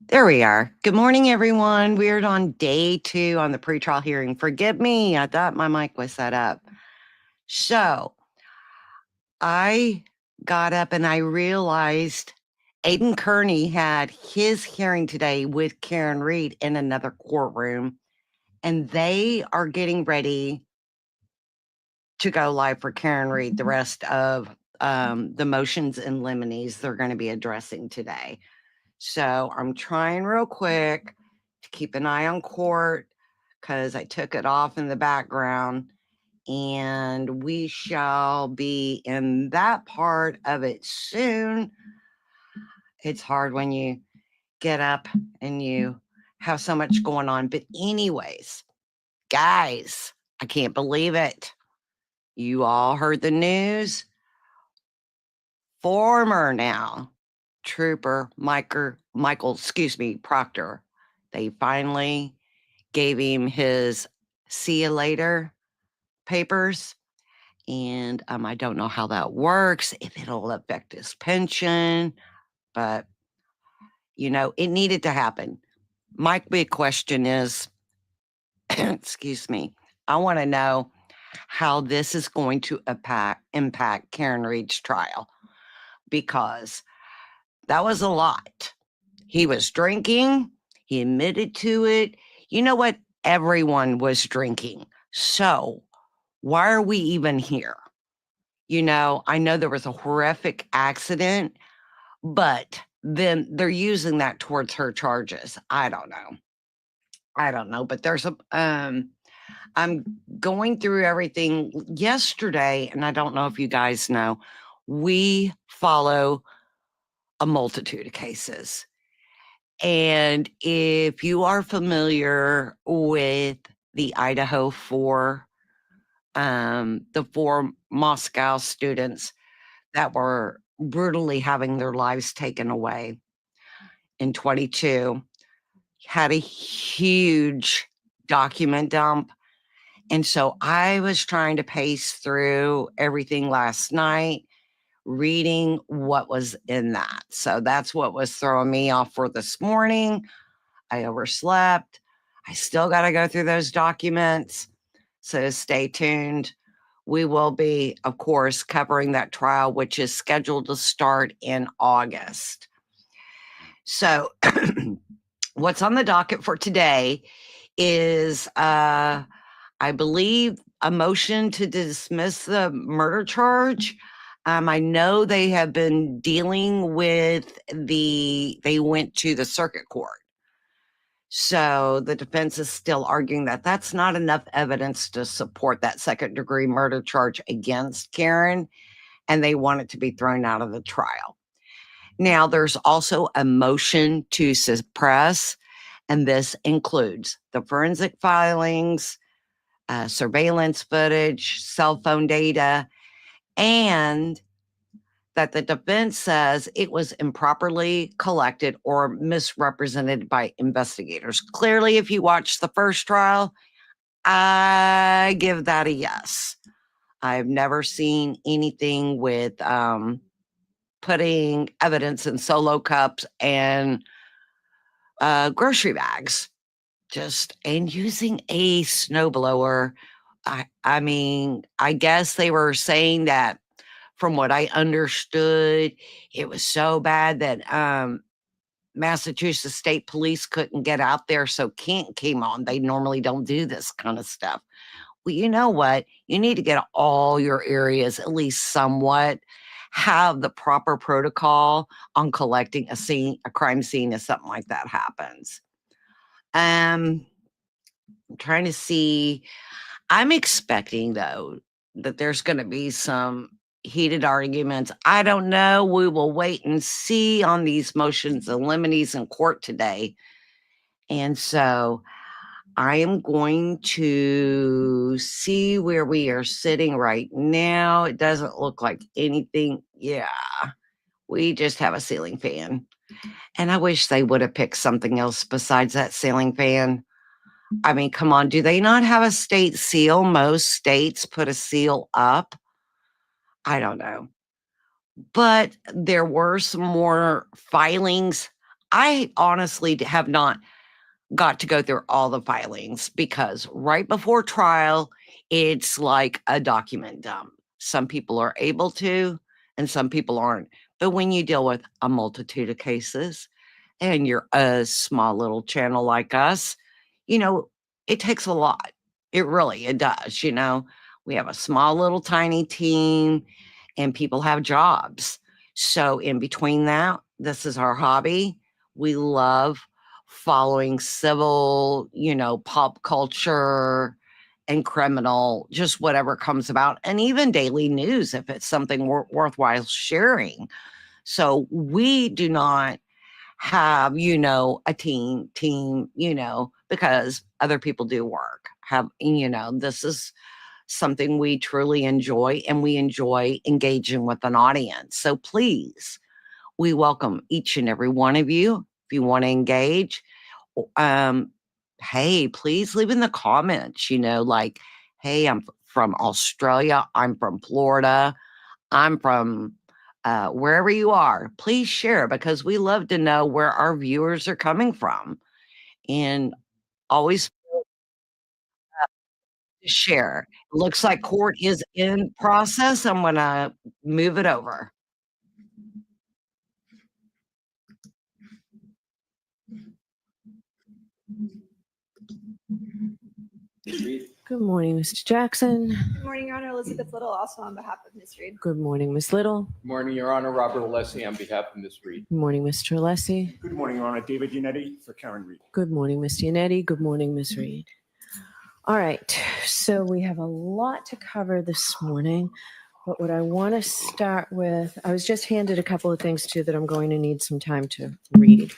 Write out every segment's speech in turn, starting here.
There we are. Good morning, everyone. We're on day 2 on the pretrial hearing. Forgive me, I thought my mic was set up. So I got up and I realized Aiden Kearney had his hearing today with Karen Reed in another courtroom, and they are getting ready to go live for Karen Reed the rest of the motions and limines they're going to be addressing today. So I'm trying real quick to keep an eye on court because I took it off in the background, and we shall be in that part of it soon. It's hard when you get up and you have so much going on. But anyways, guys, I can't believe it. You all heard the news. Former now Trooper Michael, Proctor. They finally gave him his see you later papers. And I don't know how that works, if it'll affect his pension, but it needed to happen. My big question is, excuse me, I want to know how this is going to impact Karen Reed's trial, because that was a lot. He was drinking. He admitted to it. You know what? Everyone was drinking. So why are we even here? I know there was a horrific accident, but then they're using that towards her charges. I don't know, but there's I'm going through everything yesterday, and I don't know if you guys know, we follow a multitude of cases. And if you are familiar with the Idaho 4, the 4 Moscow students that were brutally having their lives taken away in 22, had a huge document dump. And so I was trying to pace through everything last night, reading what was in that. So that's what was throwing me off for this morning. I overslept. I still got to go through those documents. So stay tuned. We will be, of course, covering that trial, which is scheduled to start in August. So what's on the docket for today is, I believe, a motion to dismiss the murder charge. I know they have been dealing with they went to the circuit court. So the defense is still arguing that that's not enough evidence to support that second-degree murder charge against Karen, and they want it to be thrown out of the trial. Now, there's also a motion to suppress, and this includes the forensic filings, surveillance footage, cell phone data, and that the defense says it was improperly collected or misrepresented by investigators. Clearly, if you watch the first trial, I give that a yes. I've never seen anything with putting evidence in solo cups and grocery bags, and using a snowblower. I guess they were saying that, from what I understood, it was so bad that Massachusetts State Police couldn't get out there, so Kent came on. They normally don't do this kind of stuff. Well, you know what? You need to get all your areas, at least somewhat, have the proper protocol on collecting a crime scene if something like that happens. I'm trying to see. I'm expecting, though, that there's going to be some heated arguments. I don't know. We will wait and see on these motions and limines in court today. And so I am going to see where we are sitting right now. It doesn't look like anything. Yeah, we just have a ceiling fan. And I wish they would have picked something else besides that ceiling fan. I mean, come on, do they not have a state seal? Most states put a seal up. I don't know. But there were some more filings. I honestly have not got to go through all the filings because right before trial, it's like a document dump. Some people are able to, and some people aren't. But when you deal with a multitude of cases and you're a small little channel like us, you know, it takes a lot. It does. We have a small little tiny team and people have jobs. So in between that, this is our hobby. We love following civil, pop culture and criminal, just whatever comes about, and even daily news if it's something worthwhile sharing. So we do not have, a team, because other people do work. This is something we truly enjoy, and we enjoy engaging with an audience. So please, we welcome each and every one of you. If you want to engage, um, hey, please leave in the comments, like, hey, I'm from Australia. I'm from Florida. I'm from wherever you are. Please share because we love to know where our viewers are coming from. And always share. Looks like court is in process. I'm gonna move it over. Good morning, Mr. Jackson. Good morning, Your Honor. Elizabeth Little, also on behalf of Ms. Reed. Good morning, Ms. Little. Good morning, Your Honor. Robert Alessi on behalf of Ms. Reed. Good morning, Mr. Alessi. Good morning, Your Honor. David Unetti for Karen Reed. Good morning, Mr. Yannetti. Good morning, Ms. Reed. All right, so we have a lot to cover this morning, but what I want to start with, I was just handed a couple of things too that I'm going to need some time to read.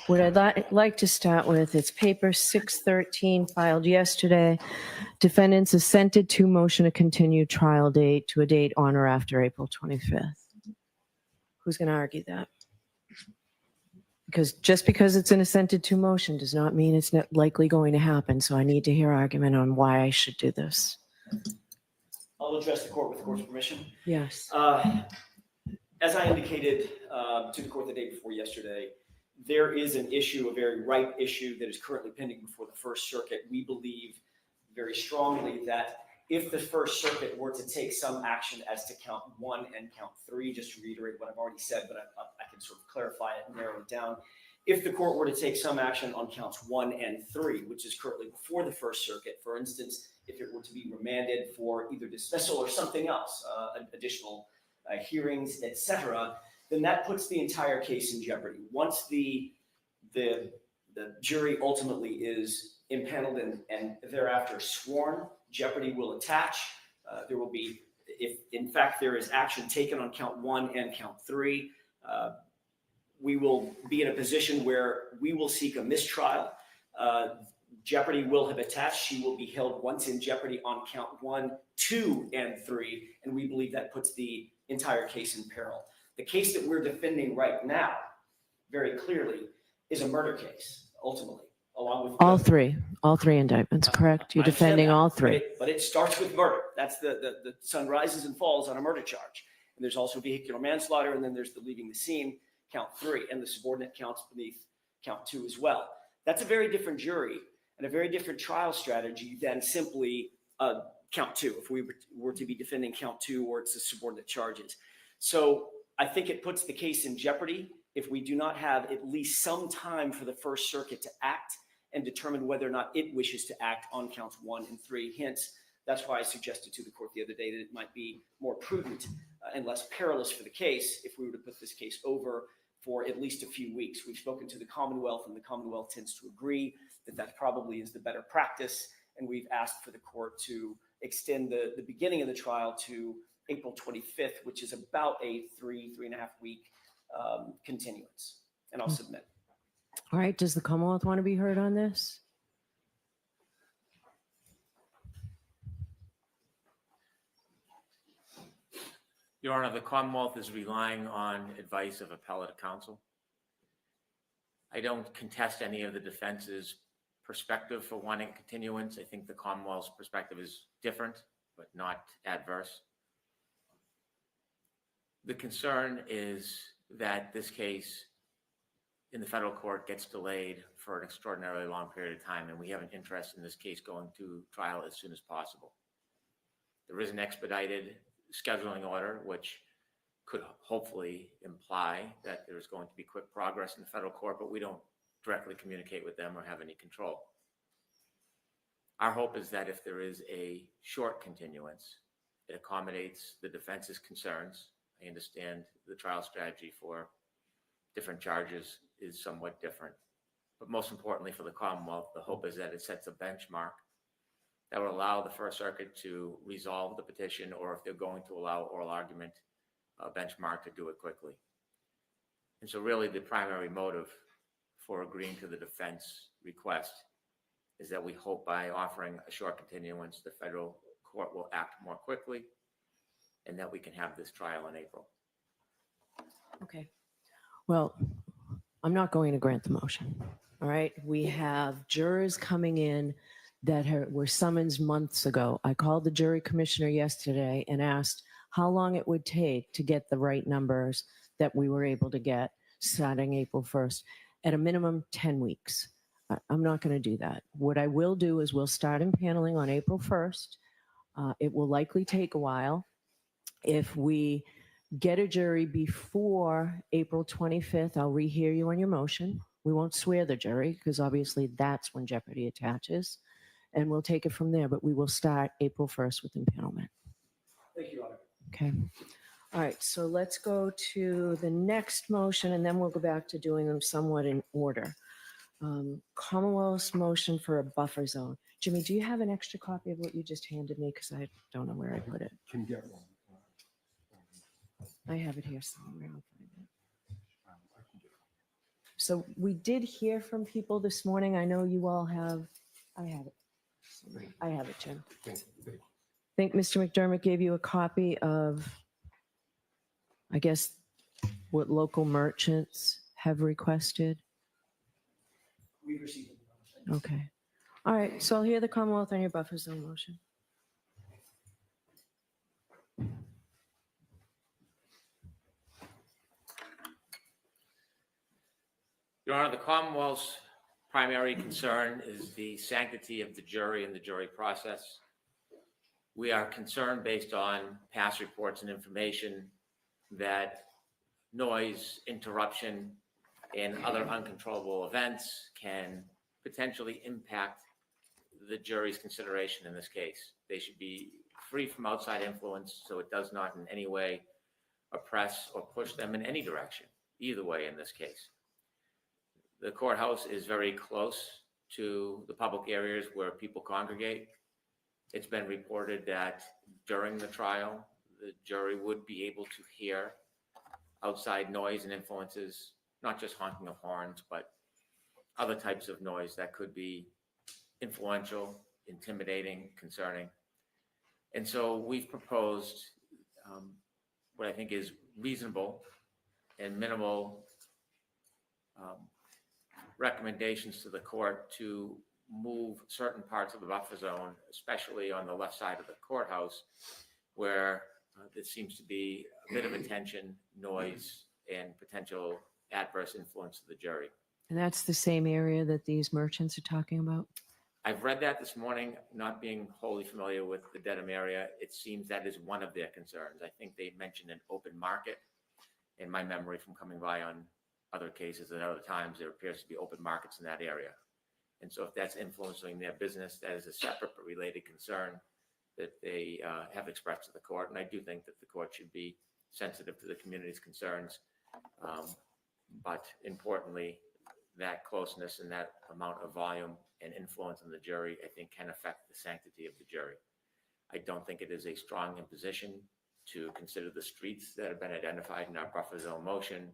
What I'd like to start with is paper 613 filed yesterday. Defendants assented to motion to continue trial date to a date on or after April 25th. Who's going to argue that? Because just because it's an assented to motion does not mean it's not likely going to happen. So I need to hear argument on why I should do this. I'll address the court with the court's permission. Yes. As I indicated to the court the day before yesterday, there is an issue, a very ripe issue that is currently pending before the First Circuit. We believe very strongly that if the First Circuit were to take some action as to count 1 and count 3, just to reiterate what I've already said, but I can sort of clarify it and narrow it down. If the court were to take some action on counts 1 and 3, which is currently before the First Circuit, for instance, if it were to be remanded for either dismissal or something else, additional hearings, etc., then that puts the entire case in jeopardy. Once the jury ultimately is impaneled and thereafter sworn, jeopardy will attach. There will be, if in fact there is action taken on count 1 and count 3, we will be in a position where we will seek a mistrial. Jeopardy will have attached. She will be held once in jeopardy on count 1, 2, and 3, and we believe that puts the entire case in peril. The case that we're defending right now, very clearly, is a murder case, ultimately, along with all three indictments, correct? You're defending all three. But it starts with murder. That's the sun rises and falls on a murder charge. And there's also vehicular manslaughter, and then there's the leaving the scene, count 3, and the subordinate counts beneath count 2 as well. That's a very different jury and a very different trial strategy than simply count 2, if we were to be defending count 2 or it's the subordinate charges. So I think it puts the case in jeopardy if we do not have at least some time for the First Circuit to act and determine whether or not it wishes to act on counts 1 and 3. Hence, that's why I suggested to the court the other day that it might be more prudent and less perilous for the case if we were to put this case over for at least a few weeks. We've spoken to the Commonwealth, and the Commonwealth tends to agree that probably is the better practice, and we've asked for the court to extend the beginning of the trial to April 25th, which is about a 3.5 week continuance, and I'll submit. All right, does the Commonwealth want to be heard on this? Your Honor, the Commonwealth is relying on advice of appellate counsel. I don't contest any of the defense's perspective for wanting continuance. I think the Commonwealth's perspective is different. but not adverse. The concern is that this case in the federal court gets delayed for an extraordinarily long period of time, and we have an interest in this case going to trial as soon as possible. There is an expedited scheduling order, which could hopefully imply that there's going to be quick progress in the federal court, but we don't directly communicate with them or have any control. Our hope is that if there is a short continuance, it accommodates the defense's concerns. I understand the trial strategy for different charges is somewhat different. But most importantly for the Commonwealth, the hope is that it sets a benchmark that will allow the First Circuit to resolve the petition, or if they're going to allow oral argument, a benchmark to do it quickly. And so really the primary motive for agreeing to the defense request is that we hope by offering a short continuance, the federal court will act more quickly and that we can have this trial in April. Okay. Well, I'm not going to grant the motion. All right. We have jurors coming in that were summoned months ago. I called the jury commissioner yesterday and asked how long it would take to get the right numbers that we were able to get starting April 1st. At a minimum, 10 weeks. I'm not going to do that. What I will do is we'll start impaneling on April 1st. It will likely take a while. If we get a jury before April 25th, I'll rehear you on your motion. We won't swear the jury because obviously that's when jeopardy attaches. And we'll take it from there, but we will start April 1st with impanelment. Thank you, Your Honor. Okay. All right, so let's go to the next motion and then we'll go back to doing them somewhat in order. Commonwealth's motion for a buffer zone. Jimmy, do you have an extra copy of what you just handed me? Because I don't know where I put it. Can get one. I have it here somewhere. I'll find it. So we did hear from people this morning. I know you all have, I have it. I have it, Jim. Thank you. I think Mr. McDermott gave you a copy of, I guess, what local merchants have requested. We received it, Your Honor. Okay. All right, so I'll hear the Commonwealth on your buffer zone motion. Your Honor, the Commonwealth's primary concern is the sanctity of the jury and the jury process. We are concerned based on past reports and information that noise, interruption, and other uncontrollable events can potentially impact the jury's consideration in this case. They should be free from outside influence, so it does not in any way oppress or push them in any direction, either way in this case. The courthouse is very close to the public areas where people congregate. It's been reported that during the trial, the jury would be able to hear outside noise and influences, not just honking of horns, but other types of noise that could be influential, intimidating, concerning. And so we've proposed what I think is reasonable and minimal recommendations to the court to move certain parts of the buffer zone, especially on the left side of the courthouse, where there seems to be a bit of attention, noise, and potential adverse influence to the jury. And that's the same area that these merchants are talking about? I've read that this morning, not being wholly familiar with the Dedham area. It seems that is one of their concerns. I think they mentioned an open market. In my memory from coming by on other cases at other times, there appears to be open markets in that area. And so if that's influencing their business, that is a separate but related concern that they have expressed to the court. And I do think that the court should be sensitive to the community's concerns. But importantly, that closeness and that amount of volume and influence on the jury, I think, can affect the sanctity of the jury. I don't think it is a strong imposition to consider the streets that have been identified in our buffer zone motion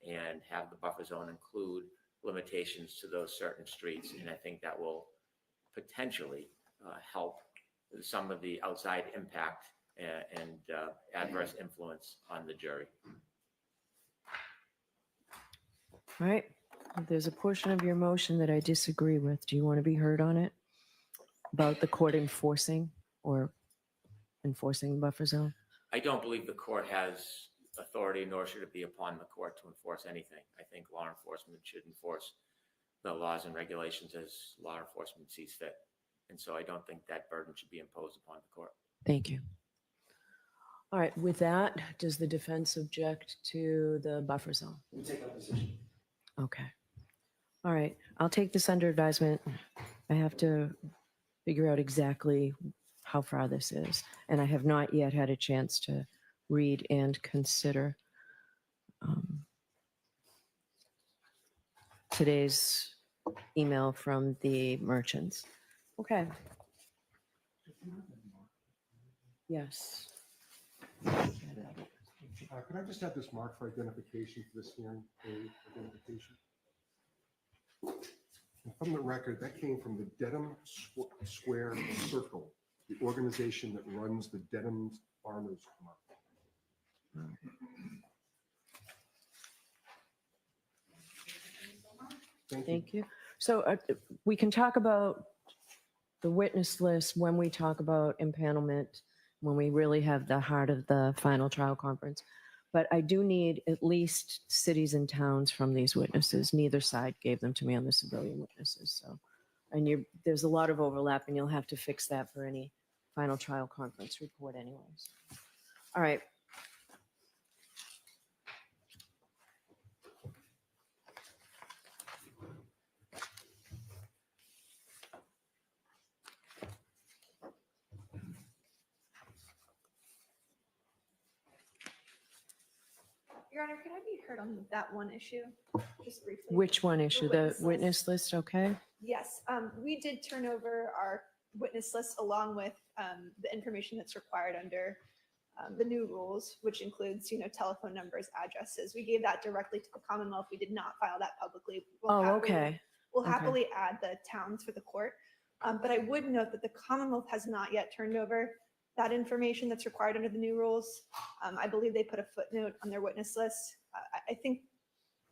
and have the buffer zone include limitations to those certain streets. And I think that will potentially help some of the outside impact and adverse influence on the jury. All right. There's a portion of your motion that I disagree with. Do you want to be heard on it? About the court enforcing or enforcing the buffer zone? I don't believe the court has authority, nor should it be upon the court to enforce anything. I think law enforcement should enforce the laws and regulations as law enforcement sees fit. And so I don't think that burden should be imposed upon the court. Thank you. All right, with that, does the defense object to the buffer zone? We take that position. Okay. All right, I'll take this under advisement. I have to figure out exactly how far this is, and I have not yet had a chance to read and consider today's email from the merchants. Okay. Yes. Could I just have this marked for identification for this hearing, identification? And from the record, that came from the Dedham Square Circle, the organization that runs the Dedham Farmers Market. Thank you. Thank you. So we can talk about the witness list when we talk about impanelment, when we really have the heart of the final trial conference. But I do need at least cities and towns from these witnesses. Neither side gave them to me on the civilian witnesses. So, and there's a lot of overlap, and you'll have to fix that for any final trial conference report anyways. All right. Your Honor, could I be heard on that one issue, just briefly? Which one issue? The witness witness list, okay? Yes, we did turn over our witness list along with the information that's required under the new rules, which includes, telephone numbers, addresses. We gave that directly to the Commonwealth. We did not file that publicly. Okay. We'll Okay. happily add the towns for the court. But I would note that the Commonwealth has not yet turned over that information that's required under the new rules. I believe they put a footnote on their witness list. I think,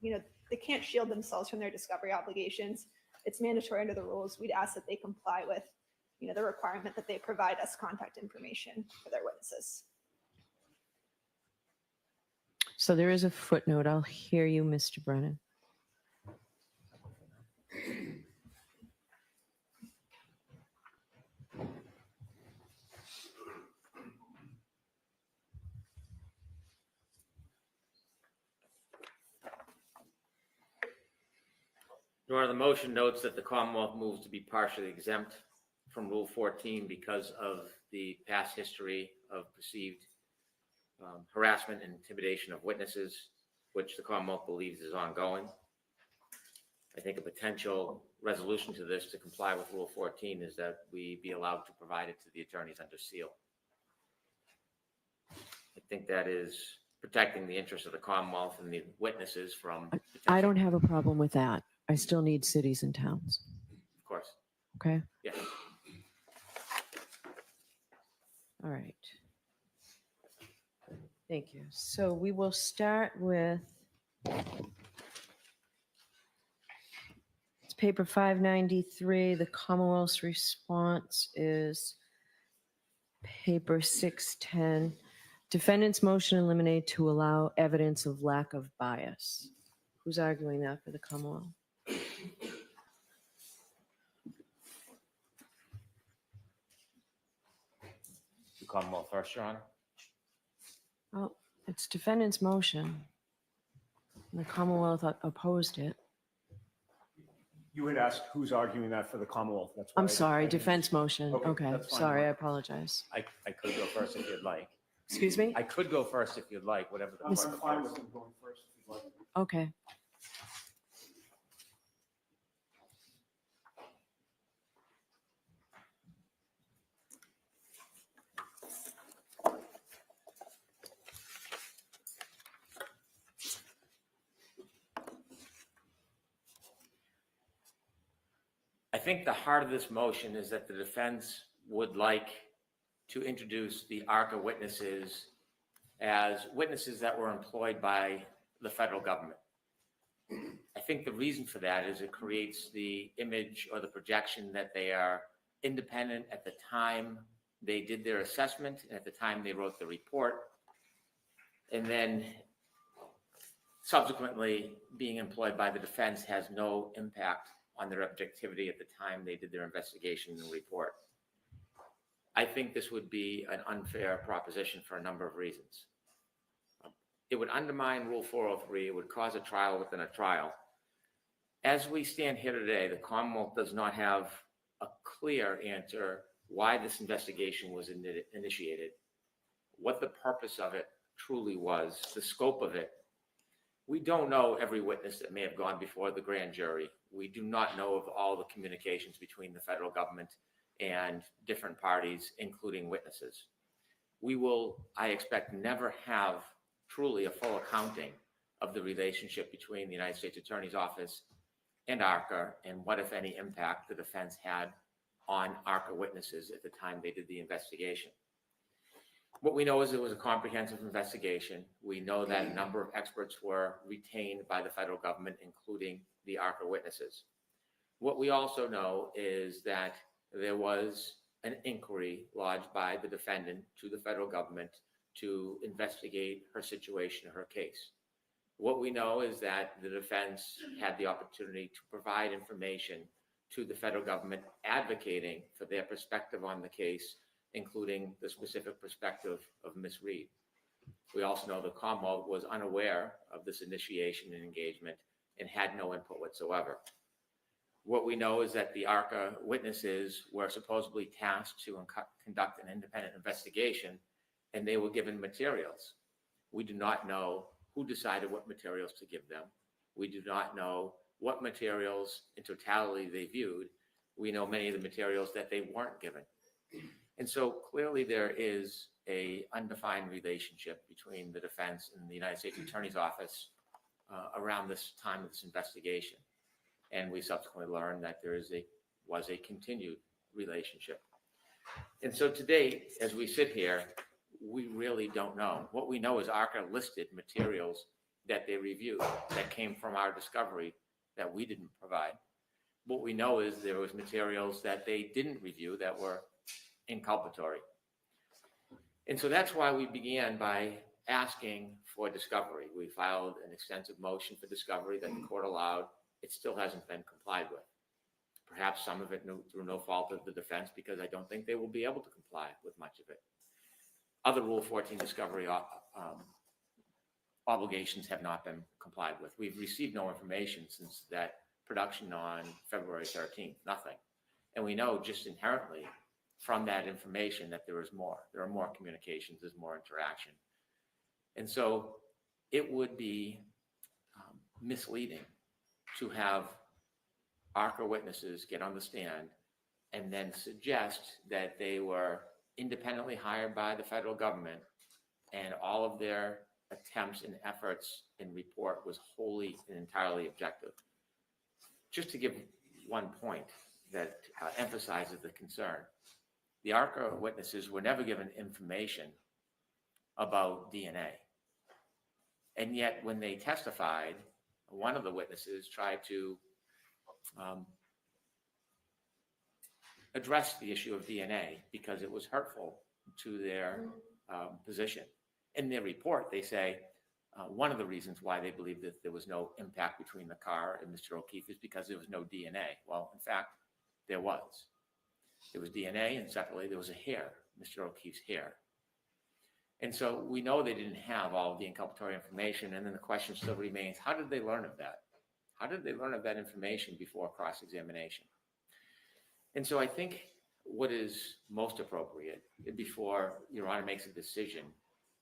they can't shield themselves from their discovery obligations. It's mandatory under the rules. We'd ask that they comply with, the requirement that they provide us contact information for their witnesses. So there is a footnote. I'll hear you, Mr. Brennan. Your Honor, the motion notes that the Commonwealth moves to be partially exempt from Rule 14 because of the past history of perceived harassment and intimidation of witnesses, which the Commonwealth believes is ongoing. I think a potential resolution to this to comply with Rule 14 is that we be allowed to provide it to the attorneys under seal. I think that is protecting the interests of the Commonwealth and the witnesses from. I don't have a problem with that. I still need cities and towns. Of course. Okay. Yeah. All right. Thank you. So we will start with it's paper 593. The Commonwealth's response is paper 610. Defendant's motion eliminate to allow evidence of lack of bias. Who's arguing that for the Commonwealth? The Commonwealth first, Your Honor. Oh, it's defendant's motion. And the Commonwealth opposed it. You had asked who's arguing that for the Commonwealth. That's why I'm I- sorry, I- defense motion. Okay, Okay, that's fine. sorry, I apologize. I could go first if you'd like. Excuse me? I could go first if you'd like, whatever. I'm fine with them going first. if you'd like. Okay. I think the heart of this motion is that the defense would like to introduce the ARCCA witnesses as witnesses that were employed by the federal government. I think the reason for that is it creates the image or the projection that they are independent at the time They did their assessment at the time they wrote the report. And then subsequently being employed by the defense has no impact on their objectivity at the time they did their investigation and report. I think this would be an unfair proposition for a number of reasons. It would undermine Rule 403. It would cause a trial within a trial. As we stand here today, the Commonwealth does not have a clear answer why this investigation was initiated, what the purpose of it truly was, the scope of it. We don't know every witness that may have gone before the grand jury. We do not know of all the communications between the federal government and different parties, including witnesses. We will, I expect, never have truly a full accounting of the relationship between the United States Attorney's Office and ARCCA and what, if any, impact the defense had on ARCCA witnesses at the time they did the investigation. What we know is it was a comprehensive investigation. We know that a number of experts were retained by the federal government, including the ARCCA witnesses. What we also know is that there was an inquiry lodged by the defendant to the federal government to investigate her situation, her case. What we know is that the defense had the opportunity to provide information to the federal government advocating for their perspective on the case, including the specific perspective of Ms. Reed. We also know the Commonwealth was unaware of this initiation and engagement and had no input whatsoever. What we know is that the ARCCA witnesses were supposedly tasked to conduct an independent investigation, and they were given materials. We do not know who decided what materials to give them. We do not know what materials in totality they viewed. We know many of the materials that they weren't given. And so clearly there is an undefined relationship between the defense and the United States Attorney's Office around this time of this investigation. And we subsequently learned that there was a continued relationship. And so today, as we sit here, we really don't know. What we know is ARCCA listed materials that they reviewed that came from our discovery that we didn't provide. What we know is there was materials that they didn't review that were inculpatory. And so that's why we began by asking for discovery. We filed an extensive motion for discovery that the court allowed. It still hasn't been complied with. Perhaps some of it through no fault of the defense, because I don't think they will be able to comply with much of it. Other Rule 14 discovery obligations have not been complied with. We've received no information since that production on February 13th, nothing. And we know just inherently from that information that there is more. There are more communications, there's more interaction. And so it would be misleading to have ARCCA witnesses get on the stand and then suggest that they were independently hired by the federal government and all of their attempts and efforts and report was wholly and entirely objective. Just to give one point that emphasizes the concern, the ARCCA witnesses were never given information about DNA. And yet when they testified, one of the witnesses tried to address the issue of DNA because it was hurtful to their position. In their report, they say one of the reasons why they believe that there was no impact between the car and Mr. O'Keefe is because there was no DNA. Well, in fact, there was. There was DNA, and separately, there was a hair, Mr. O'Keefe's hair. And so we know they didn't have all of the inculpatory information, and then the question still remains, how did they learn of that? How did they learn of that information before cross-examination? And so I think what is most appropriate before Your Honor makes a decision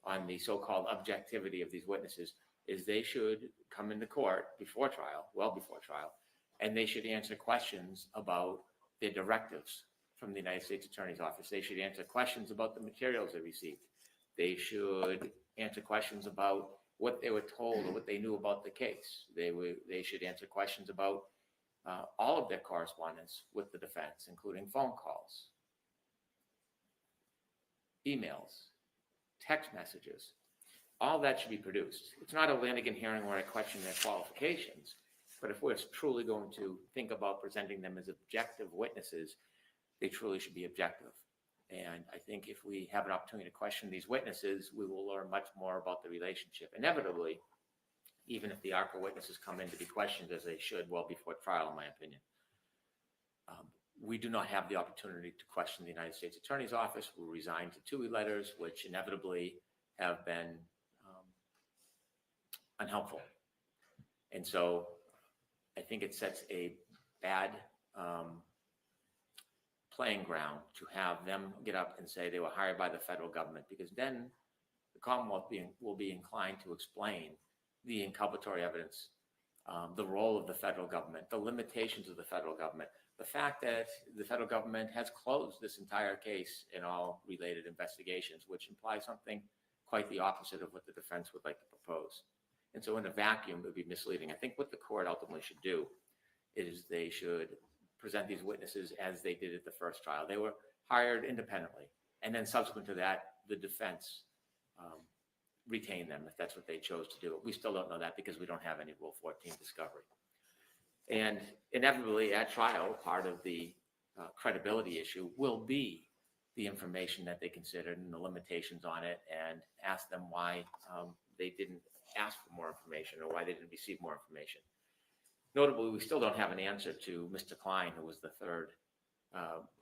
on the so-called objectivity of these witnesses is they should come into court before trial, well before trial, and they should answer questions about their directives from the United States Attorney's Office. They should answer questions about the materials they received. They should answer questions about what they were told or what they knew about the case. They should answer questions about all of their correspondence with the defense, including phone calls, emails, text messages. All that should be produced. It's not a Lanigan hearing where I question their qualifications, but if we're truly going to think about presenting them as objective witnesses, they truly should be objective. And I think if we have an opportunity to question these witnesses, we will learn much more about the relationship. Inevitably, even if the ARCCA witnesses come in to be questioned, as they should, well before trial, in my opinion, we do not have the opportunity to question the United States Attorney's Office. We resigned to TUI letters, which inevitably have been unhelpful. And so I think it sets a bad playing ground to have them get up and say they were hired by the federal government, because then the Commonwealth will be inclined to explain the inculpatory evidence, the role of the federal government, the limitations of the federal government, the fact that the federal government has closed this entire case in all related investigations, which implies something quite the opposite of what the defense would like to propose. And so in a vacuum, it would be misleading. I think what the court ultimately should do is they should present these witnesses as they did at the first trial. They were hired independently. And then subsequent to that, the defense retained them if that's what they chose to do. We still don't know that because we don't have any Rule 14 discovery. And inevitably at trial, part of the credibility issue will be the information that they considered and the limitations on it, and ask them why they didn't ask for more information or why they didn't receive more information. Notably, we still don't have an answer to Mr. Klein, who was the third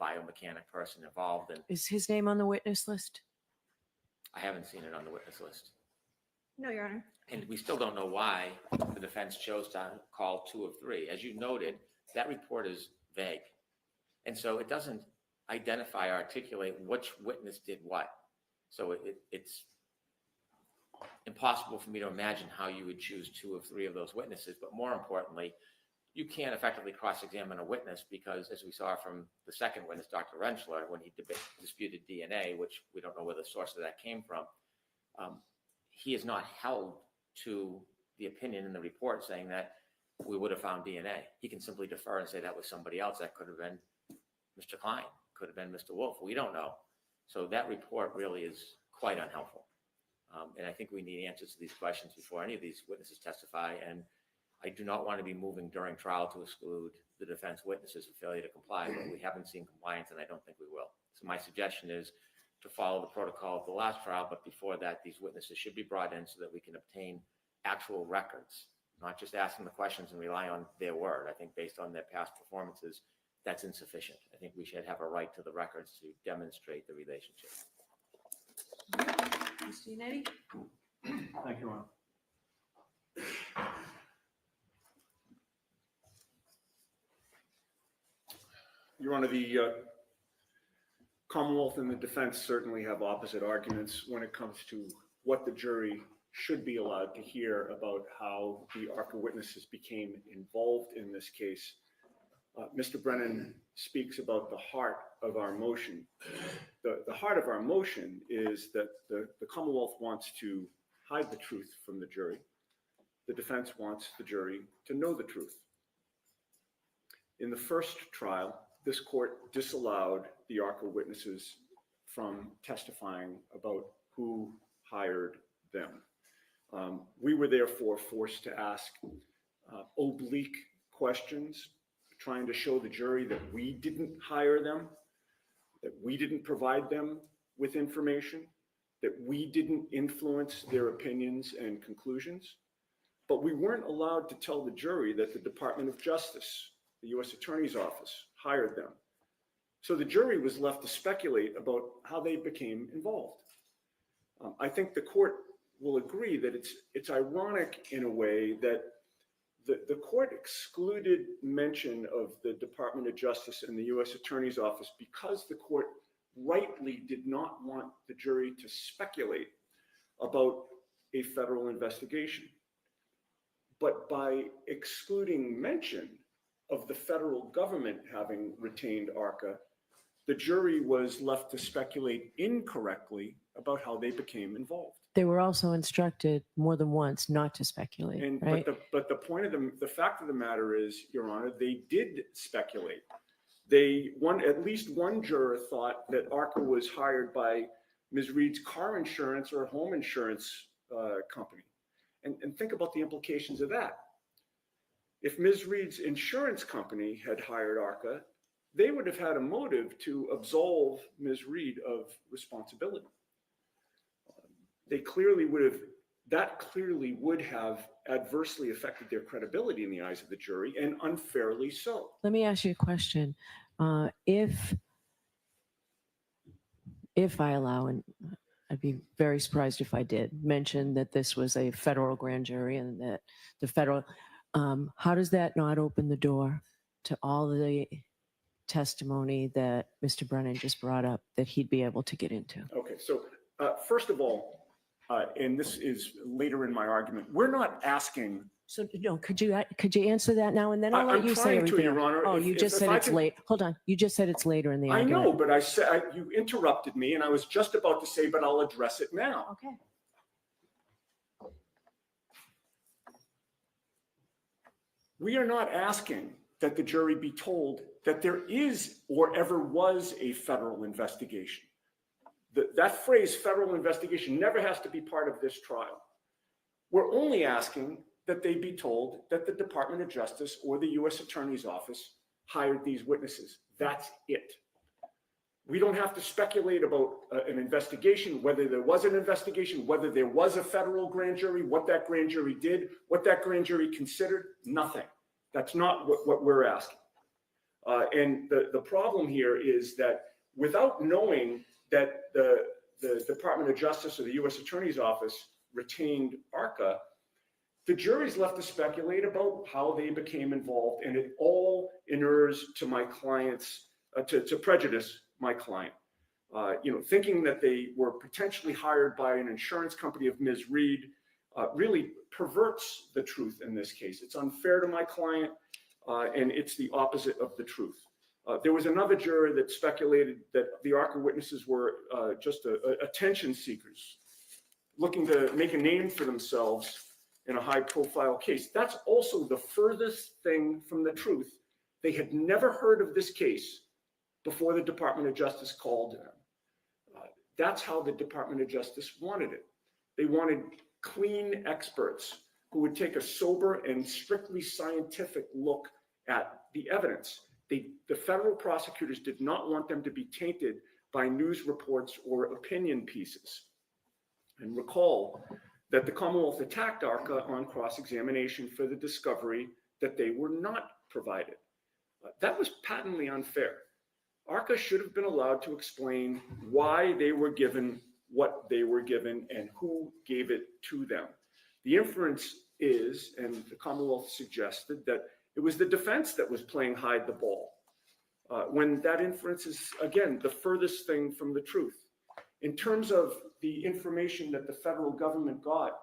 biomechanic person involved. And Is his name on the witness list? I haven't seen it on the witness list. No, Your Honor. And we still don't know why the defense chose to call 2 of 3. As you noted, that report is vague. And so it doesn't identify or articulate which witness did what. So it's impossible for me to imagine how you would choose 2 of 3 of those witnesses. But more importantly, you can't effectively cross-examine a witness because, as we saw from the second witness, Dr. Rentschler, when he disputed DNA, which we don't know where the source of that came from, he is not held to the opinion in the report saying that we would have found DNA. He can simply defer and say that was somebody else. That could have been Mr. Klein, could have been Mr. Wolf. We don't know. So that report really is quite unhelpful. And I think we need answers to these questions before any of these witnesses testify. And I do not want to be moving during trial to exclude the defense witnesses for failure to comply, but we haven't seen compliance, and I don't think we will. So my suggestion is to follow the protocol of the last trial, but before that, these witnesses should be brought in so that we can obtain actual records, not just ask them the questions and rely on their word. I think based on their past performances, that's insufficient. I think we should have a right to the records to demonstrate the relationship. Mr. Yannetti? Thank you, Your Honor. Your Honor, the Commonwealth and the defense certainly have opposite arguments when it comes to what the jury should be allowed to hear about how the ARCCA witnesses became involved in this case. Mr. Brennan speaks about the heart of our motion. The heart of our motion is that the Commonwealth wants to hide the truth from the jury. The defense wants the jury to know the truth. In the first trial, this court disallowed the ARCCA witnesses from testifying about who hired them. We were therefore forced to ask oblique questions, trying to show the jury that we didn't hire them, that we didn't provide them with information, that we didn't influence their opinions and conclusions. But we weren't allowed to tell the jury that the Department of Justice, the U.S. Attorney's Office, hired them. So the jury was left to speculate about how they became involved. I think the court will agree that it's ironic in a way that the court excluded mention of the Department of Justice and the U.S. Attorney's Office because the court rightly did not want the jury to speculate about a federal investigation. But by excluding mention of the federal government having retained ARCCA, the jury was left to speculate incorrectly about how they became involved. They were also instructed more than once not to speculate, And right? but the point of the fact of the matter is, Your Honor, they did speculate. At least one juror thought that ARCCA was hired by Ms. Reed's car insurance or home insurance company. And think about the implications of that. If Ms. Reed's insurance company had hired ARCCA, they would have had a motive to absolve Ms. Reed of responsibility. That clearly would have adversely affected their credibility in the eyes of the jury, and unfairly so. Let me ask you a question. If I allow, and I'd be very surprised if I did, mention that this was a federal grand jury and that the federal, how does that not open the door to all the testimony that Mr. Brennan just brought up that he'd be able to get into? Okay, so first of all, and this is later in my argument, we're not asking. So no, could you answer that now and then? I'll let I'm you say trying to, everything. Your Honor. Oh, you just said it's late. Hold on. You just said it's later in the I argument. know, but I said you interrupted me, and I was just about to say, but I'll address it now. Okay. We are not asking that the jury be told that there is or ever was a federal investigation. That phrase, federal investigation, never has to be part of this trial. We're only asking that they be told that the Department of Justice or the U.S. Attorney's Office hired these witnesses. That's it. We don't have to speculate about an investigation, whether there was an investigation, whether there was a federal grand jury, what that grand jury did, what that grand jury considered, nothing. That's not what we're asking. And the problem here is that without knowing that the Department of Justice or the U.S. Attorney's Office retained ARCCA, the jury's left to speculate about how they became involved, and it all inures to my clients, to prejudice my client. Thinking that they were potentially hired by an insurance company of Ms. Reed really perverts the truth in this case. It's unfair to my client, and it's the opposite of the truth. There was another juror that speculated that the ARCCA witnesses were just attention seekers, looking to make a name for themselves in a high-profile case. That's also the furthest thing from the truth. They had never heard of this case before the Department of Justice called them. That's how the Department of Justice wanted it. They wanted clean experts who would take a sober and strictly scientific look at the evidence. The federal prosecutors did not want them to be tainted by news reports or opinion pieces. And recall that the Commonwealth attacked ARCCA on cross-examination for the discovery that they were not provided. That was patently unfair. ARCCA should have been allowed to explain why they were given what they were given and who gave it to them. The inference is, and the Commonwealth suggested, that it was the defense that was playing hide the ball, when that inference is, again, the furthest thing from the truth. In terms of the information that the federal government got,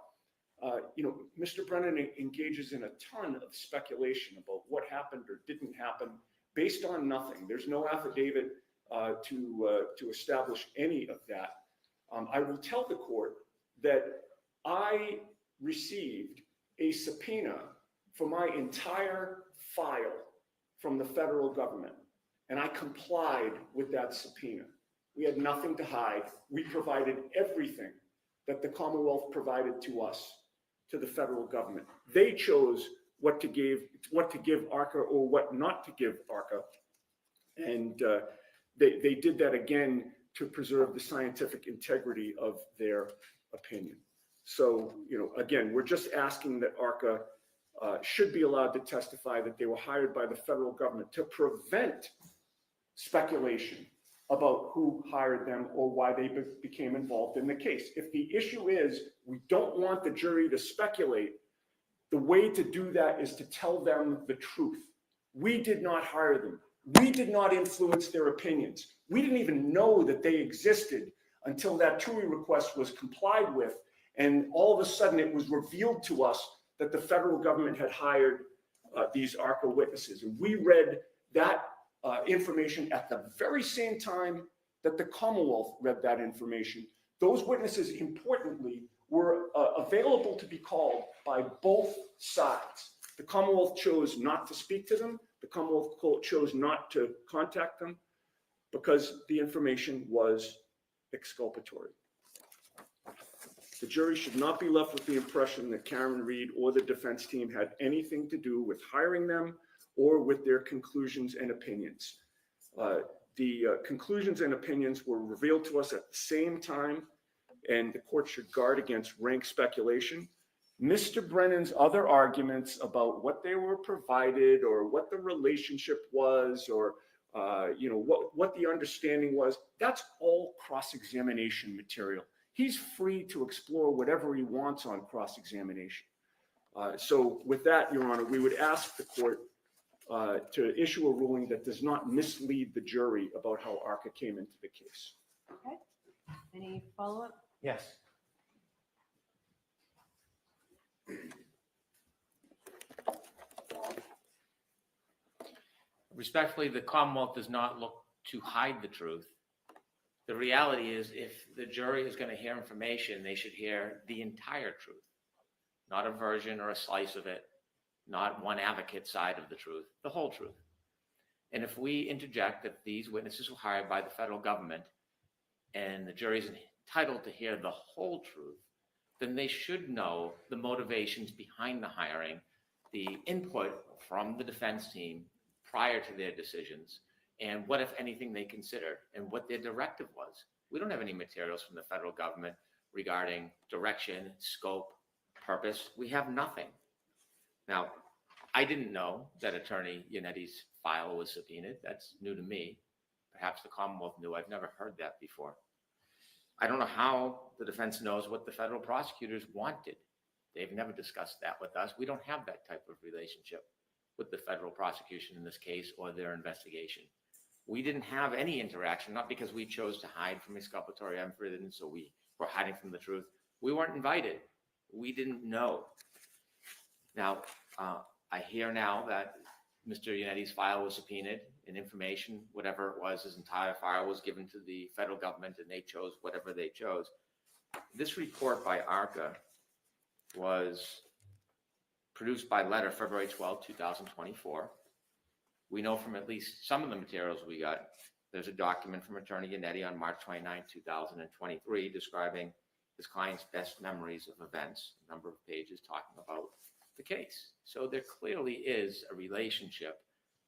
Mr. Brennan engages in a ton of speculation about what happened or didn't happen based on nothing. There's no affidavit to establish any of that. I will tell the court that I received a subpoena for my entire file from the federal government, and I complied with that subpoena. We had nothing to hide. We provided everything that the Commonwealth provided to us, to the federal government. They chose what to give ARCCA or what not to give ARCCA. And they did that again to preserve the scientific integrity of their opinion. So, again, we're just asking that ARCCA should be allowed to testify that they were hired by the federal government to prevent speculation about who hired them or why they became involved in the case. If the issue is we don't want the jury to speculate, the way to do that is to tell them the truth. We did not hire them. We did not influence their opinions. We didn't even know that they existed until that TUI request was complied with. And all of a sudden it was revealed to us that the federal government had hired these ARCCA witnesses. And we read that information at the very same time that the Commonwealth read that information. Those witnesses, importantly, were available to be called by both sides. The Commonwealth chose not to speak to them. The Commonwealth chose not to contact them because the information was exculpatory. The jury should not be left with the impression that Karen Reed or the defense team had anything to do with hiring them or with their conclusions and opinions. The conclusions and opinions were revealed to us at the same time, and the court should guard against rank speculation. Mr. Brennan's other arguments about what they were provided or what the relationship was or what the understanding was, that's all cross-examination material. He's free to explore whatever he wants on cross-examination. So with that, Your Honor, we would ask the court to issue a ruling that does not mislead the jury about how ARCCA came into the case. Okay. Any follow-up? Yes. Respectfully, the Commonwealth does not look to hide the truth. The reality is, if the jury is going to hear information, they should hear the entire truth, not a version or a slice of it, not one advocate side of the truth, the whole truth. And if we interject that these witnesses were hired by the federal government and the jury is entitled to hear the whole truth, then they should know the motivations behind the hiring, the input from the defense team prior to their decisions, and what, if anything, they considered and what their directive was. We don't have any materials from the federal government regarding direction, scope, purpose. We have nothing. Now, I didn't know that Attorney Yannetti's file was subpoenaed. That's new to me. Perhaps the Commonwealth knew. I've never heard that before. I don't know how the defense knows what the federal prosecutors wanted. They've never discussed that with us. We don't have that type of relationship with the federal prosecution in this case or their investigation. We didn't have any interaction, not because we chose to hide from exculpatory evidence or we were hiding from the truth. We weren't invited. We didn't know. Now, I hear now that Mr. Yannetti's file was subpoenaed and information, whatever it was, his entire file was given to the federal government and they chose whatever they chose. This report by ARCCA was produced by letter February 12, 2024. We know from at least some of the materials we got, there's a document from Attorney Yannetti on March 29, 2023, describing his client's best memories of events, a number of pages talking about the case. So there clearly is a relationship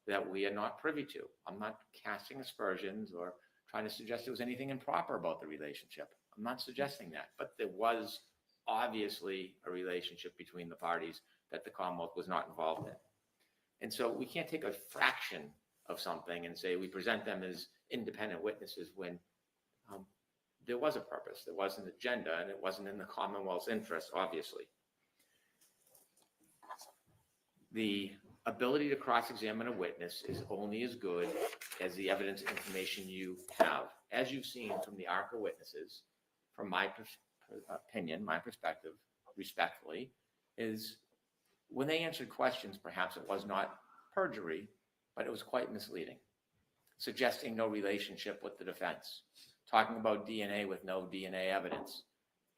that we are not privy to. I'm not casting aspersions or trying to suggest there was anything improper about the relationship. I'm not suggesting that, but there was obviously a relationship between the parties that the Commonwealth was not involved in. And so we can't take a fraction of something and say we present them as independent witnesses when there was a purpose, there was an agenda, and it wasn't in the Commonwealth's interest, obviously. The ability to cross-examine a witness is only as good as the evidence information you have. As you've seen from the ARCCA witnesses, from my opinion, my perspective, respectfully, is when they answered questions, perhaps it was not perjury, but it was quite misleading, suggesting no relationship with the defense, talking about DNA with no DNA evidence.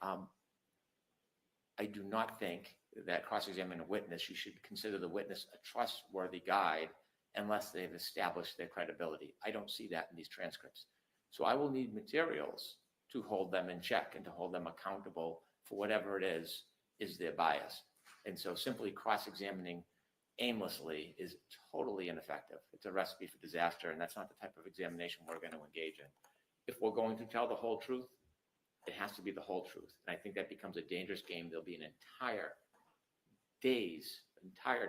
I do not think that cross-examining a witness, you should consider the witness a trustworthy guide unless they've established their credibility. I don't see that in these transcripts. So I will need materials to hold them in check and to hold them accountable for whatever it is their bias. And so simply cross-examining aimlessly is totally ineffective. It's a recipe for disaster, and that's not the type of examination we're going to engage in. If we're going to tell the whole truth, it has to be the whole truth. And I think that becomes a dangerous game. There'll be an entire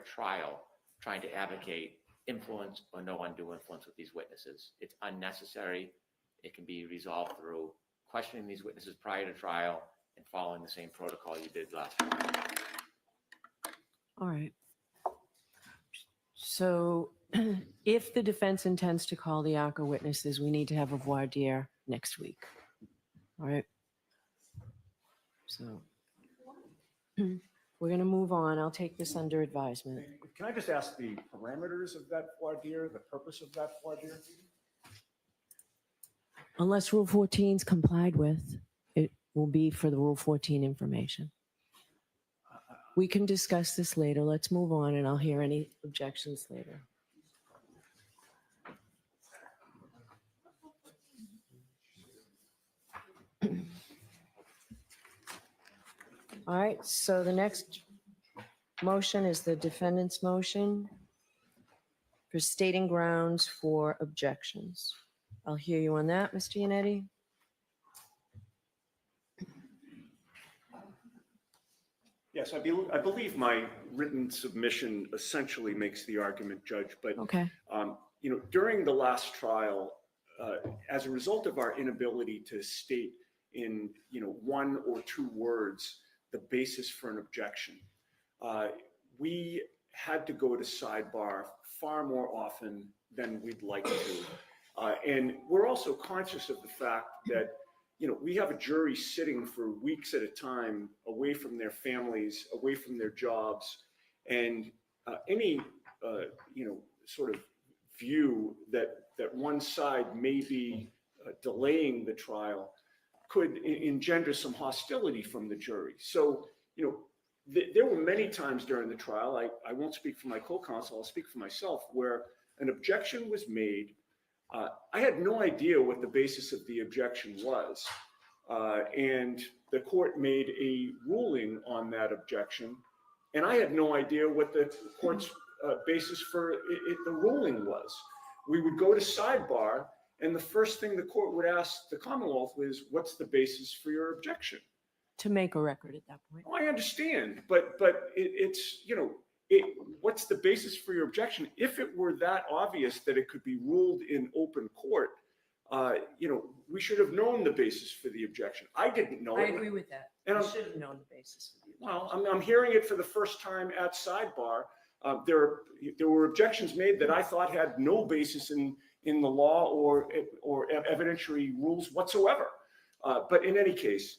trial trying to advocate influence or no undue influence with these witnesses. It's unnecessary. It can be resolved through questioning these witnesses prior to trial and following the same protocol you did last time. All right. So if the defense intends to call the ARCCA witnesses, we need to have a voir dire next week. All right. So we're going to move on. I'll take this under advisement. Can I just ask the parameters of that voir dire, the purpose of that voir dire? Unless Rule 14 is complied with, it will be for the Rule 14 information. We can discuss this later. Let's move on, and I'll hear any objections later. All right, so the next motion is the defendant's motion for stating grounds for objections. I'll hear you on that, Mr. Yannetti. Yes, I believe my written submission essentially makes the argument, Judge, but Okay. during the last trial, as a result of our inability to state in, one or two words, the basis for an objection, we had to go to sidebar far more often than we'd like to. And we're also conscious of the fact that, we have a jury sitting for weeks at a time away from their families, away from their jobs, and any, sort of view that one side may be delaying the trial could engender some hostility from the jury. So, there were many times during the trial, I won't speak for my co-counsel, I'll speak for myself, where an objection was made. I had no idea what the basis of the objection was. And the court made a ruling on that objection. And I had no idea what the court's basis for the ruling was. We would go to sidebar, and the first thing the court would ask the Commonwealth was, what's the basis for your objection? To make a record at that point. Oh, I understand, but it's, what's the basis for your objection? If it were that obvious that it could be ruled in open court, we should have known the basis for the objection. I didn't know I it. agree with that. And You I'm- should have known the basis of the Well, I'm hearing it for the first time at sidebar. There were objections made that I thought had no basis in the law or evidentiary rules whatsoever. But in any case,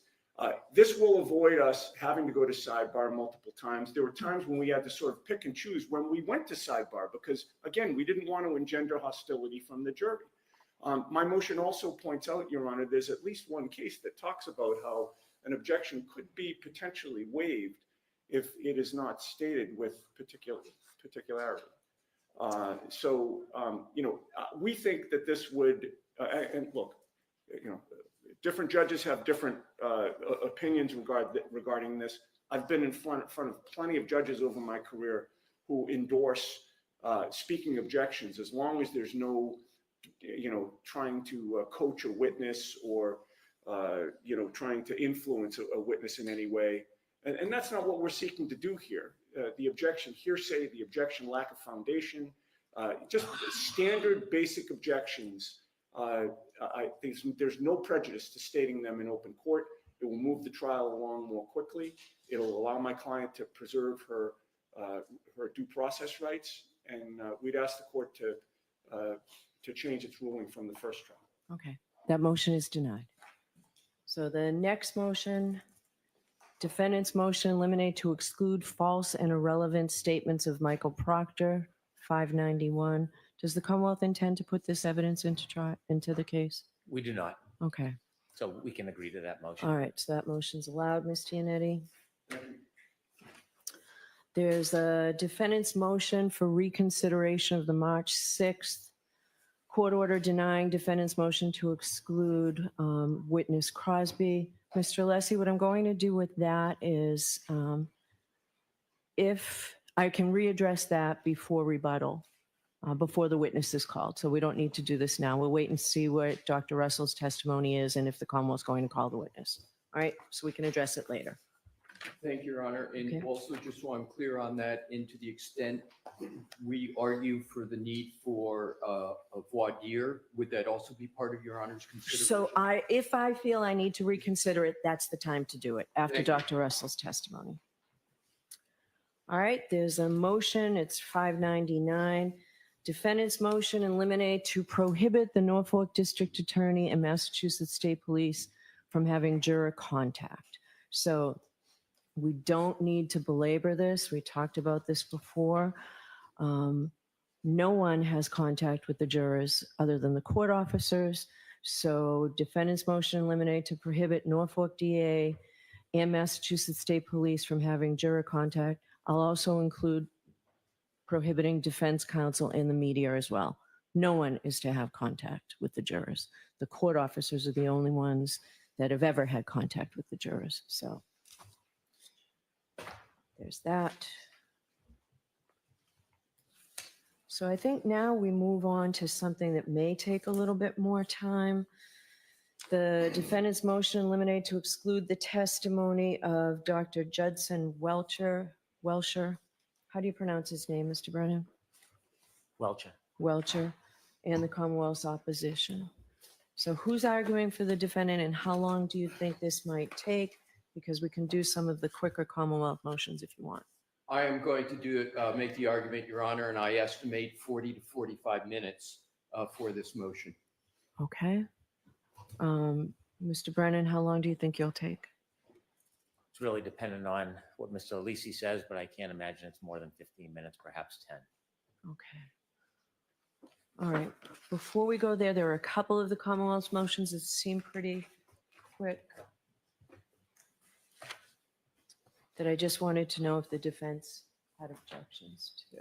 this will avoid us having to go to sidebar multiple times. There were times when we had to sort of pick and choose when we went to sidebar because, again, we didn't want to engender hostility from the jury. My motion also points out, Your Honor, there's at least one case that talks about how an objection could be potentially waived if it is not stated with particularity. We think that this would, and look, different judges have different opinions regarding this. I've been in front of plenty of judges over my career who endorse speaking objections as long as there's no, trying to coach a witness or, trying to influence a witness in any way. And that's not what we're seeking to do here. The objection hearsay, the objection lack of foundation, just standard basic objections. I think there's no prejudice to stating them in open court. It will move the trial along more quickly. It'll allow my client to preserve her due process rights. And we'd ask the court to change its ruling from the first trial. Okay, that motion is denied. So the next motion, defendant's motion, eliminate to exclude false and irrelevant statements of Michael Proctor, 591. Does the Commonwealth intend to put this evidence into the case? We do not. Okay, So we can agree to that motion. all right, so that motion's allowed, Ms. Giannetti. There's a defendant's motion for reconsideration of the March 6th court order denying defendant's motion to exclude witness Crosby. Mr. Lessie, what I'm going to do with that is if I can readdress that before rebuttal, before the witness is called. So we don't need to do this now. We'll wait and see what Dr. Russell's testimony is and if the Commonwealth's going to call the witness. All right, so we can address it later. Thank you, Your Honor. And Okay. also, just so I'm clear on that, and to the extent we argue for the need for a voir dire, would that also be part of Your Honor's consideration? So if I feel I need to reconsider it, that's the time to do it, after Thank you. Dr. Russell's testimony. All right, there's a motion, it's 599. Defendant's motion, eliminate to prohibit the Norfolk District Attorney and Massachusetts State Police from having juror contact. So we don't need to belabor this. We talked about this before. No one has contact with the jurors other than the court officers. So defendant's motion, eliminate to prohibit Norfolk DA and Massachusetts State Police from having juror contact. I'll also include prohibiting defense counsel and the media as well. No one is to have contact with the jurors. The court officers are the only ones that have ever had contact with the jurors. So there's that. So I think now we move on to something that may take a little bit more time. The defendant's motion eliminated to exclude the testimony of Dr. Judson Welcher. How do you pronounce his name, Mr. Brennan? Welcher, and the Commonwealth's opposition. So who's arguing for the defendant and how long do you think this might take? Because we can do some of the quicker Commonwealth motions if you want. I am going to make the argument, Your Honor, and I estimate 40 to 45 minutes for this motion. Okay. Mr. Brennan, how long do you think you'll take? It's really dependent on what Mr. Alisi says, but I can't imagine it's more than 15 minutes, perhaps 10. Okay. All right. Before we go there, there are a couple of the Commonwealth's motions that seem pretty quick that I just wanted to know if the defense had objections to.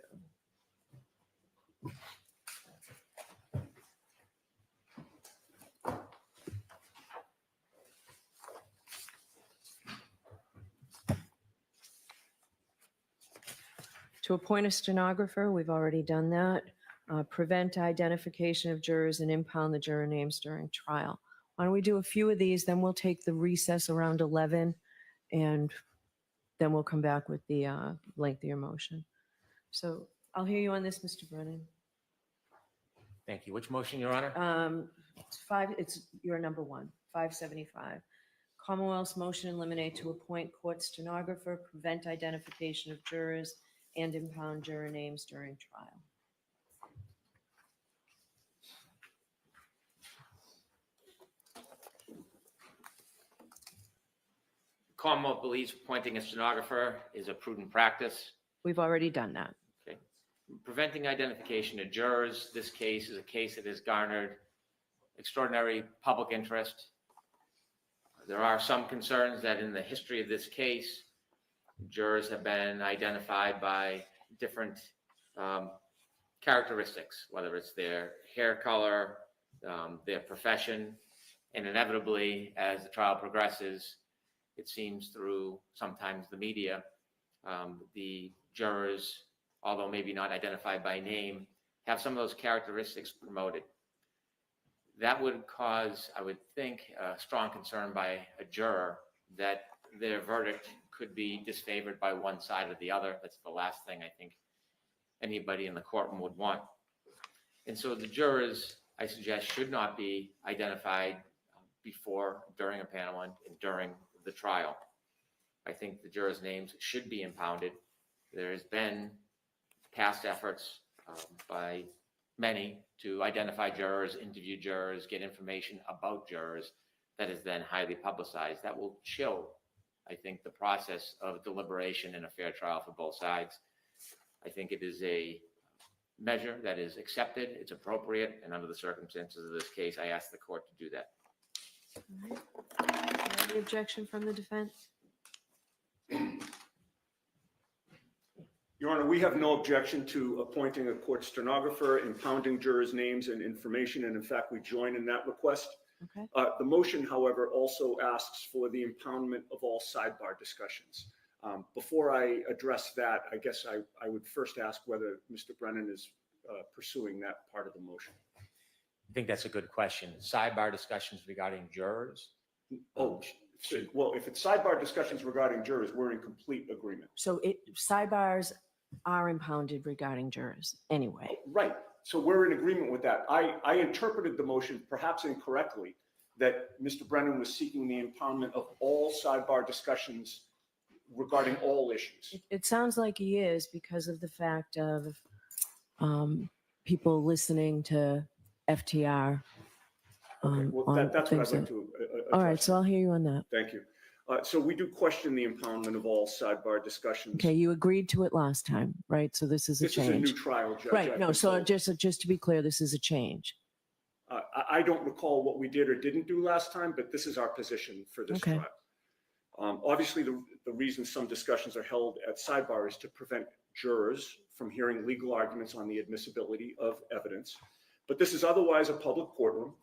To appoint a stenographer, we've already done that. Prevent identification of jurors and impound the juror names during trial. Why don't we do a few of these, then we'll take the recess around 11, and then we'll come back with the lengthier motion. So I'll hear you on this, Mr. Brennan. Thank you. Which motion, Your Honor? It's your number 1, 575. Commonwealth's motion eliminate to appoint court stenographer, prevent identification of jurors, and impound juror names during trial. Commonwealth believes appointing a stenographer is a prudent practice. We've already done that. Okay. Preventing identification of jurors. This case is a case that has garnered extraordinary public interest. There are some concerns that in the history of this case, jurors have been identified by different characteristics, whether it's their hair color, their profession, and inevitably, as the trial progresses, it seems through sometimes the media, the jurors, although maybe not identified by name, have some of those characteristics promoted. That would cause, I would think, a strong concern by a juror that their verdict could be disfavored by one side or the other. That's the last thing I think anybody in the courtroom would want. And so the jurors, I suggest, should not be identified before, during a panel, and during the trial. I think the jurors' names should be impounded. There has been past efforts by many to identify jurors, interview jurors, get information about jurors that is then highly publicized. That will chill, I think, the process of deliberation in a fair trial for both sides. I think it is a measure that is accepted, it's appropriate, and under the circumstances of this case, I ask the court to do that. All right. Any objection from the defense? Your Honor, we have no objection to appointing a court stenographer, impounding jurors' names and information, and in fact, we join in that request. Okay. The motion, however, also asks for the impoundment of all sidebar discussions. Before I address that, I guess I would first ask whether Mr. Brennan is pursuing that part of the motion. I think that's a good question. Sidebar discussions regarding jurors. Oh, well, if it's sidebar discussions regarding jurors, we're in complete agreement. So sidebars are impounded regarding jurors anyway. Right. So we're in agreement with that. I interpreted the motion perhaps incorrectly that Mr. Brennan was seeking the impoundment of all sidebar discussions regarding all issues. It sounds like he is because of the fact of people listening to FTR. Okay, well, on that's what I'd things like that- to All right, address. so I'll hear you on that. Thank you. So we do question the impoundment of all sidebar discussions. Okay, you agreed to it last time, right? So this is a This is a new change. trial, Judge. Right, I've no, been so told. just to be clear, this is a change. I don't recall what we did or didn't do last time, but this is our position for this Okay. trial. Obviously, the reason some discussions are held at sidebar is to prevent jurors from hearing legal arguments on the admissibility of evidence. But this is otherwise a public courtroom.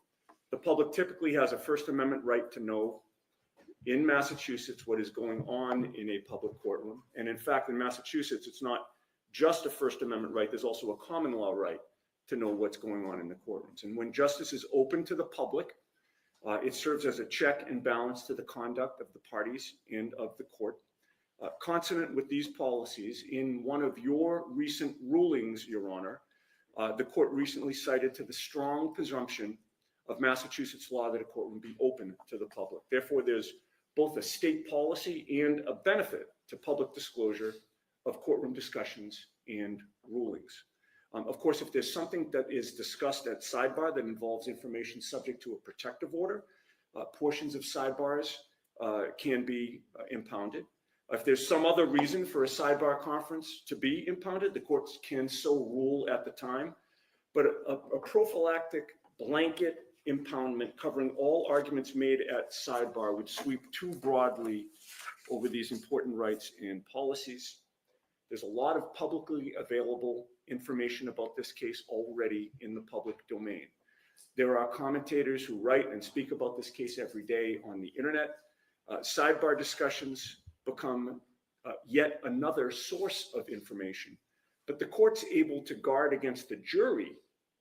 The public typically has a First Amendment right to know in Massachusetts what is going on in a public courtroom. And in fact, in Massachusetts, it's not just a First Amendment right, there's also a common law right to know what's going on in the courtrooms. And when justice is open to the public, it serves as a check and balance to the conduct of the parties and of the court. Consonant with these policies, in one of your recent rulings, Your Honor, the court recently cited to the strong presumption of Massachusetts law that a courtroom be open to the public. Therefore, there's both a state policy and a benefit to public disclosure of courtroom discussions and rulings. Of course, if there's something that is discussed at sidebar that involves information subject to a protective order, portions of sidebars can be impounded. If there's some other reason for a sidebar conference to be impounded, the courts can so rule at the time. But a prophylactic blanket impoundment covering all arguments made at sidebar would sweep too broadly over these important rights and policies. There's a lot of publicly available information about this case already in the public domain. There are commentators who write and speak about this case every day on the internet. Sidebar discussions become yet another source of information, but the court's able to guard against the jury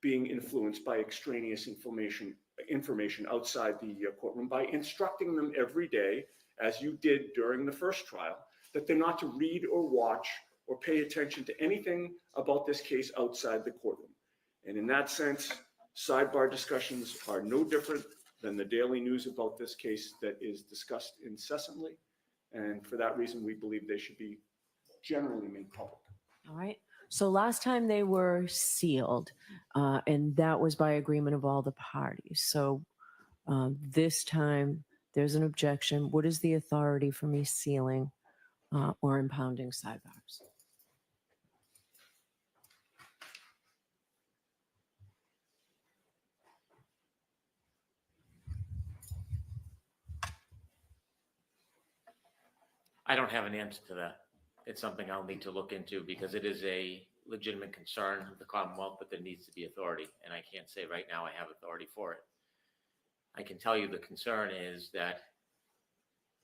being influenced by extraneous information outside the courtroom by instructing them every day, as you did during the first trial, that they're not to read or watch or pay attention to anything about this case outside the courtroom. And in that sense, sidebar discussions are no different than the daily news about this case that is discussed incessantly. And for that reason, we believe they should be generally made public. All right. So last time they were sealed, and that was by agreement of all the parties. So this time there's an objection. What is the authority for me sealing or impounding sidebars? I don't have an answer to that. It's something I'll need to look into because it is a legitimate concern of the Commonwealth, but there needs to be authority. And I can't say right now I have authority for it. I can tell you the concern is that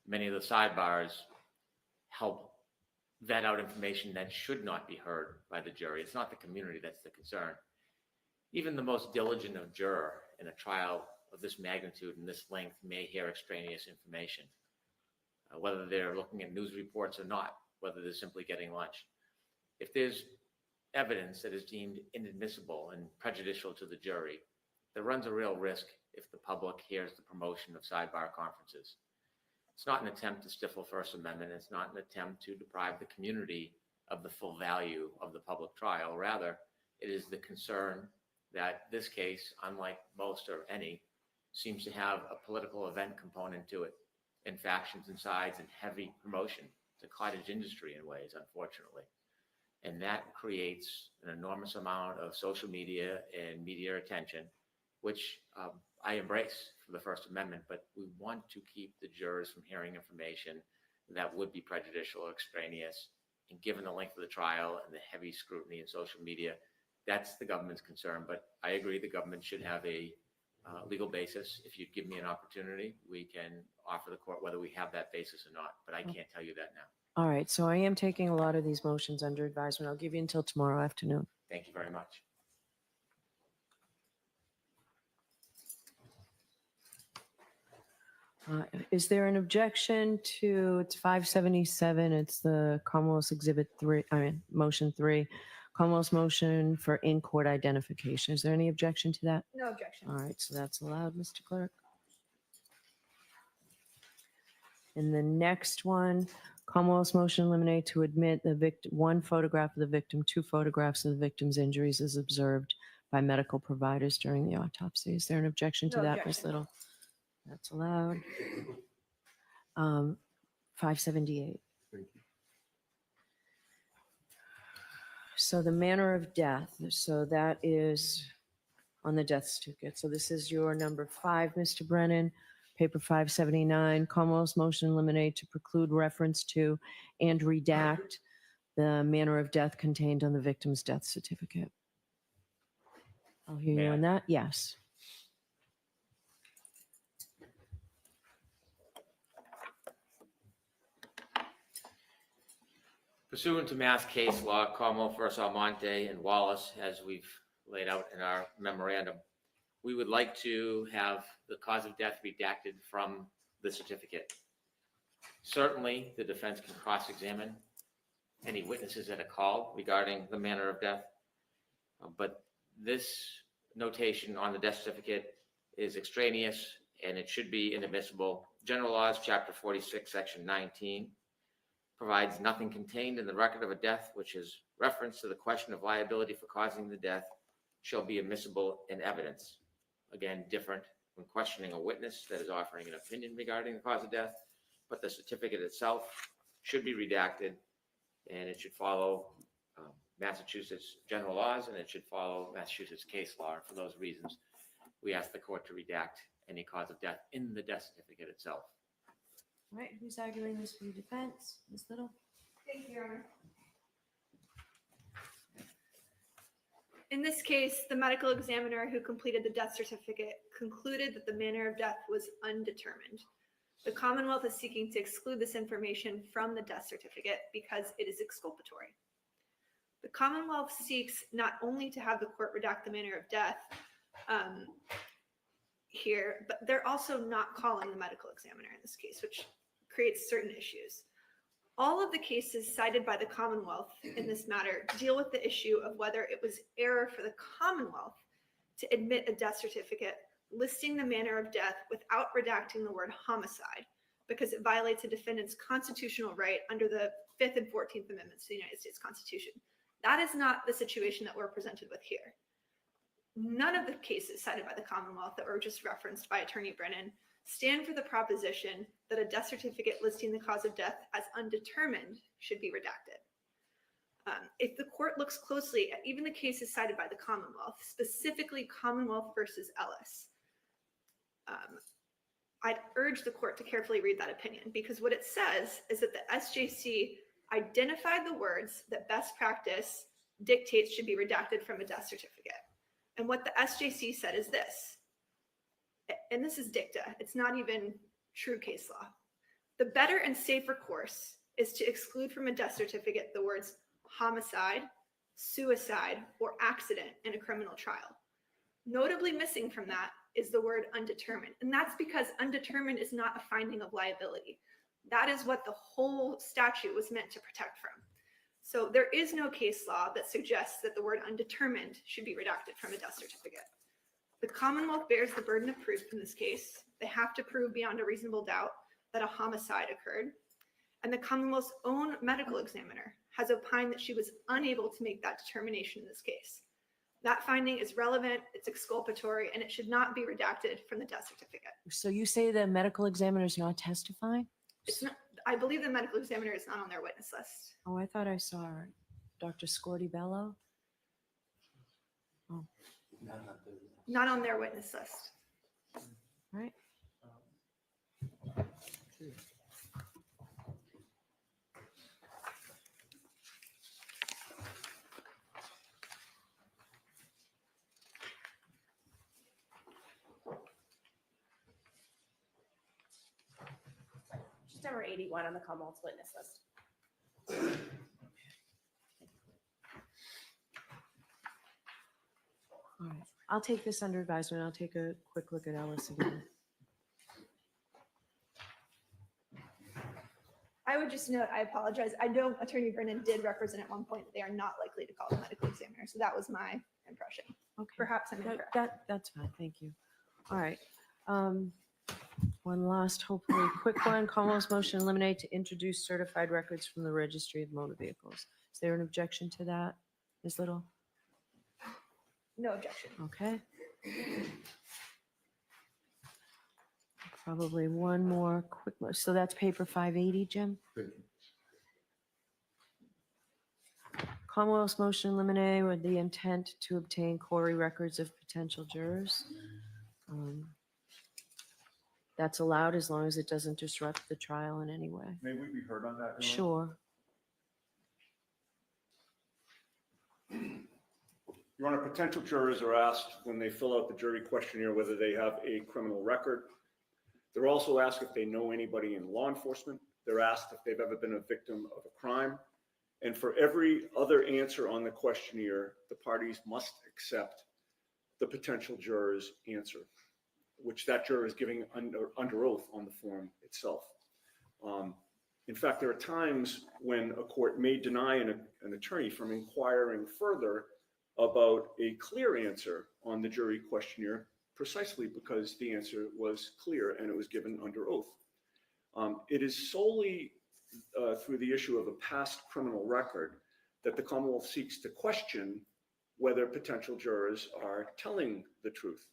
many of the sidebars help vet out information that should not be heard by the jury. It's not the community that's the concern. Even the most diligent of juror in a trial of this magnitude and this length may hear extraneous information. Whether they're looking at news reports or not, whether they're simply getting lunch. If there's evidence that is deemed inadmissible and prejudicial to the jury, there runs a real risk if the public hears the promotion of sidebar conferences. It's not an attempt to stifle First Amendment. It's not an attempt to deprive the community of the full value of the public trial. Rather, it is the concern that this case, unlike most or any, seems to have a political event component to it. And factions and sides and heavy promotion. It's a cottage industry in ways, unfortunately. And that creates an enormous amount of social media and media attention, which I embrace for the First Amendment, but we want to keep the jurors from hearing information that would be prejudicial or extraneous. And given the length of the trial and the heavy scrutiny in social media, that's the government's concern. But I agree the government should have a legal basis. If you give me an opportunity, we can offer the court whether we have that basis or not, but I can't tell you that now. All right. So I am taking a lot of these motions under advisement. I'll give you until tomorrow afternoon. Thank you very much. Is there an objection to, it's 577, it's the Commonwealth's Exhibit 3, Motion 3, Commonwealth's motion for in-court identification. Is there any objection to that? No objection. All right, so that's allowed, Mr. Clerk. And the next one, Commonwealth's motion eliminate to admit the victim, one photograph of the victim, two photographs of the victim's injuries as observed by medical providers during the autopsy. Is there an objection to No that, Ms. objection. Little? That's allowed. 578. Thank you. So the manner of death, so that is on the death certificate. So this is your number 5, Mr. Brennan, paper 579, Commonwealth's motion eliminate to preclude reference to and redact the manner of death contained on the victim's death certificate. I'll hear you May I? on that. Yes. Pursuant to Mass case law, Commonwealth versus Almonte and Wallace, as we've laid out in our memorandum, we would like to have the cause of death redacted from the certificate. Certainly, the defense can cross-examine any witnesses that are called regarding the manner of death, but this notation on the death certificate is extraneous and it should be inadmissible. General Laws, Chapter 46, Section 19, provides nothing contained in the record of a death which is reference to the question of liability for causing the death shall be admissible in evidence. Again, different when questioning a witness that is offering an opinion regarding the cause of death, but the certificate itself should be redacted and it should follow Massachusetts general laws and it should follow Massachusetts case law. For those reasons, we ask the court to redact any cause of death in the death certificate itself. All right, who's arguing this for the defense? Ms. Little? Thank you, Your Honor. In this case, the medical examiner who completed the death certificate concluded that the manner of death was undetermined. The Commonwealth is seeking to exclude this information from the death certificate because it is exculpatory. The Commonwealth seeks not only to have the court redact the manner of death here, but they're also not calling the medical examiner in this case, which creates certain issues. All of the cases cited by the Commonwealth in this matter deal with the issue of whether it was error for the Commonwealth to admit a death certificate listing the manner of death without redacting the word homicide because it violates a defendant's constitutional right under the 5th and 14th Amendments to the United States Constitution. That is not the situation that we're presented with here. None of the cases cited by the Commonwealth that were just referenced by Attorney Brennan stand for the proposition that a death certificate listing the cause of death as undetermined should be redacted. If the court looks closely at even the cases cited by the Commonwealth, specifically Commonwealth versus Ellis, I'd urge the court to carefully read that opinion because what it says is that the SJC identified the words that best practice dictates should be redacted from a death certificate. And what the SJC said is this, and this is dicta, it's not even true case law. The better and safer course is to exclude from a death certificate the words homicide, suicide, or accident in a criminal trial. Notably missing from that is the word undetermined. And that's because undetermined is not a finding of liability. That is what the whole statute was meant to protect from. So there is no case law that suggests that the word undetermined should be redacted from a death certificate. The Commonwealth bears the burden of proof in this case. They have to prove beyond a reasonable doubt that a homicide occurred. And the Commonwealth's own medical examiner has opined that she was unable to make that determination in this case. That finding is relevant, it's exculpatory, and it should not be redacted from the death certificate. So you say the medical examiner is not testifying? It's not, I believe the medical examiner is not on their witness list. Oh, I thought I saw her. Dr. Scordi-Bello? Oh, Not on their witness list. all right. She's number 81 on the Commonwealth's witness list. All right. I'll take this under advisement. I'll take a quick look at Ellis again. I would just note, I apologize. I know Attorney Brennan did represent at one point that they are not likely to call the medical examiner. So that was my impression. Okay. Perhaps I'm incorrect. That's fine. Thank you. All right. One last, hopefully quick one. Commonwealth's motion eliminate to introduce certified records from the Registry of Motor Vehicles. Is there an objection to that, Ms. Little? No objection. Okay. Probably one more quick, so that's paper 580, Jim? Thank you. Commonwealth's motion eliminate with the intent to obtain Corey records of potential jurors. That's allowed as long as it doesn't disrupt the trial in any way. May we be heard on that? Sure. Your Honor, potential jurors are asked when they fill out the jury questionnaire whether they have a criminal record. They're also asked if they know anybody in law enforcement. They're asked if they've ever been a victim of a crime. And for every other answer on the questionnaire, the parties must accept the potential juror's answer, which that juror is giving under oath on the form itself. In fact, there are times when a court may deny an attorney from inquiring further about a clear answer on the jury questionnaire, precisely because the answer was clear and it was given under oath. It is solely through the issue of a past criminal record that the Commonwealth seeks to question whether potential jurors are telling the truth.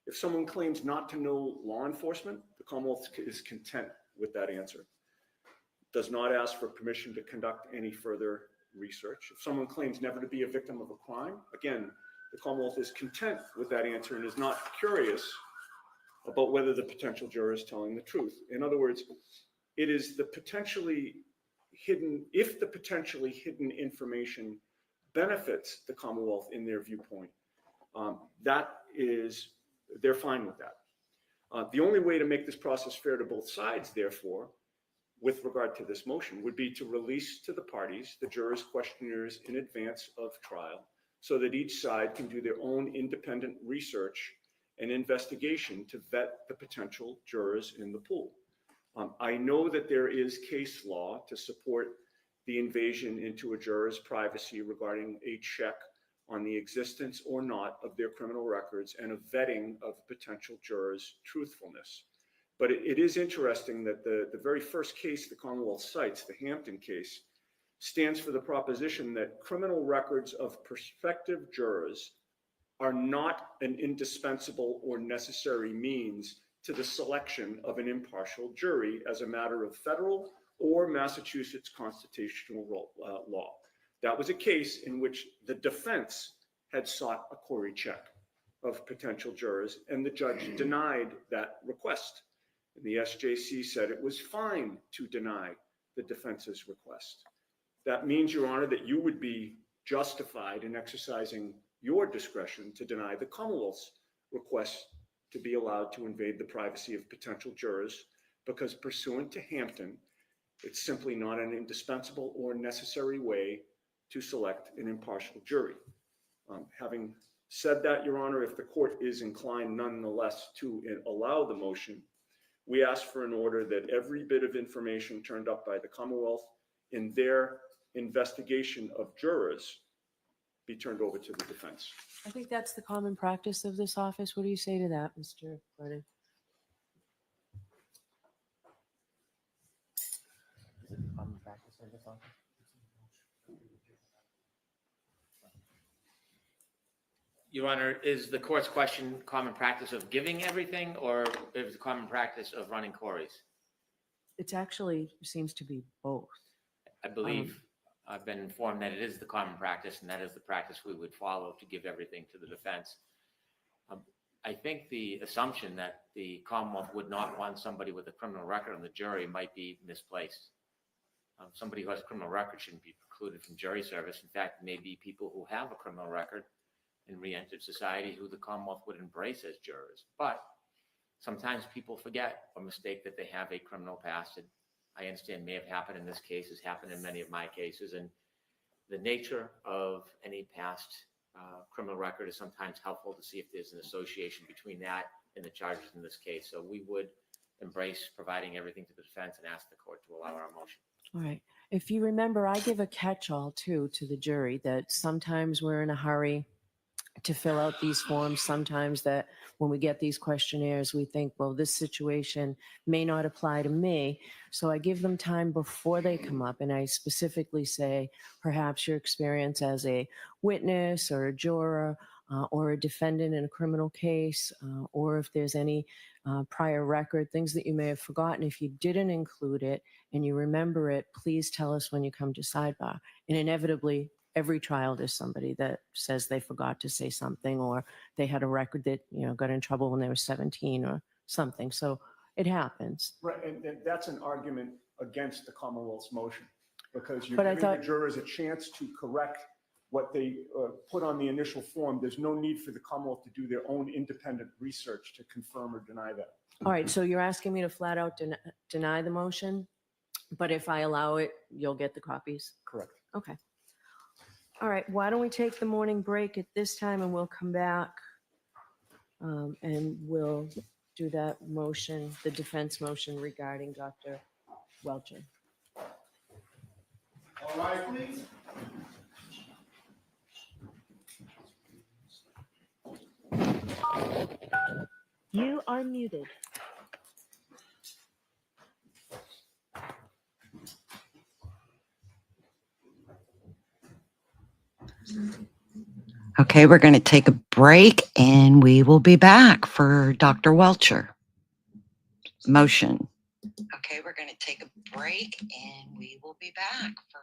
If someone claims not to know law enforcement, the Commonwealth is content with that answer. Does not ask for permission to conduct any further research. If someone claims never to be a victim of a crime, again, the Commonwealth is content with that answer and is not curious about whether the potential juror is telling the truth. In other words, it is the potentially hidden, if the potentially hidden information benefits the Commonwealth in their viewpoint, they're fine with that. The only way to make this process fair to both sides, therefore, with regard to this motion, would be to release to the parties the jurors' questionnaires in advance of trial so that each side can do their own independent research and investigation to vet the potential jurors in the pool. I know that there is case law to support the invasion into a juror's privacy regarding a check on the existence or not of their criminal records and a vetting of potential jurors' truthfulness. But it is interesting that the very first case the Commonwealth cites, the Hampton case, stands for the proposition that criminal records of prospective jurors are not an indispensable or necessary means to the selection of an impartial jury as a matter of federal or Massachusetts constitutional law. That was a case in which the defense had sought a query check of potential jurors, and the judge denied that request. And the SJC said it was fine to deny the defense's request. That means, Your Honor, that you would be justified in exercising your discretion to deny the Commonwealth's request to be allowed to invade the privacy of potential jurors, because pursuant to Hampton, it's simply not an indispensable or necessary way to select an impartial jury. Having said that, Your Honor, if the court is inclined nonetheless to allow the motion, we ask for an order that every bit of information turned up by the Commonwealth in their investigation of jurors be turned over to the defense. I think that's the common practice of this office. What do you say to that, Mr. Gordon? Is it common practice of this office? Your Honor, is the court's question common practice of giving everything, or is it common practice of running queries? It actually seems to be both. I believe I've been informed that it is the common practice, and that is the practice we would follow to give everything to the defense. I think the assumption that the Commonwealth would not want somebody with a criminal record on the jury might be misplaced. Somebody who has a criminal record shouldn't be precluded from jury service. In fact, maybe people who have a criminal record and re-entered society who the Commonwealth would embrace as jurors. But sometimes people forget or mistake that they have a criminal past. It, I understand, may have happened in this case, has happened in many of my cases. And the nature of any past criminal record is sometimes helpful to see if there's an association between that and the charges in this case. So we would embrace providing everything to the defense and ask the court to allow our motion. All right. If you remember, I give a catch-all too to the jury that sometimes we're in a hurry to fill out these forms. Sometimes that when we get these questionnaires, we think, well, this situation may not apply to me. So I give them time before they come up. And I specifically say, perhaps your experience as a witness or a juror or a defendant in a criminal case, or if there's any prior record, things that you may have forgotten. If you didn't include it and you remember it, please tell us when you come to sidebar. And inevitably, every trial there's somebody that says they forgot to say something, or they had a record that, you know, got in trouble when they were 17 or something. So it happens. Right, and that's an argument against the Commonwealth's motion, because you're But I giving the thought- jurors a chance to correct what they put on the initial form. There's no need for the Commonwealth to do their own independent research to confirm or deny that. All right. So you're asking me to flat out deny the motion? But if I allow it, you'll get the copies? Correct. Okay. All right, why don't we take the morning break at this time and we'll come back and we'll do that motion, the defense motion regarding Dr. Welcher. All right, please. You are muted. Okay, we're going to take a break and we will be back for Dr. Welcher. Motion. Okay, we're going to take a break and we will be back for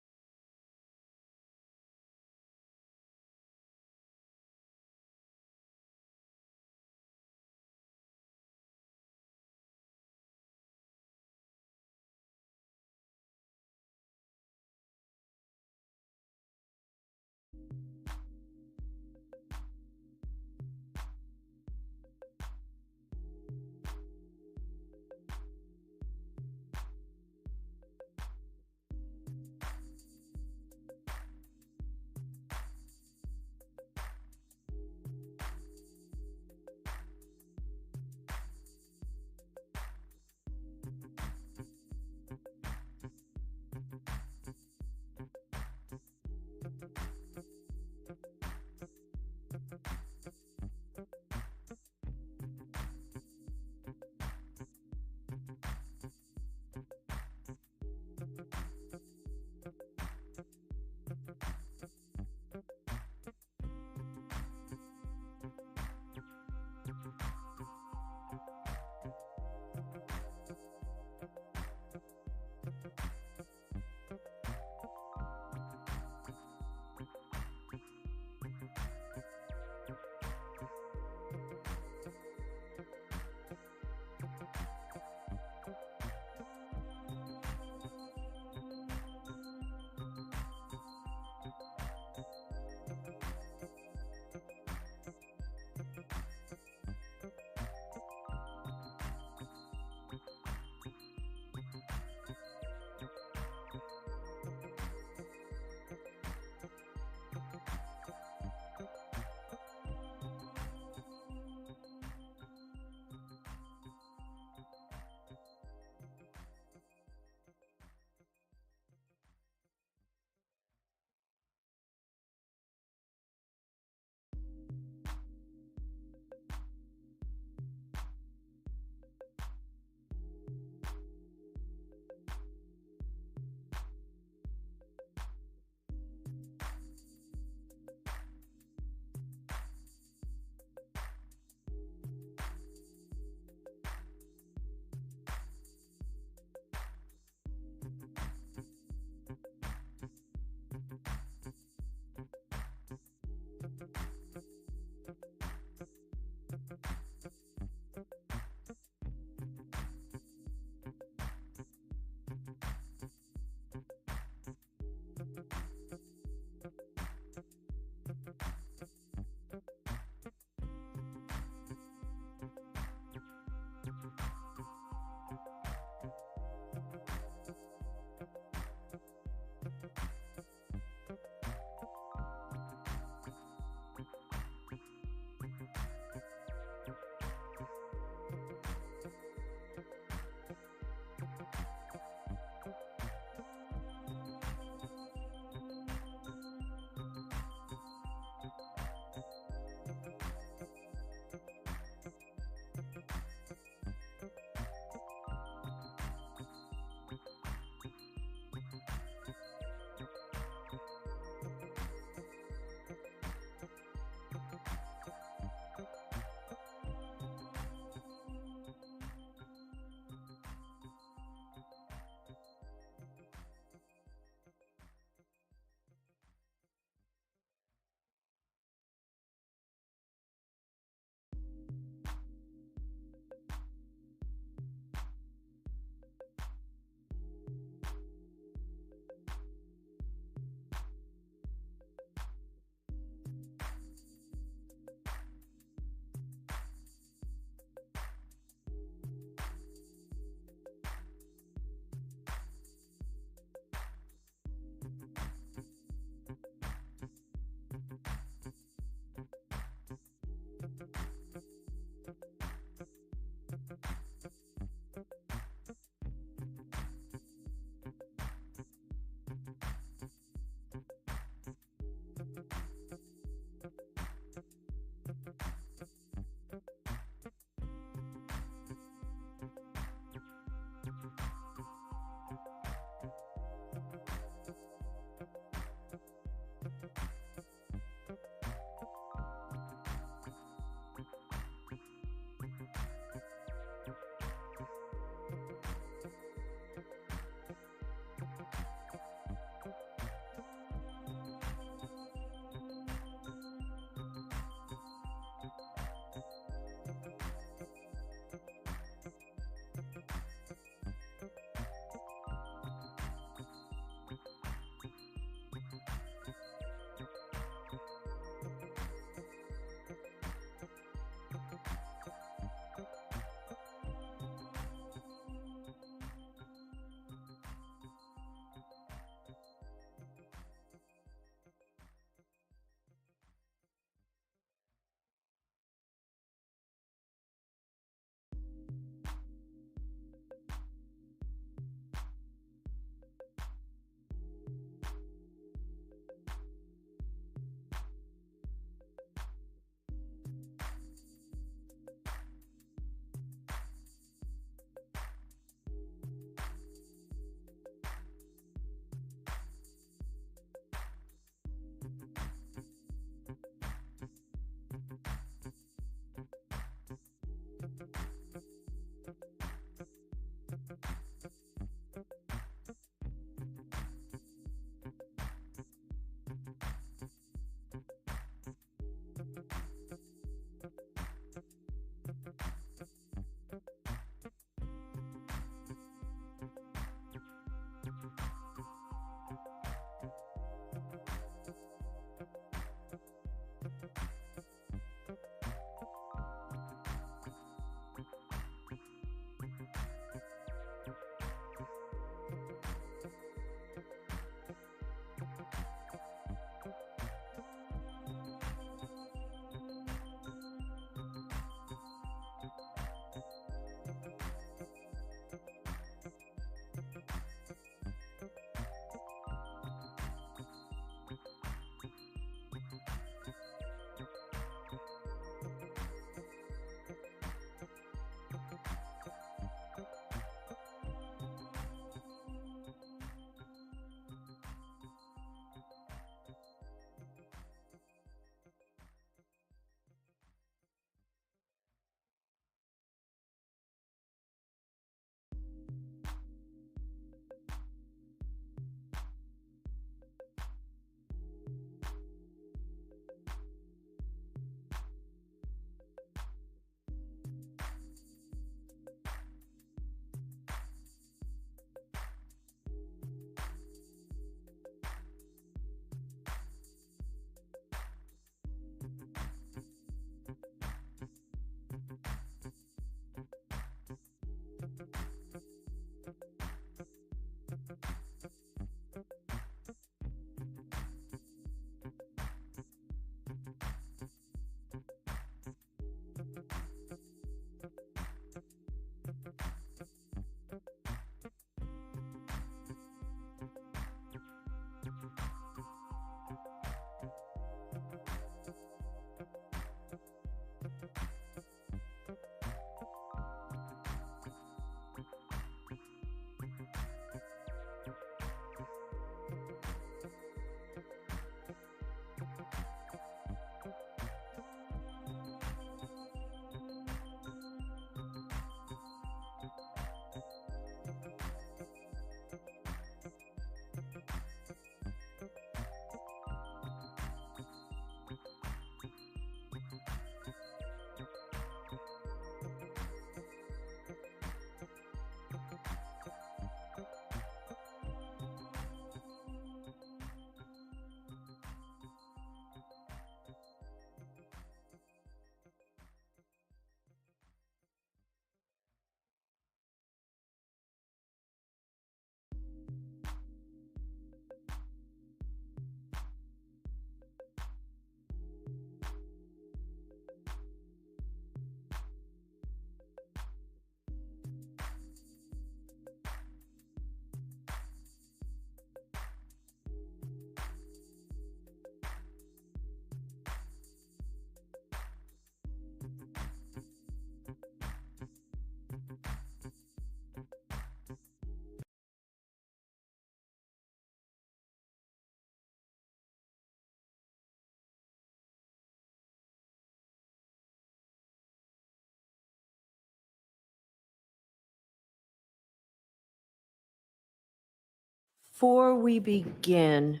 before we begin,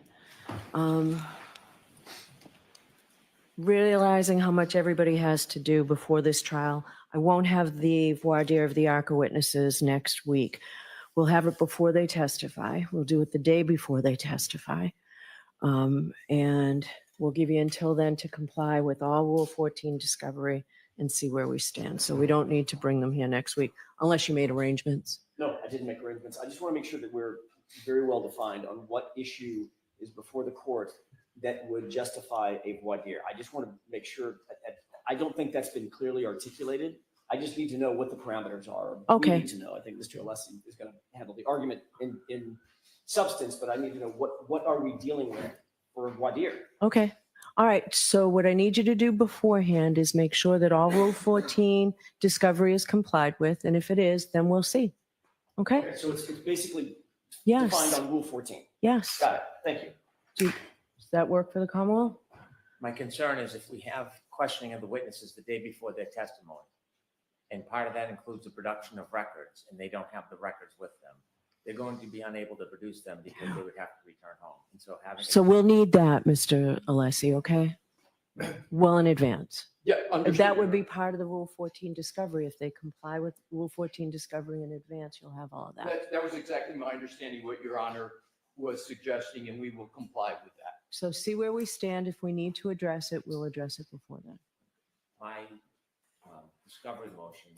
realizing how much everybody has to do before this trial, I won't have the voir dire of the ARCCA witnesses next week. We'll have it before they testify. We'll do it the day before they testify. And we'll give you until then to comply with all Rule 14 discovery and see where we stand. So we don't need to bring them here next week unless you made arrangements. No, I didn't make arrangements. I just want to make sure that we're very well defined on what issue is before the court that would justify a voir dire. I just want to make sure, I don't think that's been clearly articulated. I just need to know what the parameters are. Okay. We need to know. I think Mr. Alessi is going to handle the argument in substance, but I need to know what are we dealing with for a voir dire? Okay. All right. So what I need you to do beforehand is make sure that all Rule 14 discovery is complied with. And if it is, then we'll see. Okay? Okay, so it's basically Yes. defined on Rule 14. Yes. Got it. Thank you. Does that work for the Commonwealth? My concern is if we have questioning of the witnesses the day before their testimony, and part of that includes the production of records, and they don't have the records with them, they're going to be unable to produce them because they would have to return home. And so having. So we'll need that, Mr. Alessi, okay? Well in advance. Yeah, understood. That would be part of the Rule 14 discovery. If they comply with Rule 14 discovery in advance, you'll have all of that. That was exactly my understanding, what Your Honor was suggesting, and we will comply with that. So see where we stand. If we need to address it, we'll address it before then. My discovery motion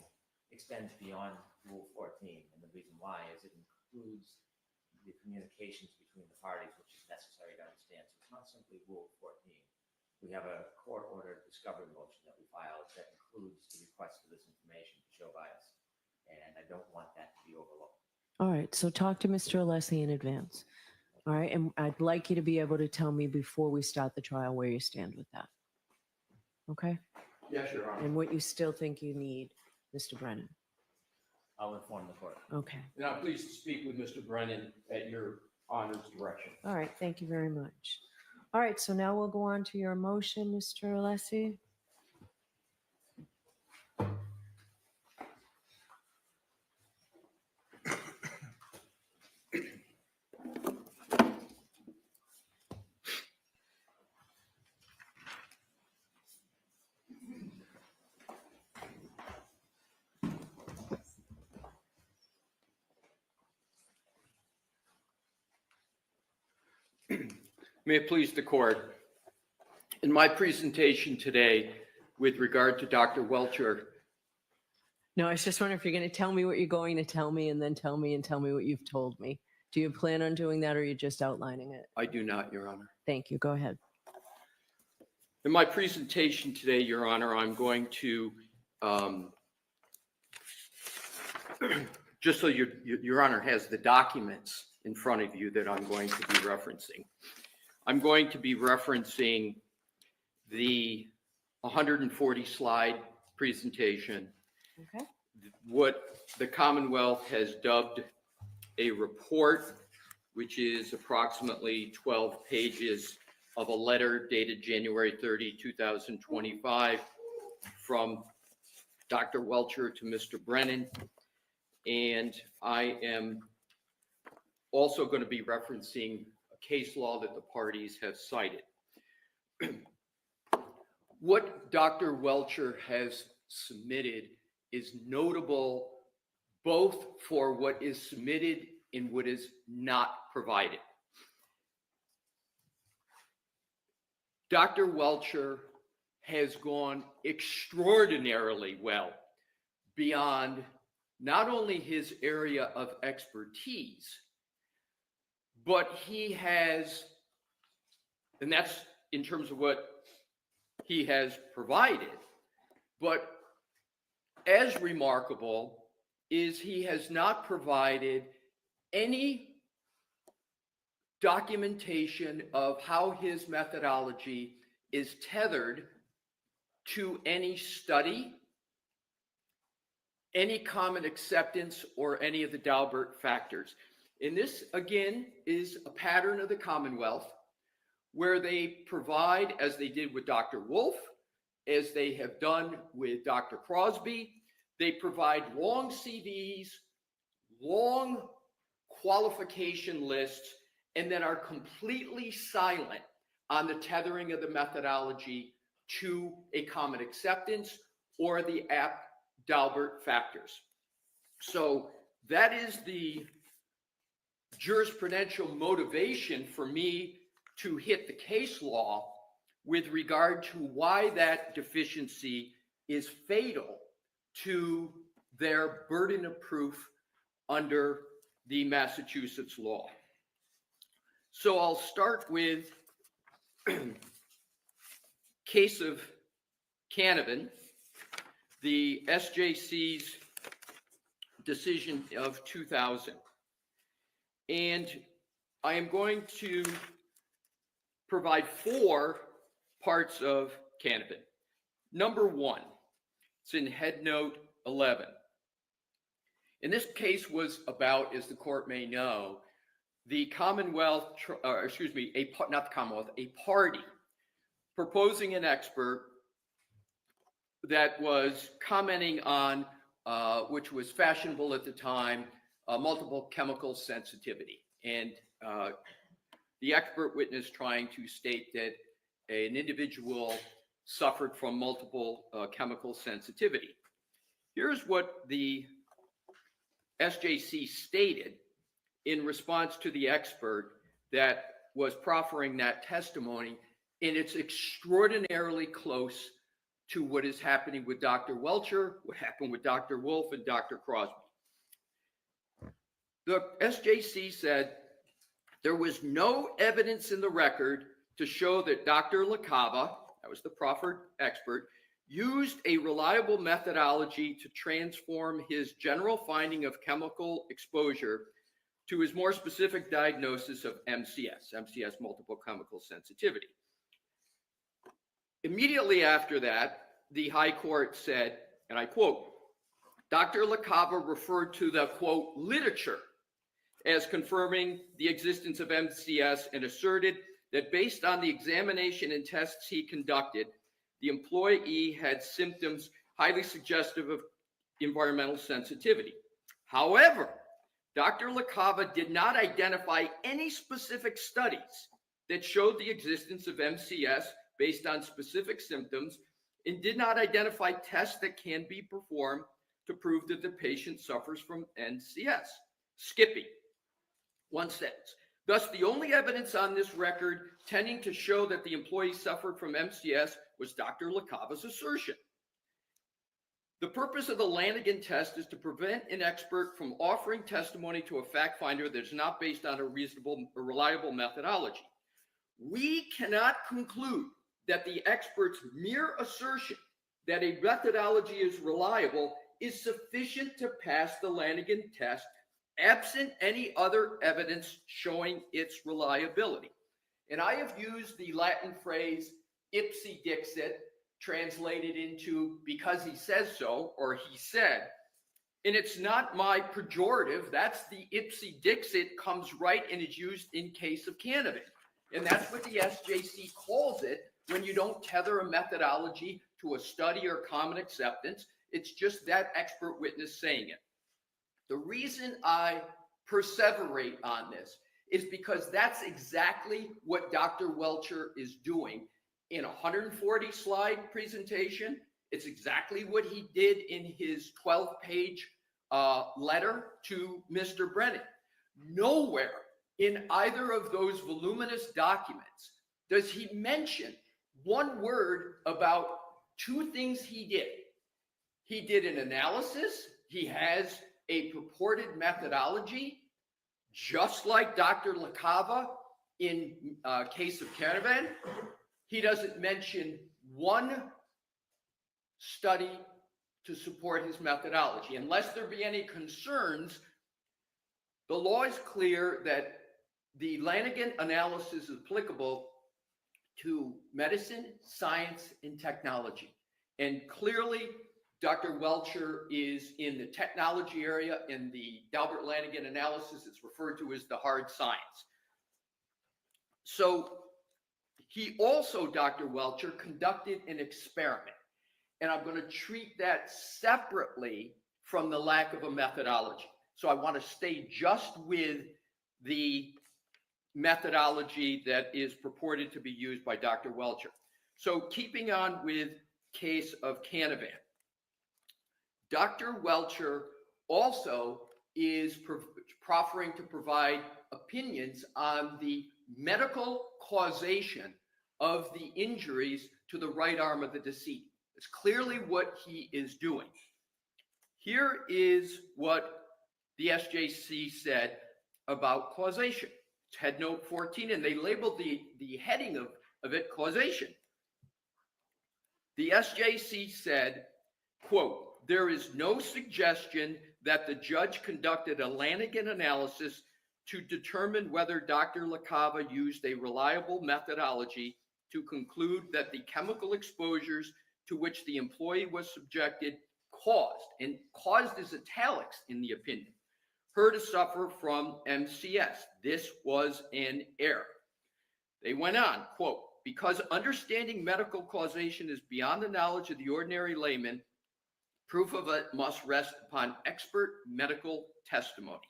extends beyond Rule 14, and the reason why is it includes the communications between the parties, which is necessary to understand. So it's not simply Rule 14. We have a court-ordered discovery motion that we filed that includes the request for this information to show bias, and I don't want that to be overlooked. All right, so talk to Mr. Alessi in advance. All right, and I'd like you to be able to tell me before we start the trial where you stand with that. Okay? Yes, Your Honor. And what you still think you need, Mr. Brennan. I'll inform the court. Okay. And I'm pleased to speak with Mr. Brennan at Your Honor's direction. All right, thank you very much. All right, so now we'll go on to your motion, Mr. Alessi. May it please the court. In my presentation today, with regard to Dr. Welcher, No, I was just wondering if you're going to tell me what you're going to tell me and then tell me what you've told me. Do you plan on doing that or are you just outlining it? I do not, Your Honor. Thank you. Go ahead. In my presentation today, Your Honor, I'm going to, just so Your Honor has the documents in front of you that I'm going to be referencing. I'm going to be referencing the 140 slide presentation, Okay. what the Commonwealth has dubbed a report, which is approximately 12 pages of a letter dated January 30, 2025 from Dr. Welcher to Mr. Brennan. And I am also going to be referencing a case law that the parties have cited. What Dr. Welcher has submitted is notable both for what is submitted and what is not provided. Dr. Welcher has gone extraordinarily well beyond not only his area of expertise, but he has, and that's in terms of what he has provided, but as remarkable is he has not provided any documentation of how his methodology is tethered to any study, any common acceptance, or any of the Daubert factors. And this, again, is a pattern of the Commonwealth where they provide, as they did with Dr. Wolf, as they have done with Dr. Crosby, they provide long CVs, long qualification lists, and then are completely silent on the tethering of the methodology to a common acceptance or the Dalbert factors. So that is the jurisprudential motivation for me to hit the case law with regard to why that deficiency is fatal to their burden of proof under the Massachusetts law. So I'll start with case of Canavan, the SJC's decision of 2000. And I am going to provide 4 parts of Canavan. Number 1, it's in head note 11. And this case was about, as the court may know, the Commonwealth, not the Commonwealth, a party proposing an expert that was commenting on, which was fashionable at the time, multiple chemical sensitivity. And the expert witness trying to state that an individual suffered from multiple chemical sensitivity. Here's what the SJC stated in response to the expert that was proffering that testimony, and it's extraordinarily close to what is happening with Dr. Welcher, what happened with Dr. Wolf and Dr. Crosby. The SJC said there was no evidence in the record to show that Dr. LaCava, that was the proffered expert, used a reliable methodology to transform his general finding of chemical exposure to his more specific diagnosis of MCS, multiple chemical sensitivity. Immediately after that, the High Court said, and I quote, Dr. LaCava referred to the, quote, literature as confirming the existence of MCS and asserted that based on the examination and tests he conducted, the employee had symptoms highly suggestive of environmental sensitivity. However, Dr. LaCava did not identify any specific studies that showed the existence of MCS based on specific symptoms and did not identify tests that can be performed to prove that the patient suffers from MCS. Skipping one sentence. Thus, the only evidence on this record tending to show that the employee suffered from MCS was Dr. LaCava's assertion. The purpose of the Lanigan test is to prevent an expert from offering testimony to a fact finder that is not based on a reasonable or reliable methodology. We cannot conclude that the expert's mere assertion that a methodology is reliable is sufficient to pass the Lanigan test, absent any other evidence showing its reliability. And I have used the Latin phrase ipsi dixit, translated into because he says so, or he said. And it's not my pejorative. That's the ipsi dixit, comes right and is used in case of Canavan. And that's what the SJC calls it when you don't tether a methodology to a study or common acceptance. It's just that expert witness saying it. The reason I perseverate on this is because that's exactly what Dr. Welcher is doing in a 140-slide presentation. It's exactly what he did in his 12-page letter to Mr. Brennan. Nowhere in either of those voluminous documents does he mention one word about 2 things he did. He did an analysis. He has a purported methodology, just like Dr. LaCava in case of Canavan. He doesn't mention one study to support his methodology. Unless there be any concerns, the law is clear that the Lanigan analysis is applicable to medicine, science, and technology. And clearly, Dr. Welcher is in the technology area. In the Dalbert Lanigan analysis, it's referred to as the hard science. So he also, Dr. Welcher, conducted an experiment. And I'm going to treat that separately from the lack of a methodology. So I want to stay just with the methodology that is purported to be used by Dr. Welcher. So keeping on with case of Canavan, Dr. Welcher also is proffering to provide opinions on the medical causation of the injuries to the right arm of the decedent. It's clearly what he is doing. Here is what the SJC said about causation. It's head note 14, and they labeled the heading of it causation. The SJC said, quote, "There is no suggestion that the judge conducted a Lanigan analysis to determine whether Dr. LaCava used a reliable methodology to conclude that the chemical exposures to which the employee was subjected caused," and caused is italics in the opinion, "her to suffer from MCS. This was an error." They went on, quote, "Because understanding medical causation is beyond the knowledge of the ordinary layman, proof of it must rest upon expert medical testimony.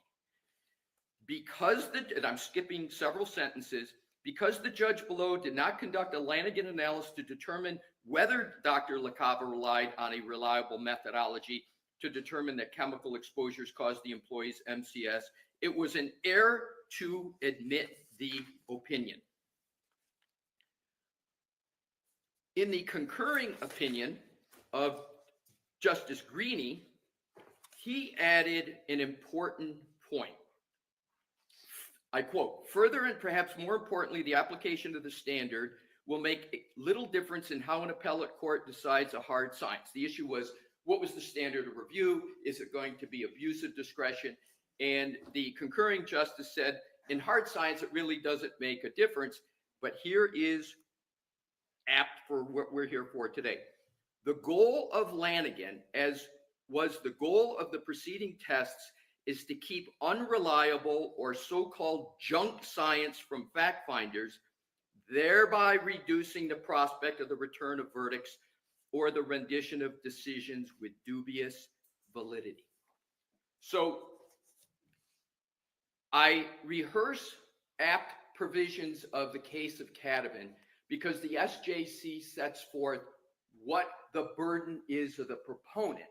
Because and I'm skipping several sentences, because the judge below did not conduct a Lanigan analysis to determine whether Dr. LaCava relied on a reliable methodology to determine that chemical exposures caused the employee's MCS, it was an error to admit the opinion." In the concurring opinion of Justice Greene, he added an important point. I quote, "Further and perhaps more importantly, the application of the standard will make little difference in how an appellate court decides a hard science." The issue was, what was the standard of review? Is it going to be abuse of discretion? And the concurring justice said, in hard science, it really doesn't make a difference. But here is apt for what we're here for today. The goal of Lanigan, as was the goal of the preceding tests, is to keep unreliable or so-called junk science from fact finders, thereby reducing the prospect of the return of verdicts or the rendition of decisions with dubious validity. So I rehearse apt provisions of the case of Canavan because the SJC sets forth what the burden is of the proponent.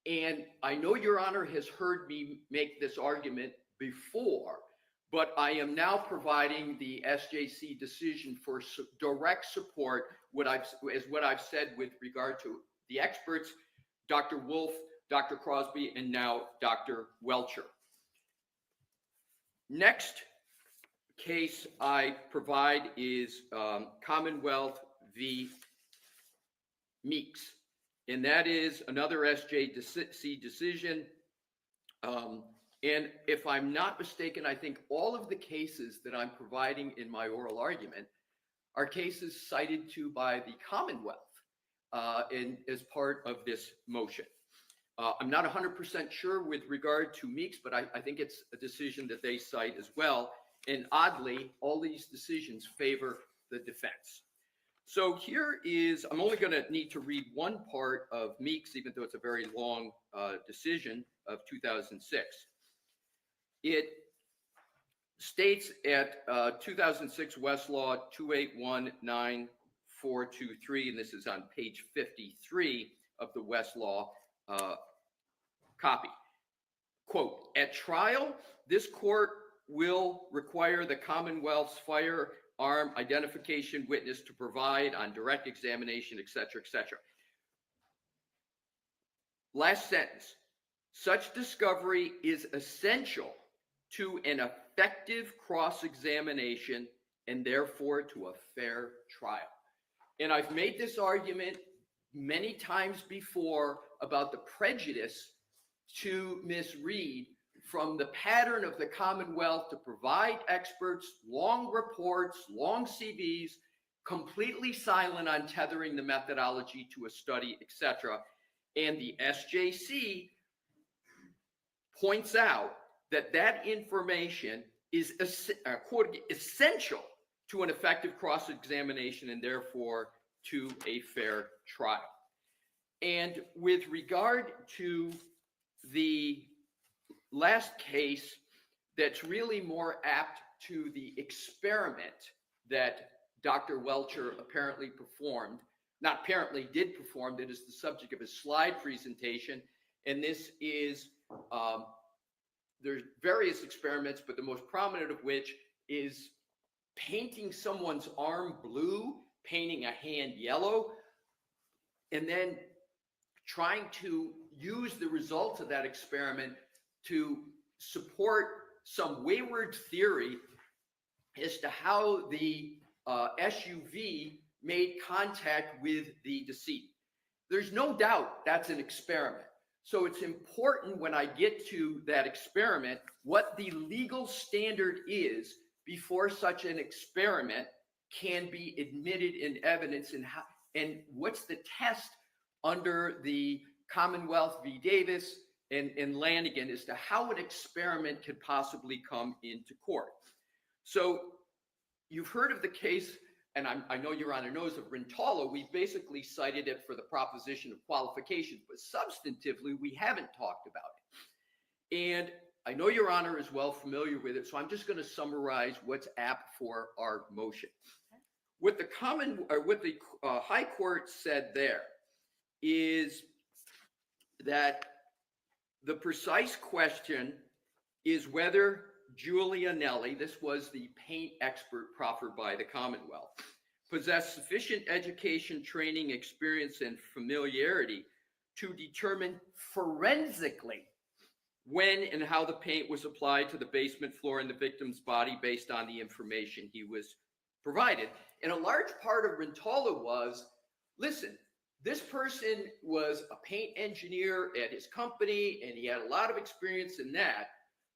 And I know Your Honor has heard me make this argument before, but I am now providing the SJC decision for direct support what I've said with regard to the experts, Dr. Wolf, Dr. Crosby, and now Dr. Welcher. Next case I provide is Commonwealth v. Meeks. And that is another SJC decision. And if I'm not mistaken, I think all of the cases that I'm providing in my oral argument are cases cited to by the Commonwealth as part of this motion. I'm not 100% sure with regard to Meeks, but I think it's a decision that they cite as well. And oddly, all these decisions favor the defense. So here is, I'm only going to need to read one part of Meeks, even though it's a very long decision of 2006. It states at 2006 Westlaw 2819423, and this is on page 53 of the Westlaw copy. Quote, "At trial, this court will require the Commonwealth's firearm identification witness to provide on direct examination, et cetera, et cetera." Last sentence. "Such discovery is essential to an effective cross-examination and therefore to a fair trial." And I've made this argument many times before about the prejudice to Ms. Reed from the pattern of the Commonwealth to provide experts, long reports, long CVs, completely silent on tethering the methodology to a study, etc. And the SJC points out that that information is essential to an effective cross-examination and therefore to a fair trial. And with regard to the last case that's really more apt to the experiment that Dr. Welcher apparently performed, not apparently did perform, that is the subject of his slide presentation. And this is, there's various experiments, but the most prominent of which is painting someone's arm blue, painting a hand yellow, and then trying to use the results of that experiment to support some wayward theory as to how the SUV made contact with the decedent. There's no doubt that's an experiment. So it's important when I get to that experiment, what the legal standard is before such an experiment can be admitted in evidence, and how, and what's the test under the Commonwealth v. Davis and Lanigan as to how an experiment could possibly come into court. So you've heard of the case, and I know Your Honor knows of Rintalo. We basically cited it for the proposition of qualifications, but substantively, we haven't talked about it. And I know Your Honor is well familiar with it, so I'm just going to summarize what's apt for our motion. What the High Court said there is that the precise question is whether Giulianelli, this was the paint expert proffered by the Commonwealth, possessed sufficient education, training, experience, and familiarity to determine forensically when and how the paint was applied to the basement floor in the victim's body based on the information he was provided. And a large part of Rintalo was, listen, this person was a paint engineer at his company, and he had a lot of experience in that.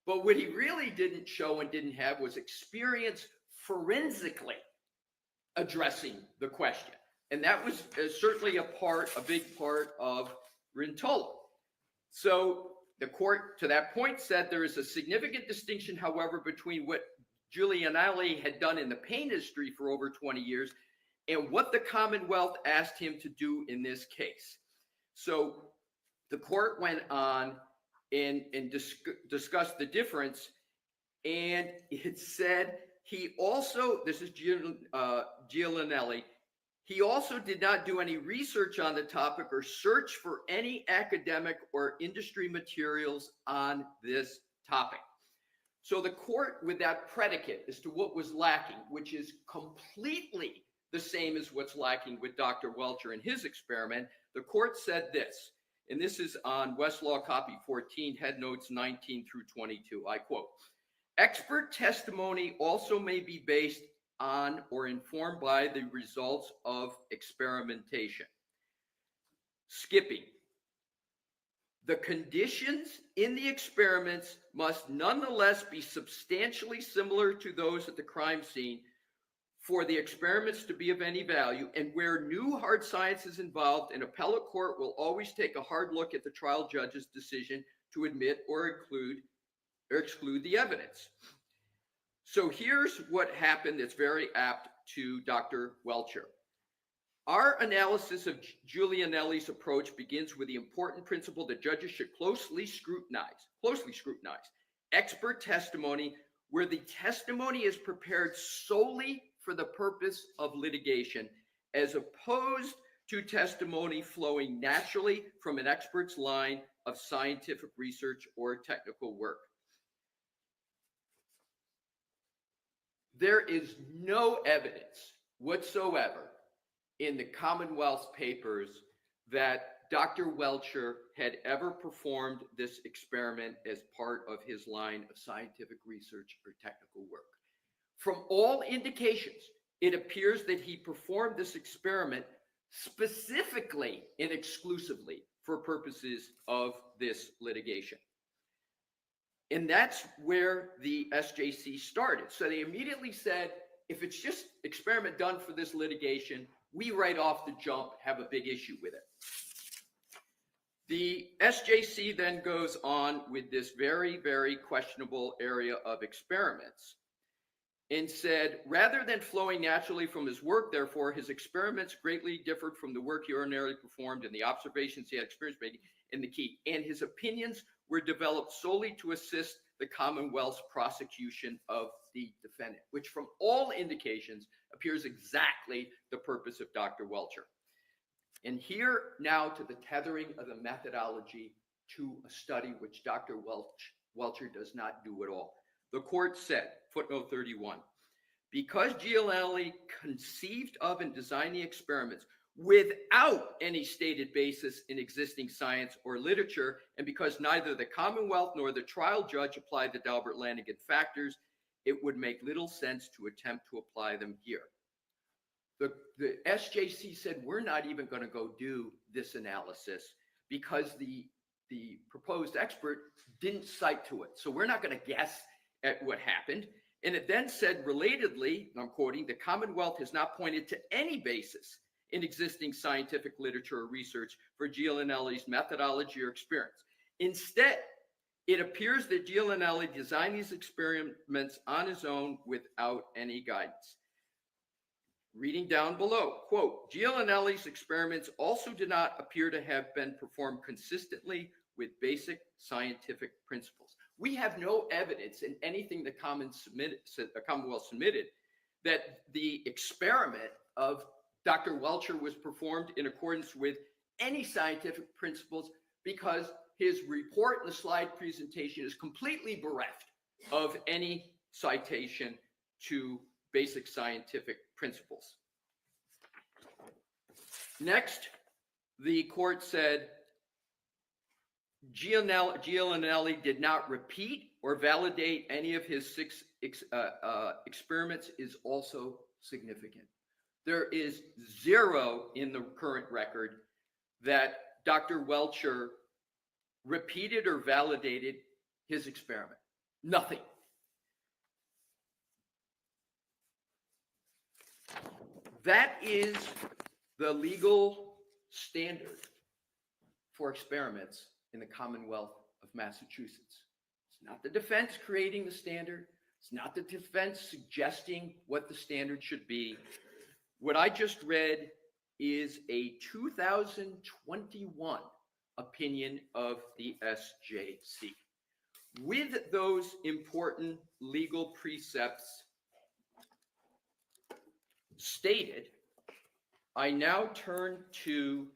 But what he really didn't show and didn't have was experience forensically addressing the question. And that was certainly a big part of Rintalo. So the court, to that point, said there is a significant distinction, however, between what Giulianelli had done in the paint industry for over 20 years and what the Commonwealth asked him to do in this case. So the court went on and discussed the difference, and it said he also, this is Giulianelli, he also did not do any research on the topic or search for any academic or industry materials on this topic. So the court, with that predicate as to what was lacking, which is completely the same as what's lacking with Dr. Welcher and his experiment, the court said this, and this is on Westlaw copy 14, head notes 19 through 22. I quote, expert testimony also may be based on or informed by the results of experimentation. Skipping. The conditions in the experiments must nonetheless be substantially similar to those at the crime scene for the experiments to be of any value, and where new hard science is involved, an appellate court will always take a hard look at the trial judge's decision to admit or exclude the evidence. So here's what happened that's very apt to Dr. Welcher. Our analysis of Giulianelli's approach begins with the important principle that judges should closely scrutinize expert testimony where the testimony is prepared solely for the purpose of litigation, as opposed to testimony flowing naturally from an expert's line of scientific research or technical work. There is no evidence whatsoever in the Commonwealth's papers that Dr. Welcher had ever performed this experiment as part of his line of scientific research or technical work. From all indications, it appears that he performed this experiment specifically and exclusively for purposes of this litigation. And that's where the SJC started. So they immediately said, if it's just experiment done for this litigation, we right off the jump have a big issue with it. The SJC then goes on with this very, very questionable area of experiments and said, rather than flowing naturally from his work, therefore, his experiments greatly differed from the work he ordinarily performed and the observations he had experience making in the key. And his opinions were developed solely to assist the Commonwealth's prosecution of the defendant, which from all indications appears exactly the purpose of Dr. Welcher. And here now to the tethering of the methodology to a study which Dr. Welcher does not do at all. The court said, footnote 31, because Gianelli conceived of and designed the experiments without any stated basis in existing science or literature, and because neither the Commonwealth nor the trial judge applied the Dalbert-Lanigan factors, it would make little sense to attempt to apply them here. The SJC said, we're not even going to go do this analysis because the proposed expert didn't cite to it. So we're not going to guess at what happened. And it then said, relatedly, and I'm quoting, the Commonwealth has not pointed to any basis in existing scientific literature or research for Gianelli's methodology or experience. Instead, it appears that Gianelli designed these experiments on his own without any guidance. Reading down below, quote, Gianelli's experiments also did not appear to have been performed consistently with basic scientific principles. We have no evidence in anything the Commonwealth submitted that the experiment of Dr. Welcher was performed in accordance with any scientific principles, because his report and the slide presentation is completely bereft of any citation to basic scientific principles. Next, the court said Gianelli did not repeat or validate any of his 6 experiments is also significant. There is 0 in the current record that Dr. Welcher repeated or validated his experiment. Nothing. That is the legal standard for experiments in the Commonwealth of Massachusetts. It's not the defense creating the standard. It's not the defense suggesting what the standard should be. What I just read is a 2021 opinion of the SJC. With those important legal precepts stated, I now turn to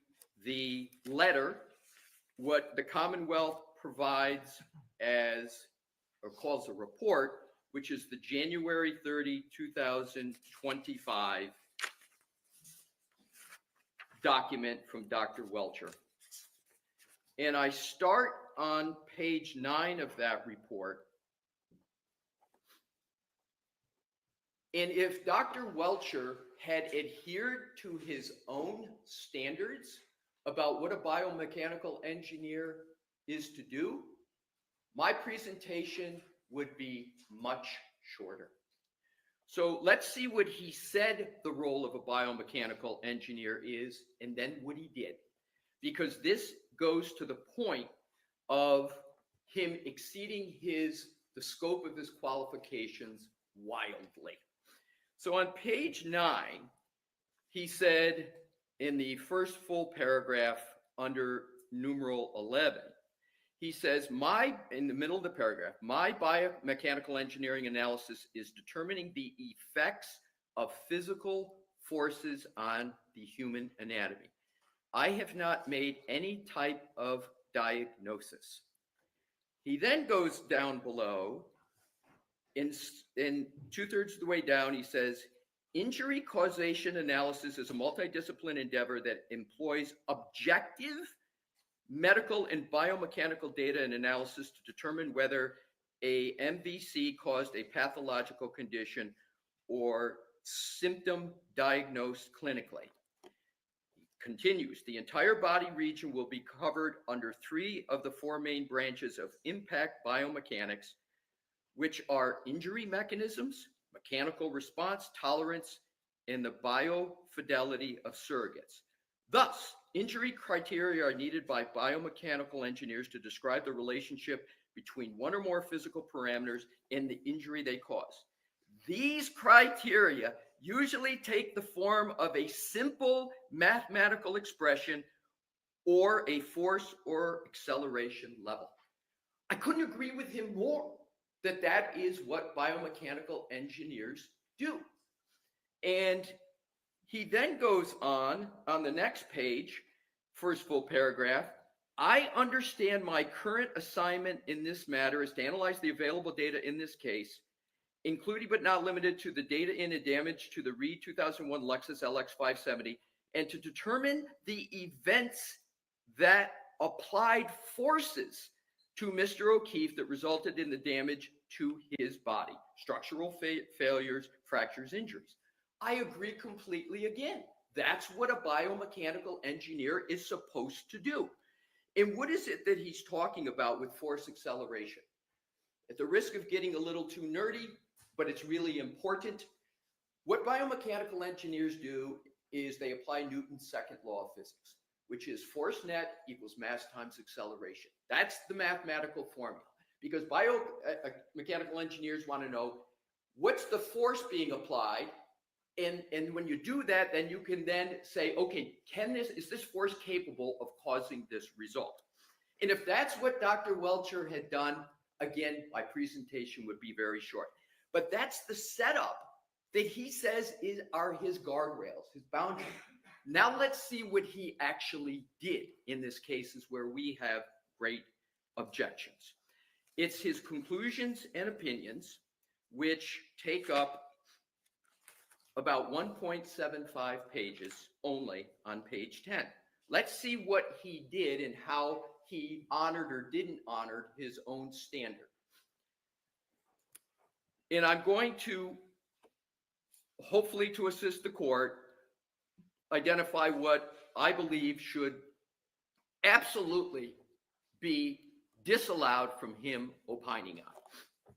the letter, what the Commonwealth provides as, or calls a report, which is the January 30, 2025 document from Dr. Welcher. And I start on page 9 of that report. And if Dr. Welcher had adhered to his own standards about what a biomechanical engineer is to do, my presentation would be much shorter. So let's see what he said the role of a biomechanical engineer is, and then what he did. Because this goes to the point of him exceeding the scope of his qualifications wildly. So on page 9, he said in the first full paragraph under numeral 11, he says, in the middle of the paragraph, my biomechanical engineering analysis is determining the effects of physical forces on the human anatomy. I have not made any type of diagnosis. He then goes down below, in 2/3 of the way down, he says, injury causation analysis is a multidisciplinary endeavor that employs objective medical and biomechanical data and analysis to determine whether a MVC caused a pathological condition or symptom diagnosed clinically. He continues, the entire body region will be covered under 3 of the 4 main branches of impact biomechanics, which are injury mechanisms, mechanical response, tolerance, and the biofidelity of surrogates. Thus, injury criteria are needed by biomechanical engineers to describe the relationship between one or more physical parameters and the injury they cause. These criteria usually take the form of a simple mathematical expression or a force or acceleration level. I couldn't agree with him more. that that is what biomechanical engineers do. And he then goes on the next page, first full paragraph. I understand my current assignment in this matter is to analyze the available data in this case, including but not limited to the data in and damage to the Reed 2001 Lexus LX 570, and to determine the events that applied forces to Mr. O'Keefe that resulted in the damage to his body, structural failures, fractures, injuries. I agree completely again. That's what a biomechanical engineer is supposed to do. And what is it that he's talking about with force acceleration? At the risk of getting a little too nerdy, but it's really important, what biomechanical engineers do is they apply Newton's second law of physics, which is force net equals mass times acceleration. That's the mathematical formula, because biomechanical engineers want to know what's the force being applied. And when you do that, then you can then say, okay, is this force capable of causing this result? And if that's what Dr. Welcher had done, again, my presentation would be very short. But that's the setup that he says are his guardrails, his boundaries. Now let's see what he actually did in this case, is where we have great objections. It's his conclusions and opinions, which take up about 1.75 pages only on page 10. Let's see what he did and how he honored or didn't honor his own standard. And I'm going to, hopefully to assist the court, identify what I believe should absolutely be disallowed from him opining on.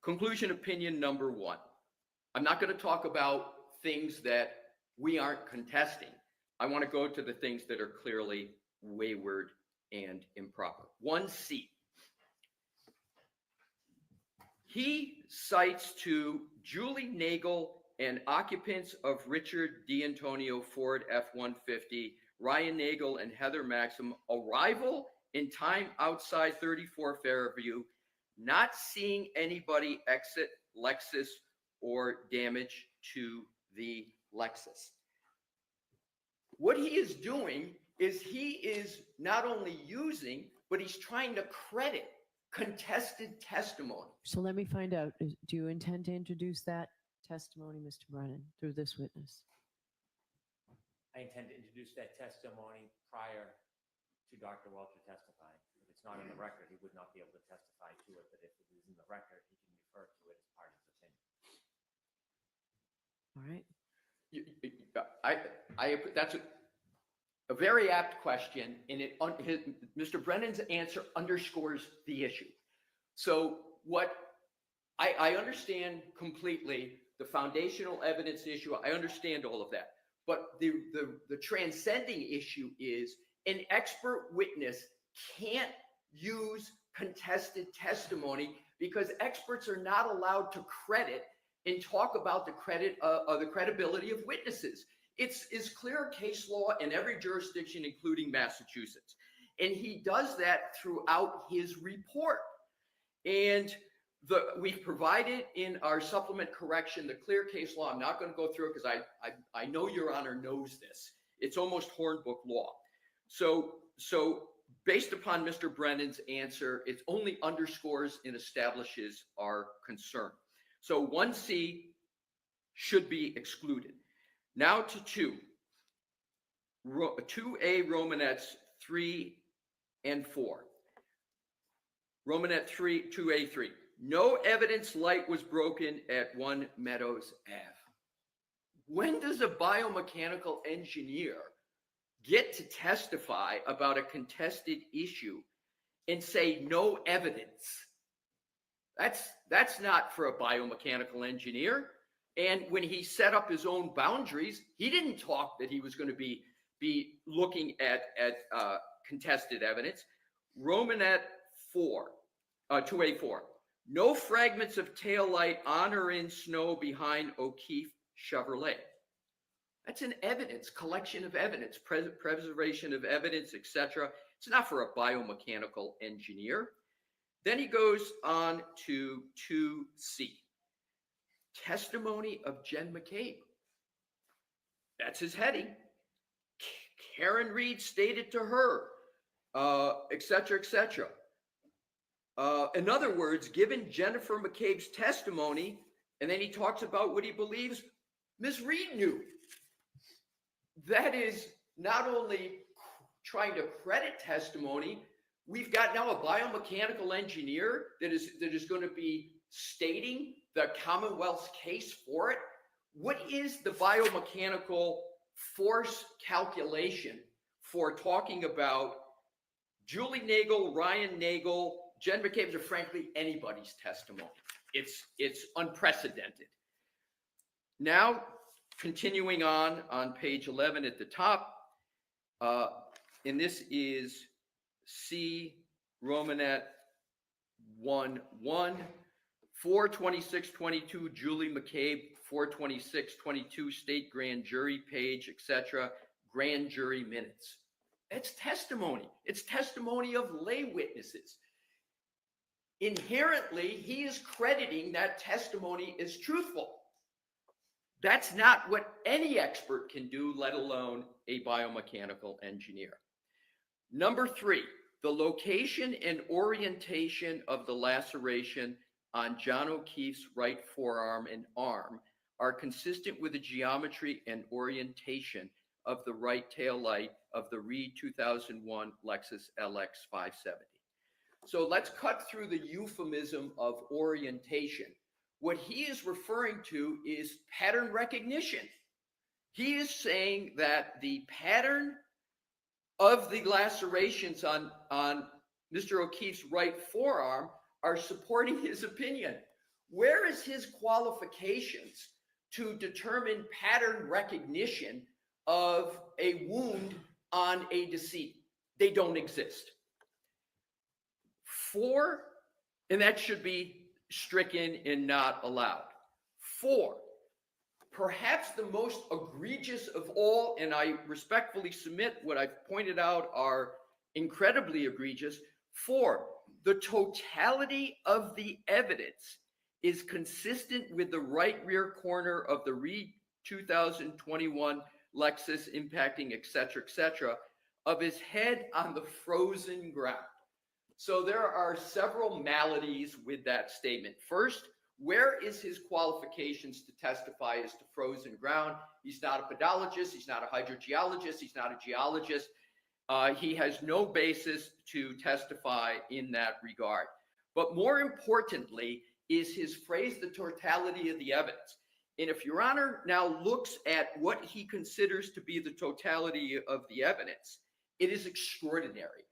Conclusion opinion number 1. I'm not going to talk about things that we aren't contesting. I want to go to the things that are clearly wayward and improper. 1C. He cites to Julie Nagel and occupants of Richard D'Antonio Ford F-150, Ryan Nagel and Heather Maxim, arrival in time outside 34 Fairview, not seeing anybody exit Lexus or damage to the Lexus. What he is doing is he is not only using, but he's trying to credit contested testimony. So let me find out, do you intend to introduce that testimony, Mr. Brennan, through this witness? I intend to introduce that testimony prior to Dr. Welcher testifying. If it's not in the record, he would not be able to testify to it, but if it is in the record, he can refer to it as part of his opinion. All right. That's a very apt question, and Mr. Brennan's answer underscores the issue. So what I understand completely the foundational evidence issue. I understand all of that, but the transcending issue is an expert witness can't use contested testimony because experts are not allowed to credit and talk about the credibility of witnesses. It's clear case law in every jurisdiction, including Massachusetts. And he does that throughout his report. And we've provided in our supplement correction the clear case law. I'm not going to go through it because I know Your Honor knows this. It's almost Hornbook law. So based upon Mr. Brennan's answer, it only underscores and establishes our concern. So 1C should be excluded. Now to 2. 2A Romanettes 3 and 4. Romanet 3, 2A3. No evidence light was broken at 1 Meadows Ave. When does a biomechanical engineer get to testify about a contested issue and say no evidence? That's not for a biomechanical engineer. And when he set up his own boundaries, he didn't talk that he was going to be looking at contested evidence. Romanet 4, 2A4. No fragments of taillight on or in snow behind O'Keefe Chevrolet. That's an evidence, collection of evidence, preservation of evidence, etc. It's not for a biomechanical engineer. Then he goes on to 2C, testimony of Jen McCabe. That's his heading. Karen Reed stated to her, et cetera, et cetera. In other words, given Jennifer McCabe's testimony, and then he talks about what he believes Ms. Reed knew. That is not only trying to credit testimony, we've got now a biomechanical engineer that is going to be stating the Commonwealth's case for it. What is the biomechanical force calculation for talking about Julie Nagel, Ryan Nagel, Jen McCabe's, or frankly anybody's testimony? It's unprecedented. Now, continuing on page 11 at the top, and this is C Romanet 1-1, 42622 Julie McCabe, 42622 state grand jury page, etc., grand jury minutes. It's testimony. It's testimony of lay witnesses. Inherently, he is crediting that testimony as truthful. That's not what any expert can do, let alone a biomechanical engineer. Number 3, the location and orientation of the laceration on John O'Keefe's right forearm and arm are consistent with the geometry and orientation of the right tail light of the Reed 2001 Lexus LX 570. So let's cut through the euphemism of orientation. What he is referring to is pattern recognition. He is saying that the pattern of the lacerations on Mr. O'Keefe's right forearm are supporting his opinion. Where is his qualifications to determine pattern recognition of a wound on a decedent? They don't exist. 4, and that should be stricken and not allowed. 4, perhaps the most egregious of all, and I respectfully submit what I've pointed out are incredibly egregious. 4, the totality of the evidence is consistent with the right rear corner of the Reed 2021 Lexus impacting, et cetera, of his head on the frozen ground. So there are several maladies with that statement. First, where is his qualifications to testify as to frozen ground? He's not a pedologist. He's not a hydrogeologist. He's not a geologist. He has no basis to testify in that regard. But more importantly is his phrase, the totality of the evidence. And if Your Honor now looks at what he considers to be the totality of the evidence, it is extraordinary.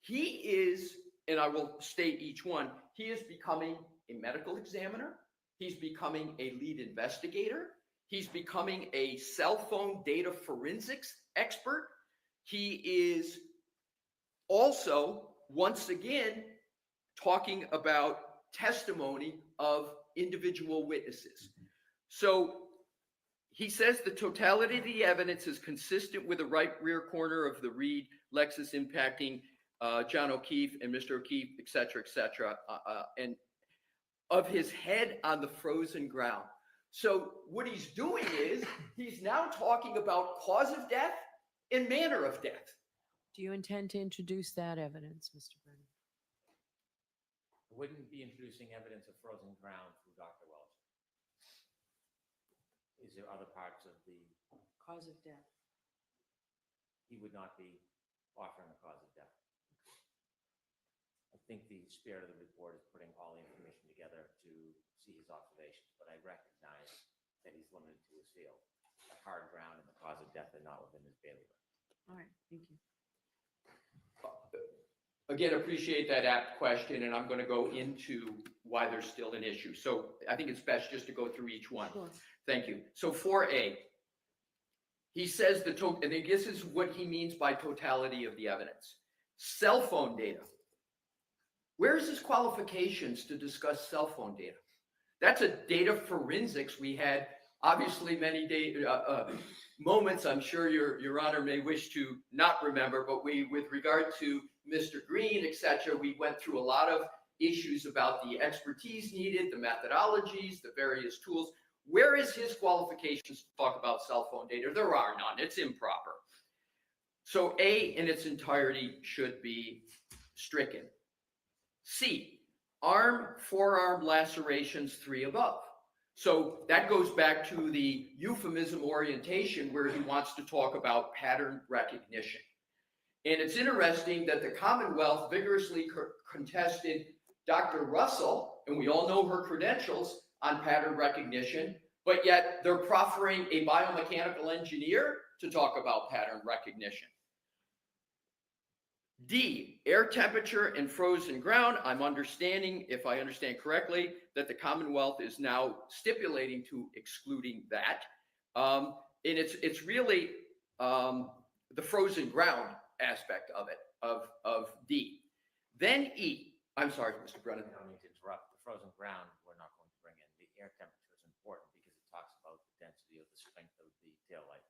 He is, and I will state each one, he is becoming a medical examiner. He's becoming a lead investigator. He's becoming a cell phone data forensics expert. He is also, once again, talking about testimony of individual witnesses. So he says the totality of the evidence is consistent with the right rear corner of the Reed Lexus impacting John O'Keefe and Mr. O'Keefe, et cetera, and of his head on the frozen ground. So what he's doing is he's now talking about cause of death and manner of death. Do you intend to introduce that evidence, Mr. Brennan? I wouldn't be introducing evidence of frozen ground through Dr. Welch. Is there other parts of the, Cause of death. he would not be offering a cause of death. I think the spirit of the report is putting all the information together to see his observations, but I recognize that he's limited to his field. The hard ground and the cause of death are not within his bailiwick. All right, thank you. Again, appreciate that apt question, and I'm going to go into why there's still an issue. So I think it's best just to go through each one. Sure. Thank you. So 4A, he says and this is what he means by totality of the evidence. Cell phone data. Where's his qualifications to discuss cell phone data? That's a data forensics. We had obviously many moments I'm sure your Honor may wish to not remember, but with regard to Mr. Green, et cetera, we went through a lot of issues about the expertise needed, the methodologies, the various tools. Where is his qualifications to talk about cell phone data? There are none. It's improper. So A in its entirety should be stricken. C, forearm lacerations 3 above. So that goes back to the euphemism orientation where he wants to talk about pattern recognition. And it's interesting that the Commonwealth vigorously contested Dr. Russell, and we all know her credentials on pattern recognition, but yet they're proffering a biomechanical engineer to talk about pattern recognition. D, air temperature and frozen ground. I'm understanding, if I understand correctly, that the Commonwealth is now stipulating to excluding that. And it's really the frozen ground aspect of it, of D. Then E. I'm sorry, Mr. Brennan. I don't mean to interrupt. The frozen ground, we're not going to bring in. The air temperature is important because it talks about the density of the strength of the tail light.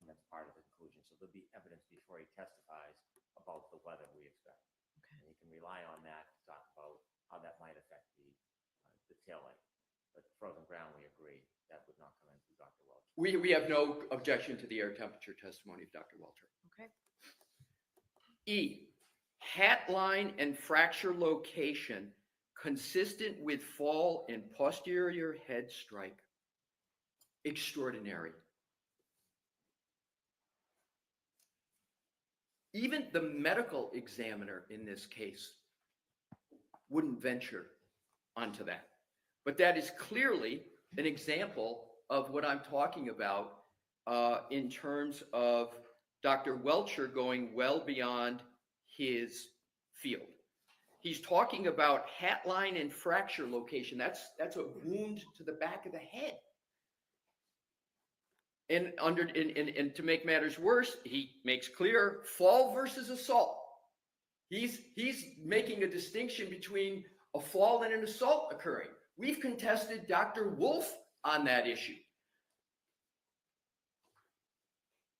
And that's part of the conclusion. So there'll be evidence before he testifies about the weather we expect. Okay. And you can rely on that to talk about how that might affect the tail light. But frozen ground, we agree, that would not come in through Dr. Welcher. We have no objection to the air temperature testimony of Dr. Welcher. Okay. E, hat line and fracture location consistent with fall and posterior head strike. Extraordinary. Even the medical examiner in this case wouldn't venture onto that. But that is clearly an example of what I'm talking about in terms of Dr. Welcher going well beyond his field. He's talking about hat line and fracture location. That's a wound to the back of the head. And to make matters worse, he makes clear fall versus assault. He's making a distinction between a fall and an assault occurring. We've contested Dr. Wolf on that issue.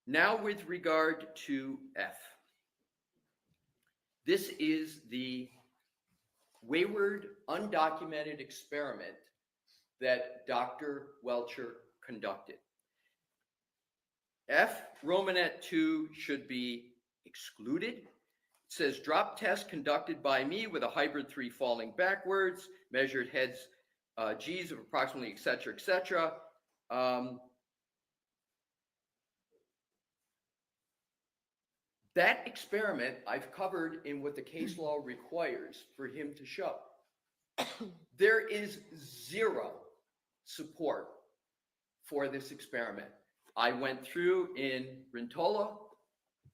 Now with regard to F. This is the wayward, undocumented experiment that Dr. Welcher conducted. F, Romanet 2 should be excluded. It says drop test conducted by me with a hybrid 3 falling backwards, measured heads, G's of approximately, et cetera, et cetera. That experiment I've covered in what the case law requires for him to show. There is zero support for this experiment. I went through in Rentola,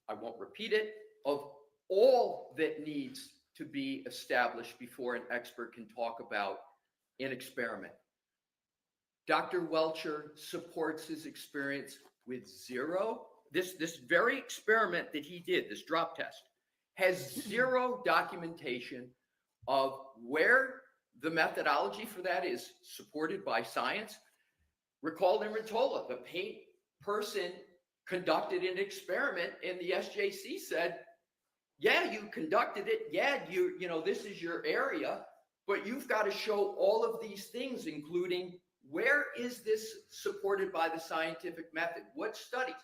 I won't repeat it, of all that needs to be established before an expert can talk about an experiment. Dr. Welcher supports his experience with zero. This very experiment that he did, this drop test, has zero documentation of where the methodology for that is supported by science. Recall in Rentola, the paint person conducted an experiment and the SJC said, yeah, you conducted it. Yeah, you know, this is your area, but you've got to show all of these things, including where is this supported by the scientific method? What studies?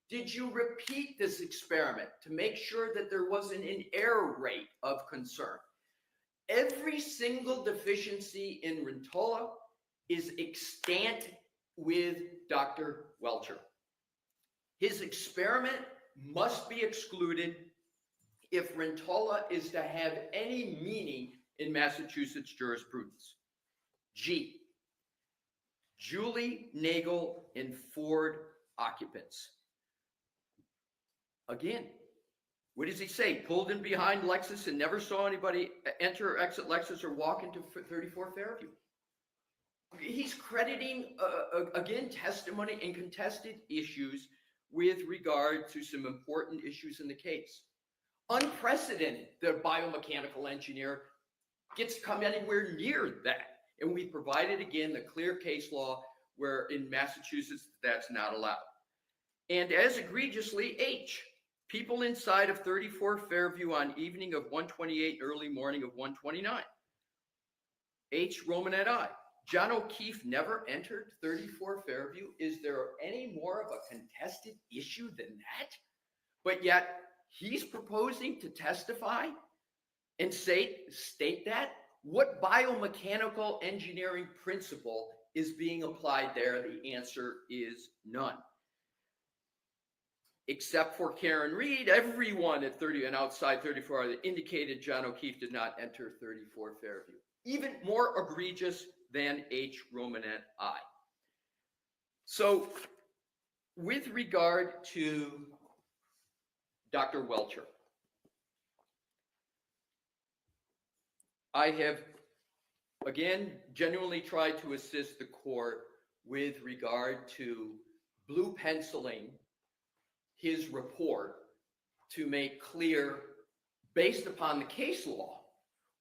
Did you repeat this experiment to make sure that there wasn't an error rate of concern? Every single deficiency in Rentola is extant with Dr. Welcher. His experiment must be excluded if Rentola is to have any meaning in Massachusetts jurisprudence. G, Julie, Nagel, and Ford occupants. Again, what does he say? Pulled in behind Lexus and never saw anybody enter or exit Lexus or walk into 34 Fairview. He's crediting, again, testimony and contested issues with regard to some important issues in the case. Unprecedented, the biomechanical engineer gets to come anywhere near that. And we provided, again, the clear case law where in Massachusetts that's not allowed. And as egregiously, H, people inside of 34 Fairview on evening of 128, early morning of 129. H. Romanet I. John O'Keefe never entered 34 Fairview. Is there any more of a contested issue than that? But yet he's proposing to testify and state that? What biomechanical engineering principle is being applied there? The answer is none. Except for Karen Reed, everyone at 30 and outside 34 indicated John O'Keefe did not enter 34 Fairview. Even more egregious than H. Romanet I. So with regard to Dr. Welcher, I have, again, genuinely tried to assist the court with regard to blue penciling his report to make clear, based upon the case law,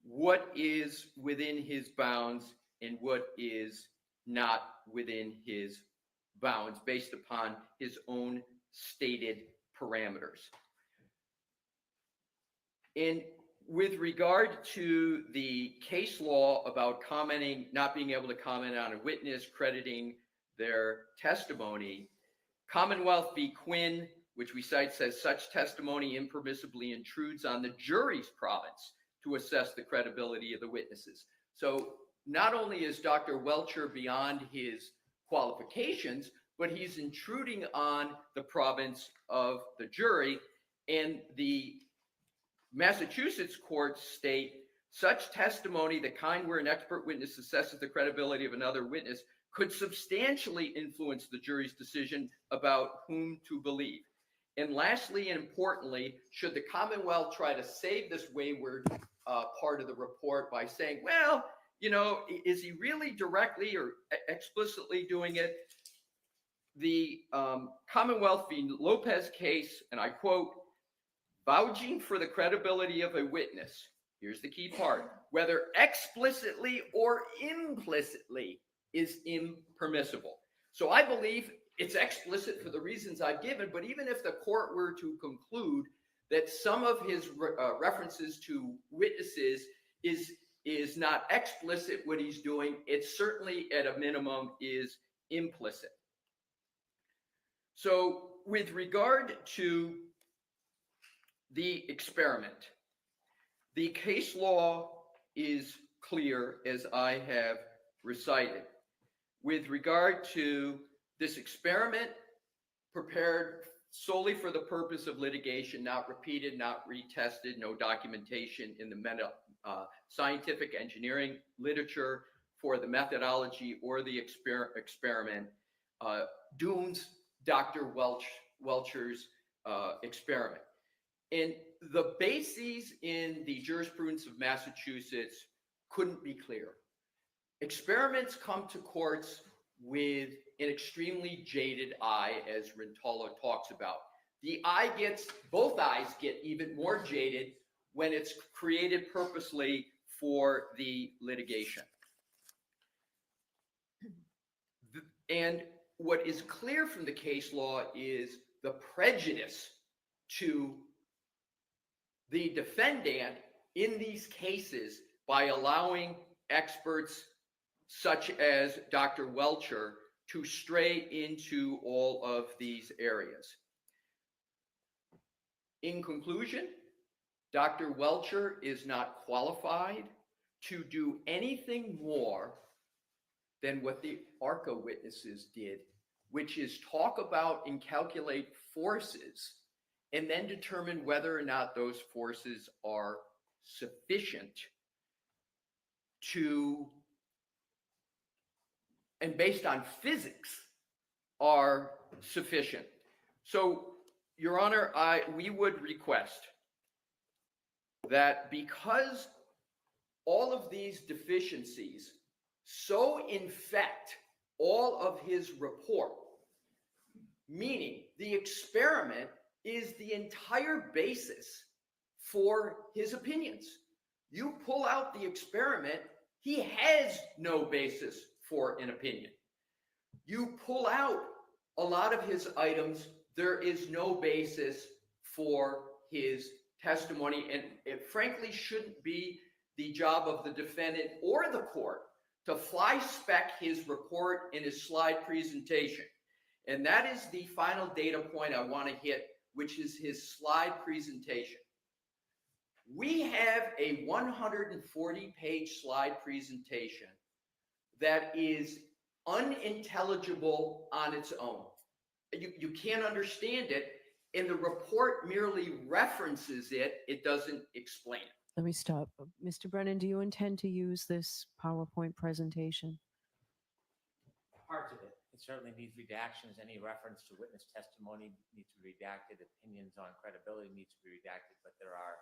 what is within his bounds and what is not within his bounds, based upon his own stated parameters. And with regard to the case law about commenting, not being able to comment on a witness, crediting their testimony, Commonwealth v. Quinn, which we cite, says such testimony impermissibly intrudes on the jury's province to assess the credibility of the witnesses. So not only is Dr. Welcher beyond his qualifications, but he's intruding on the province of the jury. And the Massachusetts courts state such testimony, the kind where an expert witness assesses the credibility of another witness, could substantially influence the jury's decision about whom to believe. And lastly, and importantly, should the Commonwealth try to save this wayward part of the report by saying, well, you know, is he really directly or explicitly doing it? The Commonwealth v. Lopez case, and I quote, vouching for the credibility of a witness, here's the key part, whether explicitly or implicitly is impermissible. So I believe it's explicit for the reasons I've given, but even if the court were to conclude that some of his references to witnesses is not explicit what he's doing, it certainly at a minimum is implicit. So with regard to the experiment, the case law is clear as I have recited. With regard to this experiment, prepared solely for the purpose of litigation, not repeated, not retested, no documentation in the scientific engineering literature for the methodology or the experiment, dooms Dr. Welcher's experiment. And the bases in the jurisprudence of Massachusetts couldn't be clearer. Experiments come to courts with an extremely jaded eye, as Rintalo talks about. The eye gets, both eyes get even more jaded when it's created purposely for the litigation. And what is clear from the case law is the prejudice to the defendant in these cases by allowing experts such as Dr. Welcher to stray into all of these areas. In conclusion, Dr. Welcher is not qualified to do anything more than what the ARCCA witnesses did, which is talk about and calculate forces and then determine whether or not those forces are sufficient to, and based on physics, are sufficient. So, Your Honor, we would request that because all of these deficiencies so infect all of his report, meaning the experiment is the entire basis for his opinions. You pull out the experiment, he has no basis for an opinion. You pull out a lot of his items, there is no basis for his testimony, and it frankly shouldn't be the job of the defendant or the court to fly spec his report in his slide presentation. And that is the final data point I want to hit, which is his slide presentation. We have a 140-page slide presentation that is unintelligible on its own. You can't understand it, and the report merely references it. It doesn't explain it. Let me stop. Mr. Brennan, do you intend to use this PowerPoint presentation? Parts of it. It certainly needs redactions. Any reference to witness testimony needs to be redacted. Opinions on credibility needs to be redacted, but there are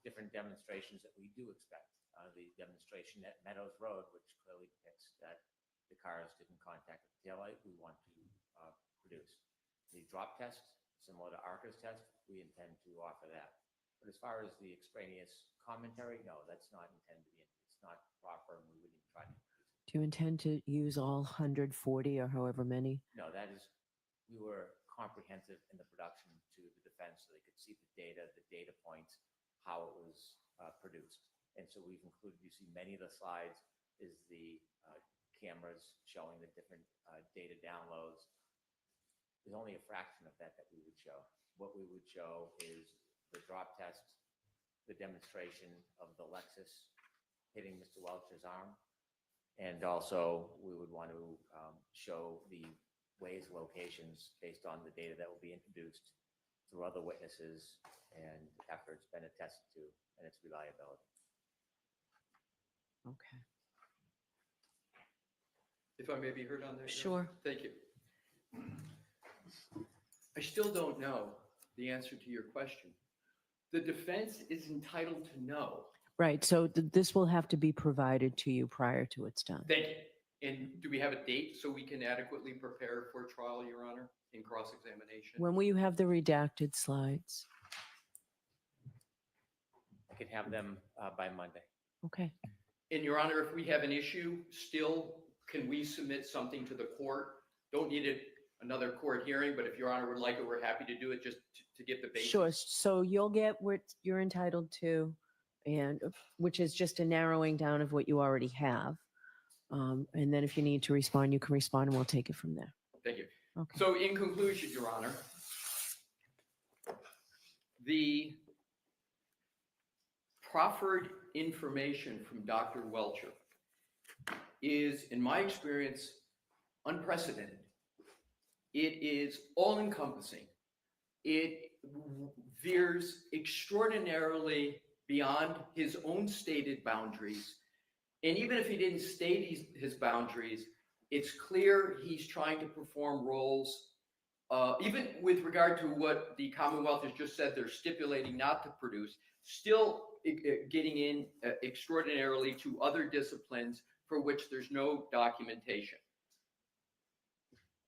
different demonstrations that we do expect. The demonstration at Meadows Road, which clearly depicts that the cars didn't contact the taillight, we want to produce. The drop test, similar to ARCCA's test, we intend to offer that. But as far as the extraneous commentary, no, that's not intended to be, it's not proper, and we wouldn't even try to introduce it. Do you intend to use all 140 or however many? No, that is, we were comprehensive in the production to the defense so they could see the data points, how it was produced. And so we've included, you see many of the slides is the cameras showing the different data downloads. There's only a fraction of that we would show. What we would show is the drop test, the demonstration of the Lexus hitting Mr. Welcher's arm. And also we would want to show the Waze locations based on the data that will be introduced through other witnesses and after it's been attested to and its reliability. Okay. If I may be heard on that? Sure. Thank you. I still don't know the answer to your question. The defense is entitled to know. Right. So this will have to be provided to you prior to it's done. Thank you. And do we have a date so we can adequately prepare for trial, Your Honor, in cross-examination? When will you have the redacted slides? I could have them by Monday. Okay. And Your Honor, if we have an issue, still, can we submit something to the court? Don't need another court hearing, but if Your Honor would like it, we're happy to do it just to get the basis. Sure. So you'll get what you're entitled to, and which is just a narrowing down of what you already have. And then if you need to respond, you can respond and we'll take it from there. Thank you. Okay. So in conclusion, Your Honor, the proffered information from Dr. Welcher is, in my experience, unprecedented. It is all-encompassing. It veers extraordinarily beyond his own stated boundaries. And even if he didn't state his boundaries, it's clear he's trying to perform roles, even with regard to what the Commonwealth has just said they're stipulating not to produce, still getting in extraordinarily to other disciplines for which there's no documentation.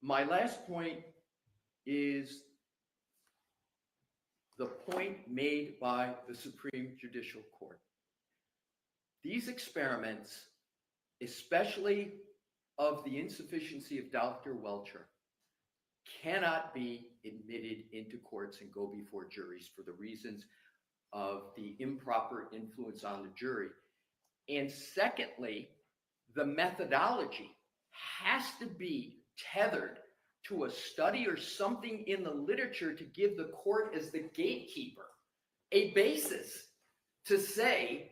My last point is the point made by the Supreme Judicial Court. These experiments, especially of the insufficiency of Dr. Welcher, cannot be admitted into courts and go before juries for the reasons of the improper influence on the jury. And secondly, the methodology has to be tethered to a study or something in the literature to give the court, as the gatekeeper, a basis to say,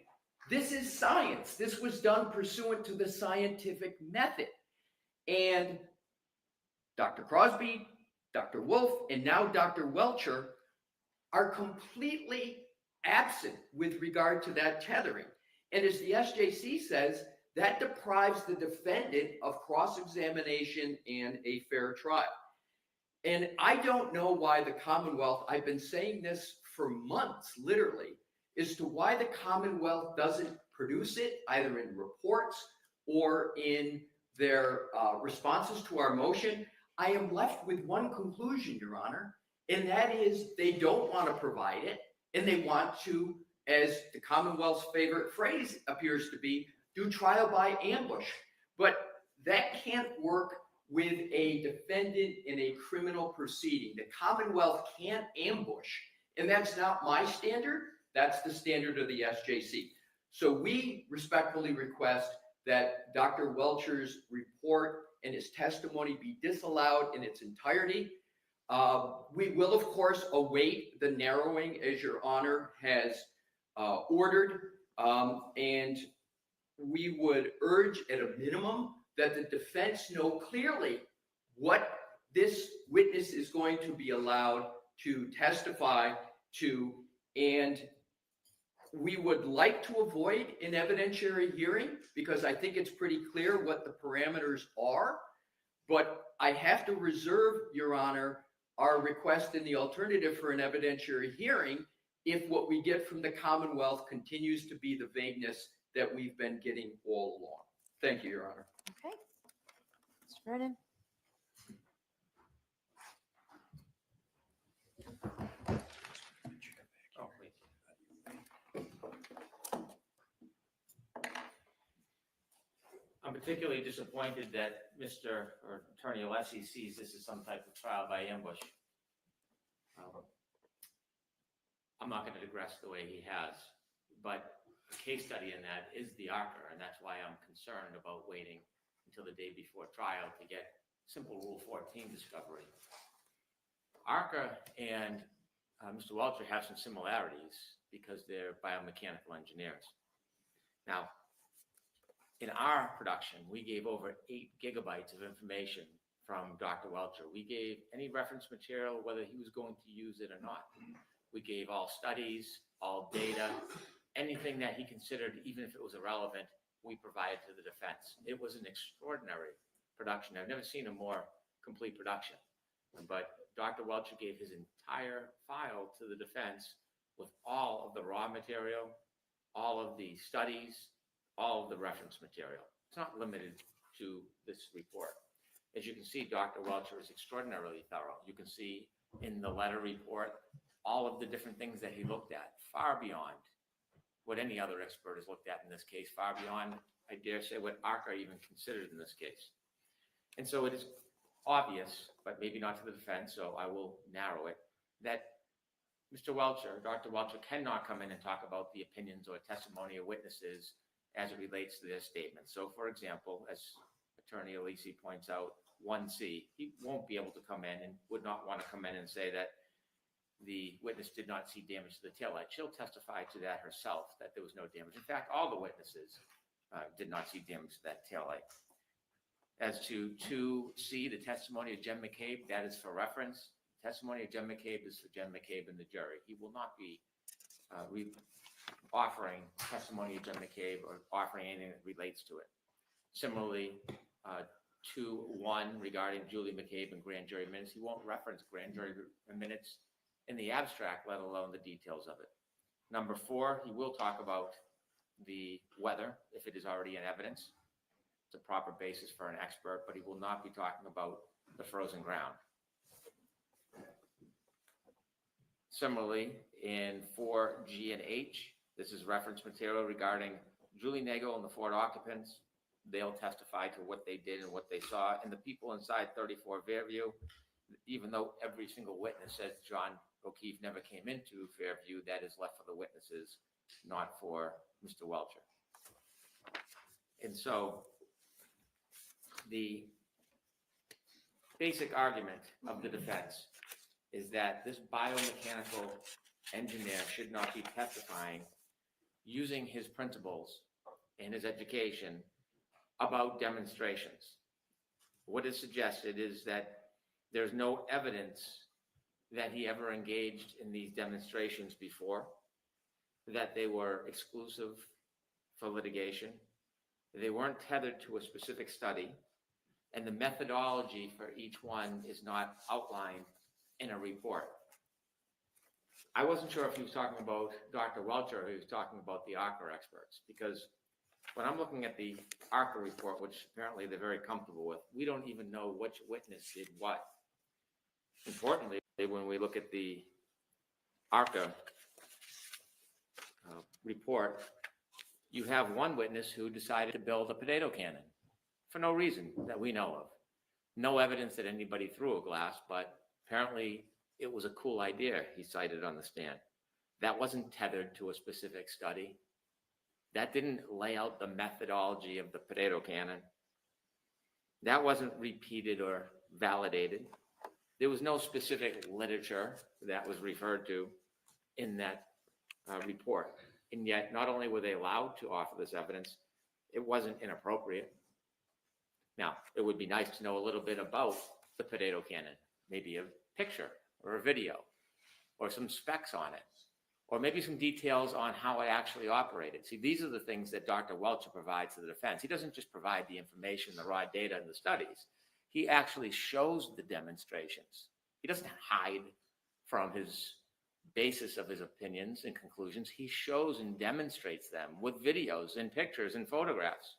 this is science. This was done pursuant to the scientific method. And Dr. Crosby, Dr. Wolf, and now Dr. Welcher are completely absent with regard to that tethering. And as the SJC says, that deprives the defendant of cross-examination and a fair trial. And I don't know why the Commonwealth, I've been saying this for months, literally, as to why the Commonwealth doesn't produce it, either in reports or in their responses to our motion. I am left with one conclusion, Your Honor, and that is they don't want to provide it, and they want to, as the Commonwealth's favorite phrase appears to be, do trial by ambush. But that can't work with a defendant in a criminal proceeding. The Commonwealth can't ambush, and that's not my standard. That's the standard of the SJC. So we respectfully request that Dr. Welcher's report and his testimony be disallowed in its entirety. We will, of course, await the narrowing as Your Honor has ordered. And we would urge at a minimum that the defense know clearly what this witness is going to be allowed to testify to. And we would like to avoid an evidentiary hearing because I think it's pretty clear what the parameters are. But I have to reserve, Your Honor, our request in the alternative for an evidentiary hearing if what we get from the Commonwealth continues to be the vagueness that we've been getting all along. Thank you, Your Honor. Okay. Mr. Vernon? Oh, wait. I'm particularly disappointed that Mr. or Attorney Alessi sees this as some type of trial by ambush. I'm not going to digress the way he has, but a case study in that is the ARCCA, and that's why I'm concerned about waiting until the day before trial to get simple Rule 14 discovery. ARCCA and Mr. Welcher have some similarities because they're biomechanical engineers. Now, in our production, we gave over 8 gigabytes of information from Dr. Welcher. We gave any reference material, whether he was going to use it or not. We gave all studies, all data, anything that he considered, even if it was irrelevant, we provided to the defense. It was an extraordinary production. I've never seen a more complete production. But Dr. Welcher gave his entire file to the defense with all of the raw material, all of the studies, all of the reference material. It's not limited to this report. As you can see, Dr. Welcher is extraordinarily thorough. You can see in the letter report all of the different things that he looked at, far beyond what any other expert has looked at in this case, far beyond, I dare say, what ARCCA even considered in this case. And so it is obvious, but maybe not to the defense, so I will narrow it, that Mr. Welcher, Dr. Welcher, cannot come in and talk about the opinions or testimony of witnesses as it relates to their statements. So, for example, as Attorney Alessi points out, 1C, he won't be able to come in and would not want to come in and say that the witness did not see damage to the taillight. She'll testify to that herself, that there was no damage. In fact, all the witnesses did not see damage to that taillight. As to 2C, the testimony of Jen McCabe, that is for reference. The testimony of Jen McCabe is for Jen McCabe and the jury. He will not be offering testimony of Jen McCabe or offering anything that relates to it. Similarly, 2.1 regarding Julie McCabe and grand jury minutes, he won't reference grand jury minutes in the abstract, let alone the details of it. Number 4, he will talk about the weather if it is already in evidence. It's a proper basis for an expert, but he will not be talking about the frozen ground. Similarly, in 4G and H, this is reference material regarding Julie Nagel and the Ford occupants. They'll testify to what they did and what they saw. And the people inside 34 Fairview, even though every single witness says John O'Keefe never came into Fairview, that is left for the witnesses, not for Mr. Welcher. And so the basic argument of the defense is that this biomechanical engineer should not be testifying using his principles and his education about demonstrations. What is suggested is that there's no evidence that he ever engaged in these demonstrations before, that they were exclusive for litigation, they weren't tethered to a specific study, and the methodology for each one is not outlined in a report. I wasn't sure if he was talking about Dr. Welcher or he was talking about the ARCCA experts, because when I'm looking at the ARCCA report, which apparently they're very comfortable with, we don't even know which witness did what. Importantly, when we look at the ARCCA report, you have one witness who decided to build a potato cannon for no reason that we know of. No evidence that anybody threw a glass, but apparently it was a cool idea, he cited on the stand. That wasn't tethered to a specific study. That didn't lay out the methodology of the potato cannon. That wasn't repeated or validated. There was no specific literature that was referred to in that report. And yet, not only were they allowed to offer this evidence, it wasn't inappropriate. Now, it would be nice to know a little bit about the potato cannon, maybe a picture or a video or some specs on it, or maybe some details on how it actually operated. See, these are the things that Dr. Welcher provides to the defense. He doesn't just provide the information, the raw data, and the studies. He actually shows the demonstrations. He doesn't hide from his basis of his opinions and conclusions. He shows and demonstrates them with videos and pictures and photographs,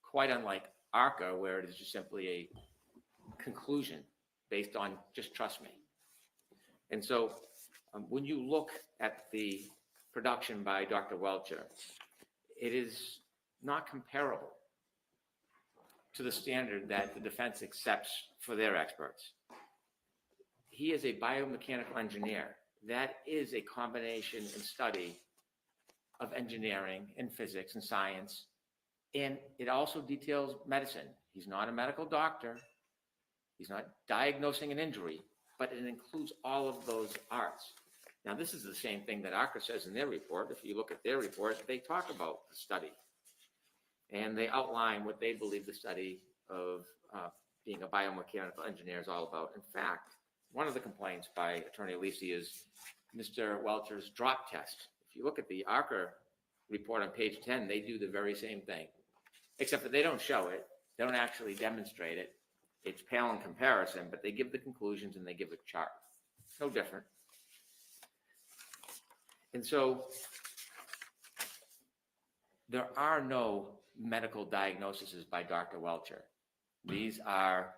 quite unlike ARCCA, where it is just simply a conclusion based on just trust me. And so when you look at the production by Dr. Welcher, it is not comparable to the standard that the defense accepts for their experts. He is a biomechanical engineer. That is a combination and study of engineering and physics and science. And it also details medicine. He's not a medical doctor. He's not diagnosing an injury, but it includes all of those arts. Now, this is the same thing that ARCCA says in their report. If you look at their report, they talk about the study. And they outline what they believe the study of being a biomechanical engineer is all about. In fact, one of the complaints by Attorney Alisi is Mr. Welcher's drop test. If you look at the ARCCA report on page 10, they do the very same thing, except that they don't show it. They don't actually demonstrate it. It's pale in comparison, but they give the conclusions and they give a chart. No different. And so there are no medical diagnoses by Dr. Welcher. These are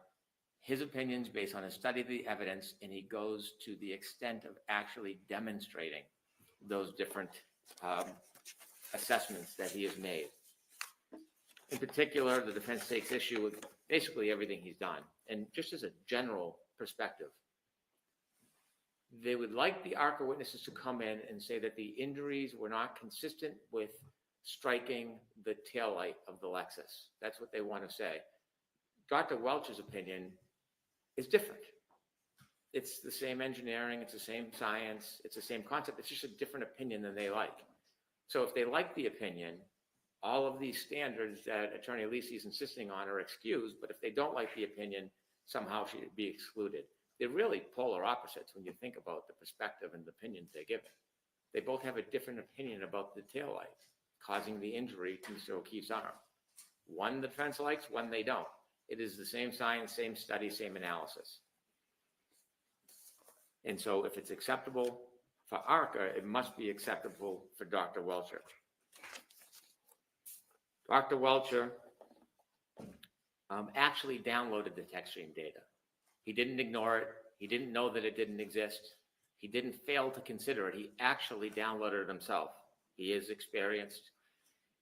his opinions based on a study of the evidence, and he goes to the extent of actually demonstrating those different assessments that he has made. In particular, the defense takes issue with basically everything he's done. And just as a general perspective, they would like the ARCCA witnesses to come in and say that the injuries were not consistent with striking the taillight of the Lexus. That's what they want to say. Dr. Welcher's opinion is different. It's the same engineering, it's the same science, it's the same concept. It's just a different opinion than they like. So if they like the opinion, all of these standards that Attorney Alisi is insisting on are excused, but if they don't like the opinion, somehow should be excluded. They're really polar opposites when you think about the perspective and the opinions they're giving. They both have a different opinion about the taillight causing the injury to Mr. O'Keefe's arm. One the defense likes, one they don't. It is the same science, same study, same analysis. And so if it's acceptable for ARCCA, it must be acceptable for Dr. Welcher. Dr. Welcher actually downloaded the text stream data. He didn't ignore it. He didn't know that it didn't exist. He didn't fail to consider it. He actually downloaded it himself. He is experienced.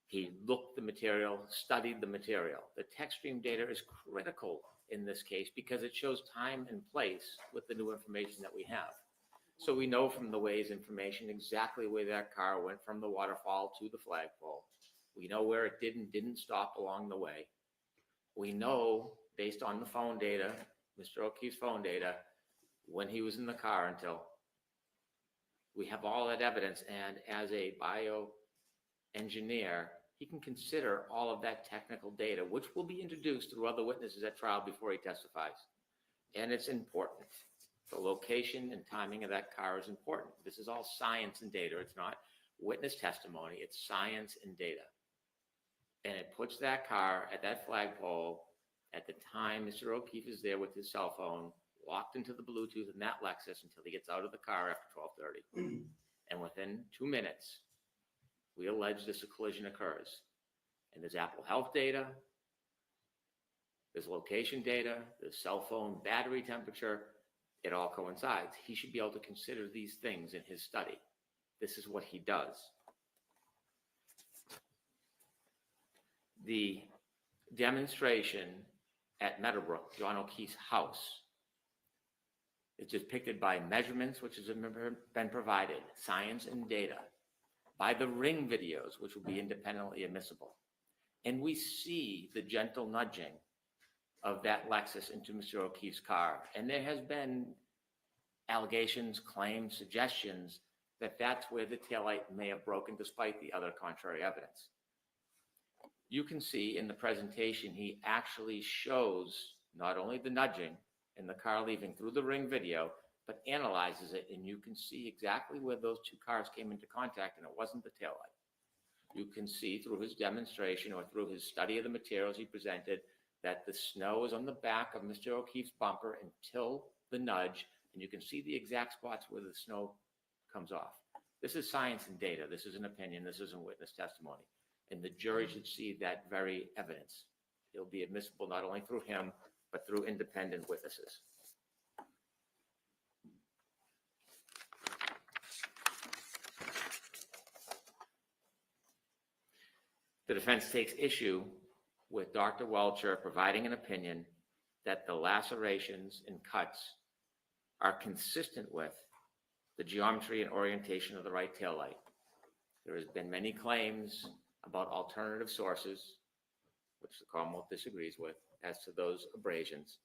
He looked the material, studied the material. The text stream data is critical in this case because it shows time and place with the new information that we have. So we know from the Waze information exactly where that car went from the waterfall to the flagpole. We know where it did and didn't stop along the way. We know, based on the phone data, Mr. O'Keefe's phone data, when he was in the car until. We have all that evidence, and as a bioengineer, he can consider all of that technical data, which will be introduced through other witnesses at trial before he testifies. And it's important. The location and timing of that car is important. This is all science and data. It's not witness testimony. It's science and data. And it puts that car at that flagpole at the time Mr. O'Keefe is there with his cell phone, locked into the Bluetooth in that Lexus until he gets out of the car after 12:30. And within 2 minutes, we allege this collision occurs. And there's Apple Health data, there's location data, there's cell phone battery temperature. It all coincides. He should be able to consider these things in his study. This is what he does. The demonstration at Meadowbrook, John O'Keefe's house, is depicted by measurements which has been provided, science and data, by the ring videos, which will be independently admissible. And we see the gentle nudging of that Lexus into Mr. O'Keefe's car. And there has been allegations, claims, suggestions that that's where the taillight may have broken despite the other contrary evidence. You can see in the presentation, he actually shows not only the nudging and the car leaving through the ring video, but analyzes it, and you can see exactly where those two cars came into contact, and it wasn't the taillight. You can see through his demonstration or through his study of the materials he presented that the snow is on the back of Mr. O'Keefe's bumper until the nudge, and you can see the exact spots where the snow comes off. This is science and data. This is an opinion. This isn't witness testimony. And the jury should see that very evidence. It'll be admissible not only through him, but through independent witnesses. The defense takes issue with Dr. Welcher providing an opinion that the lacerations and cuts are consistent with the geometry and orientation of the right taillight. There has been many claims about alternative sources, which the Commonwealth disagrees with, as to those abrasions.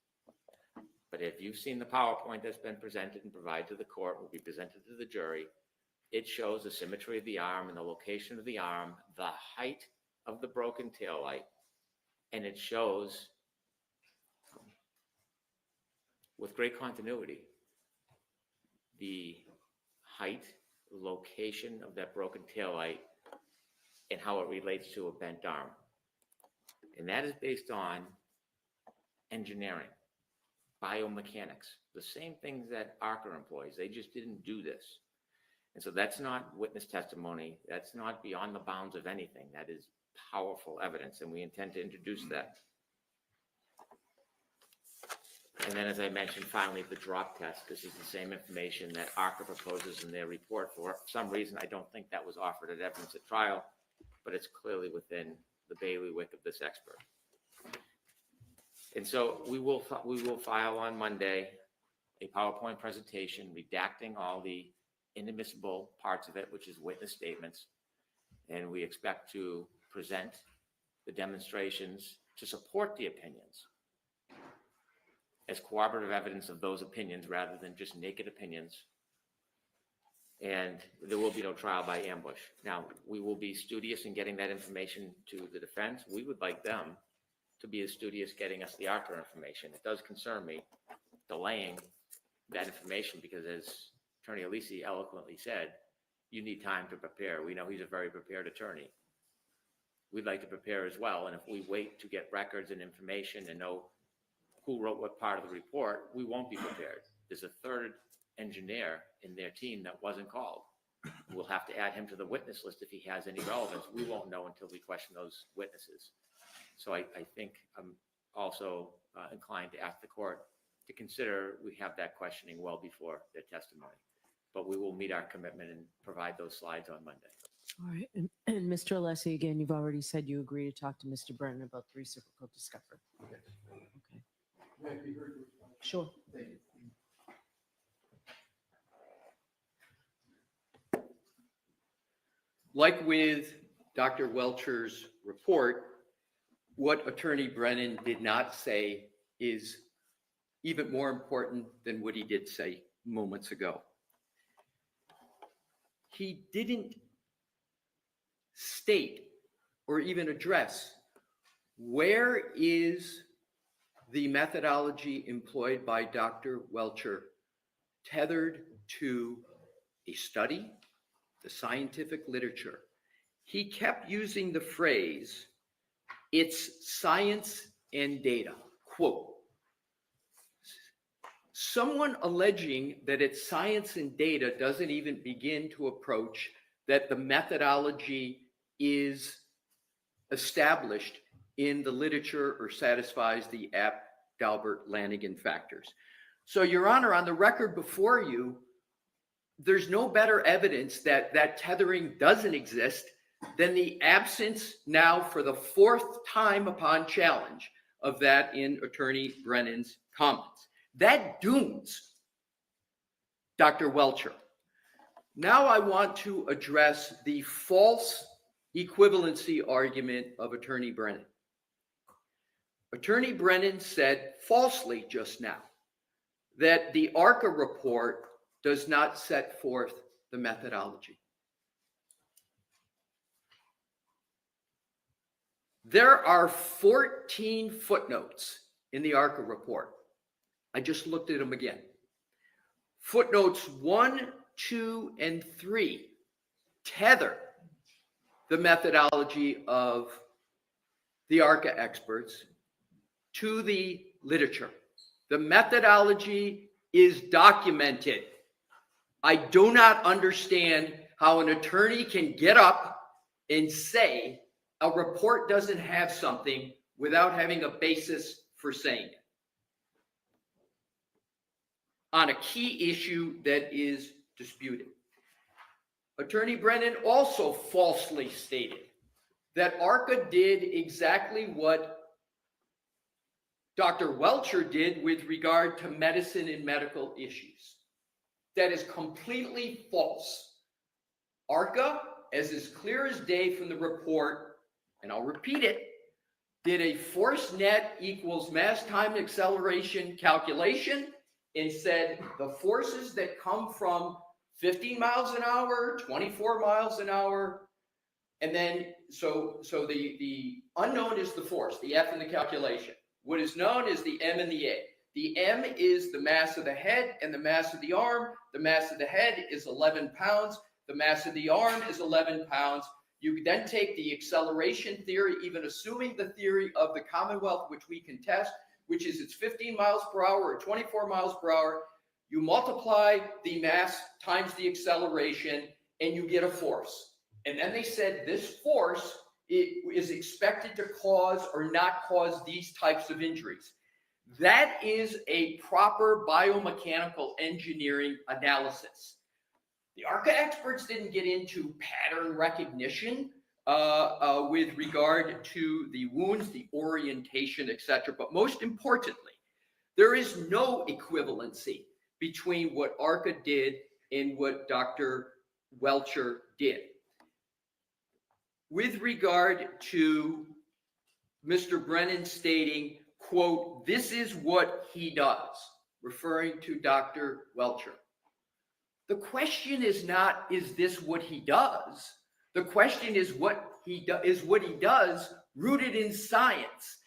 But if you've seen the PowerPoint that's been presented and provided to the court, will be presented to the jury, it shows the symmetry of the arm and the location of the arm, the height of the broken taillight, and it shows with great continuity the height, location of that broken taillight and how it relates to a bent arm. And that is based on engineering, biomechanics, the same things that ARCCA employs. They just didn't do this. And so that's not witness testimony. That's not beyond the bounds of anything. That is powerful evidence, and we intend to introduce that. And then, as I mentioned, finally, the drop test. This is the same information that ARCCA proposes in their report. For some reason, I don't think that was offered as evidence at trial, but it's clearly within the bailiwick of this expert. And so we will file on Monday a PowerPoint presentation redacting all the inadmissible parts of it, which is witness statements. And we expect to present the demonstrations to support the opinions as corroborative evidence of those opinions rather than just naked opinions. And there will be no trial by ambush. Now, we will be studious in getting that information to the defense. We would like them to be as studious getting us the ARCCA information. It does concern me delaying that information because, as Attorney Alisi eloquently said, you need time to prepare. We know he's a very prepared attorney. We'd like to prepare as well. And if we wait to get records and information and know who wrote what part of the report, we won't be prepared. There's a third engineer in their team that wasn't called. We'll have to add him to the witness list if he has any relevance. We won't know until we question those witnesses. So I think I'm also inclined to ask the court to consider we have that questioning well before their testimony. But we will meet our commitment and provide those slides on Monday. All right. And Mr. Alessi, again, you've already said you agree to talk to Mr. Brennan about the reciprocal discovery. Okay. Sure. Like with Dr. Welcher's report, what Attorney Brennan did not say is even more important than what he did say moments ago. He didn't state or even address where is the methodology employed by Dr. Welcher tethered to a study, the scientific literature. He kept using the phrase, it's science and data, quote. Someone alleging that it's science and data doesn't even begin to approach that the methodology is established in the literature or satisfies the Dalbert-Lanigan factors. So, Your Honor, on the record before you, there's no better evidence that that tethering doesn't exist than the absence now for the fourth time upon challenge of that in Attorney Brennan's comments. That dooms Dr. Welcher. Now I want to address the false equivalency argument of Attorney Brennan. Attorney Brennan said falsely just now that the ARCCA report does not set forth the methodology. There are 14 footnotes in the ARCCA report. I just looked at them again. Footnotes 1, 2, and 3 tether the methodology of the ARCCA experts to the literature. The methodology is documented. I do not understand how an attorney can get up and say a report doesn't have something without having a basis for saying it on a key issue that is disputed. Attorney Brennan also falsely stated that ARCCA did exactly what Dr. Welcher did with regard to medicine and medical issues. That is completely false. ARCCA, as is clear as day from the report, and I'll repeat it, did a force net equals mass time acceleration calculation and said the forces that come from 15 miles an hour, 24 miles an hour, and then so the unknown is the force, the F in the calculation. What is known is the M and the A. The M is the mass of the head and the mass of the arm. The mass of the head is 11 pounds. The mass of the arm is 11 pounds. You then take the acceleration theory, even assuming the theory of the Commonwealth, which we can test, which is it's 15 miles per hour or 24 miles per hour. You multiply the mass times the acceleration and you get a force. And then they said this force is expected to cause or not cause these types of injuries. That is a proper biomechanical engineering analysis. The ARCCA experts didn't get into pattern recognition with regard to the wounds, the orientation, etc. But most importantly, there is no equivalency between what ARCCA did and what Dr. Welcher did. With regard to Mr. Brennan stating, quote, this is what he does, referring to Dr. Welcher. The question is not, is this what he does? The question is what he does rooted in science.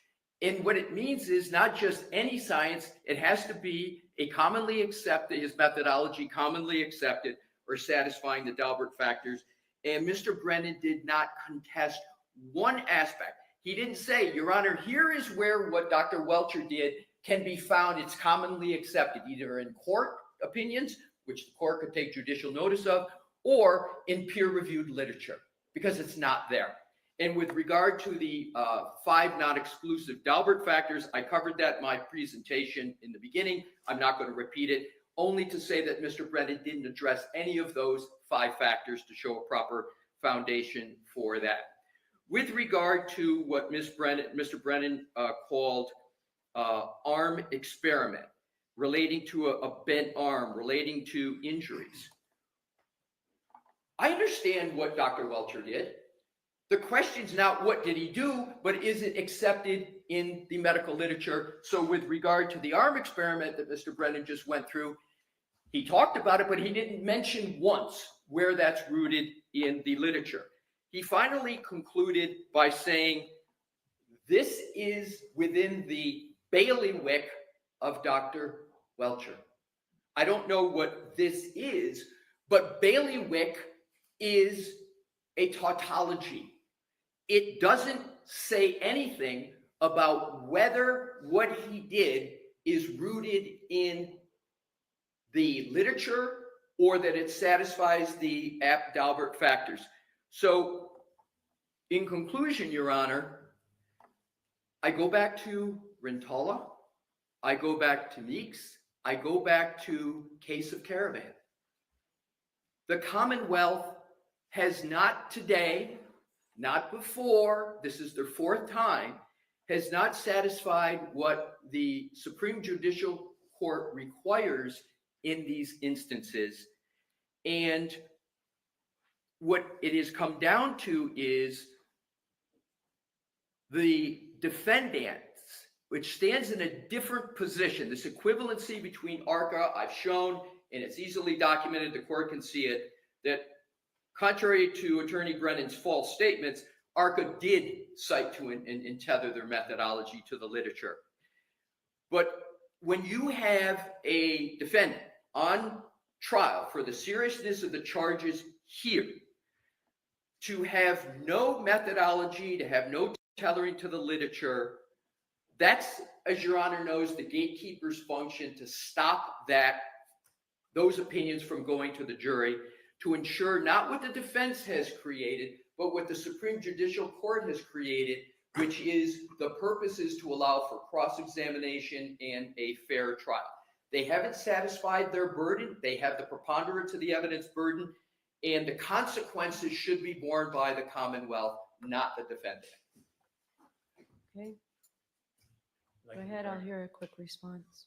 And what it means is not just any science, it has to be a commonly accepted, his methodology commonly accepted or satisfying the Dalbert factors. And Mr. Brennan did not contest one aspect. He didn't say, Your Honor, here is where what Dr. Welcher did can be found. It's commonly accepted, either in court opinions, which the court could take judicial notice of, or in peer-reviewed literature, because it's not there. And with regard to the 5 non-exclusive Dalbert factors, I covered that in my presentation in the beginning. I'm not going to repeat it, only to say that Mr. Brennan didn't address any of those 5 factors to show a proper foundation for that. With regard to what Mr. Brennan called arm experiment, relating to a bent arm, relating to injuries, I understand what Dr. Welcher did. The question's not what did he do, but is it accepted in the medical literature? So with regard to the arm experiment that Mr. Brennan just went through, he talked about it, but he didn't mention once where that's rooted in the literature. He finally concluded by saying, this is within the bailiwick of Dr. Welcher. I don't know what this is, but bailiwick is a tautology. It doesn't say anything about whether what he did is rooted in the literature or that it satisfies the Dalbert factors. So in conclusion, Your Honor, I go back to Rintala, I go back to Meeks, I go back to Case of Caravan. The Commonwealth has not today, not before, this is their 4th time, has not satisfied what the Supreme Judicial Court requires in these instances. And what it has come down to is the defendant, which stands in a different position. This equivalency between ARCCA, I've shown, and it's easily documented, the court can see it, that contrary to Attorney Brennan's false statements, ARCCA did cite to and tether their methodology to the literature. But when you have a defendant on trial for the seriousness of the charges here, to have no methodology, to have no tethering to the literature, that's, as Your Honor knows, the gatekeeper's function to stop those opinions from going to the jury, to ensure not what the defense has created, but what the Supreme Judicial Court has created, which is the purpose is to allow for cross-examination and a fair trial. They haven't satisfied their burden. They have the preponderance of the evidence burden, and the consequences should be borne by the Commonwealth, not the defendant. Okay, go ahead. I'll hear a quick response.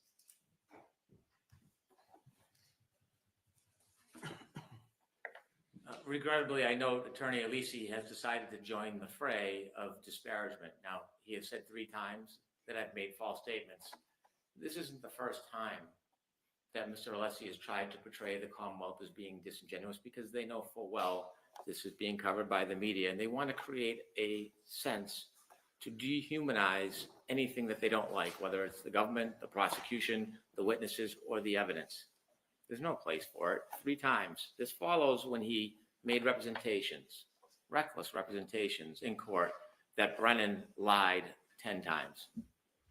Regrettably, I know Attorney Alisi has decided to join the fray of disparagement. Now, he has said 3 times that I've made false statements. This isn't the first time that Mr. Alesi has tried to portray the Commonwealth as being disingenuous, because they know full well this is being covered by the media, and they want to create a sense to dehumanize anything that they don't like, whether it's the government, the prosecution, the witnesses, or the evidence. There's no place for it. 3 times. This follows when he made representations, reckless representations in court, that Brennan lied 10 times.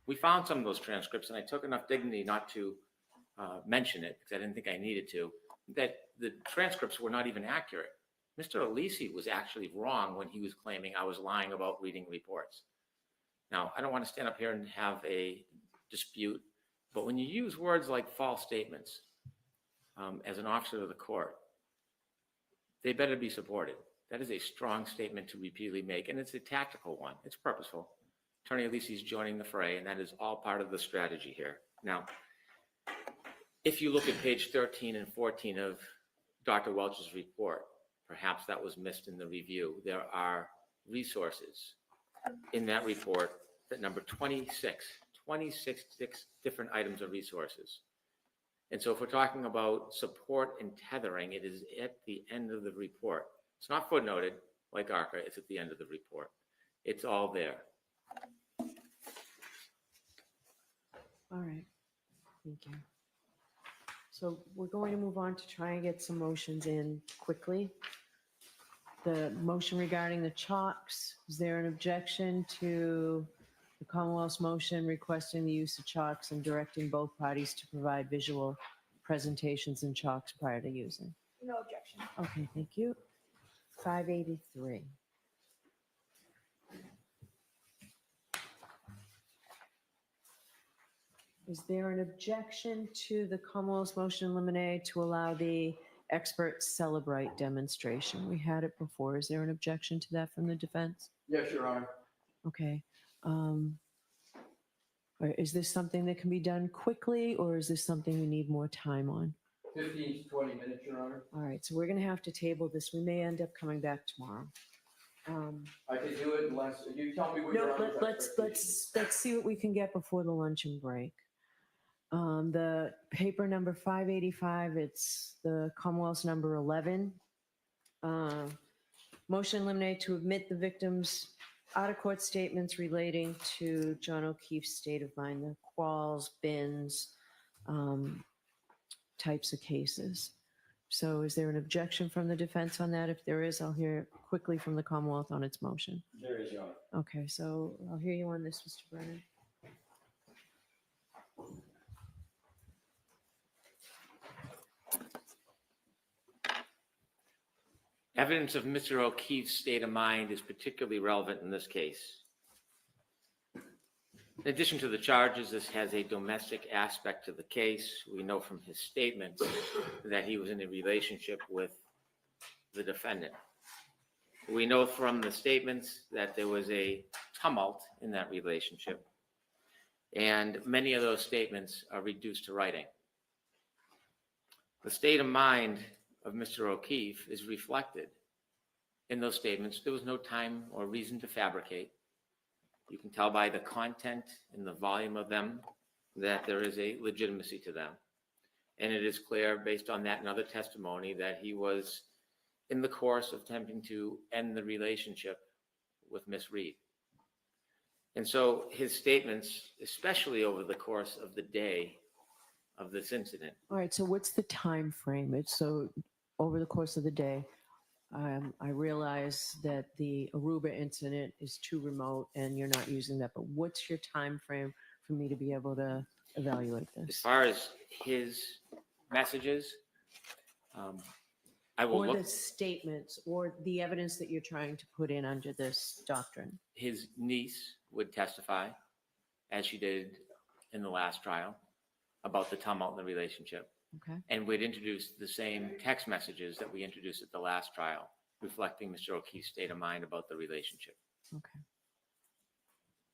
We found some of those transcripts, and I took enough dignity not to mention it, because I didn't think I needed to, that the transcripts were not even accurate. Mr. Alisi was actually wrong when he was claiming I was lying about reading reports. Now, I don't want to stand up here and have a dispute, but when you use words like false statements as an officer of the court, they better be supported. That is a strong statement to repeatedly make, and it's a tactical one. It's purposeful. Attorney Alisi is joining the fray, and that is all part of the strategy here. Now, if you look at page 13 and 14 of Dr. Welch's report, perhaps that was missed in the review. There are resources in that report that number 26 different items of resources. And so if we're talking about support and tethering, it is at the end of the report. It's not footnoted like ARCCA, it's at the end of the report. It's all there. All right, thank you. So we're going to move on to try and get some motions in quickly. The motion regarding the chalks, is there an objection to the Commonwealth's motion requesting the use of chalks and directing both parties to provide visual presentations in chalks prior to using? No objection. Okay, thank you. 583. Is there an objection to the Commonwealth's motion in limine to allow the expert celebrate demonstration? We had it before. Is there an objection to that from the defense? Yes, Your Honor. Okay. Is this something that can be done quickly, or is this something we need more time on? 15 to 20 minutes, Your Honor. All right, so we're going to have to table this. We may end up coming back tomorrow. I can do it unless you tell me what No, Your Honor's let's see what we can get before the luncheon break. The paper number 585, it's the Commonwealth's number 11. Motion eliminate to admit the victim's out-of-court statements relating to John O'Keefe's state of mind, the quals, bins, types of cases. So is there an objection from the defense on that? If there is, I'll hear quickly from the Commonwealth on its motion. There is, Your Honor. Okay, so I'll hear you on this, Mr. Brennan. Evidence of Mr. O'Keefe's state of mind is particularly relevant in this case. In addition to the charges, this has a domestic aspect to the case. We know from his statements that he was in a relationship with the defendant. We know from the statements that there was a tumult in that relationship, and many of those statements are reduced to writing. The state of mind of Mr. O'Keefe is reflected in those statements, there was no time or reason to fabricate. You can tell by the content and the volume of them that there is a legitimacy to them. And it is clear based on that and other testimony that he was in the course of attempting to end the relationship with Miss Reed. And so his statements, especially over the course of the day of this incident, All right, so what's the time frame? It's so over the course of the day. I realize that the Aruba incident is too remote and you're not using that, but what's your time frame for me to be able to evaluate as this? far as his messages, I will Or look. the statements or the evidence that you're trying to put in under this doctrine? His niece would testify, as she did in the last trial, about the tumult in the relationship. Okay. And we'd introduce the same text messages that we introduced at the last trial, reflecting Mr. O'Keefe's state of mind about the relationship. Okay.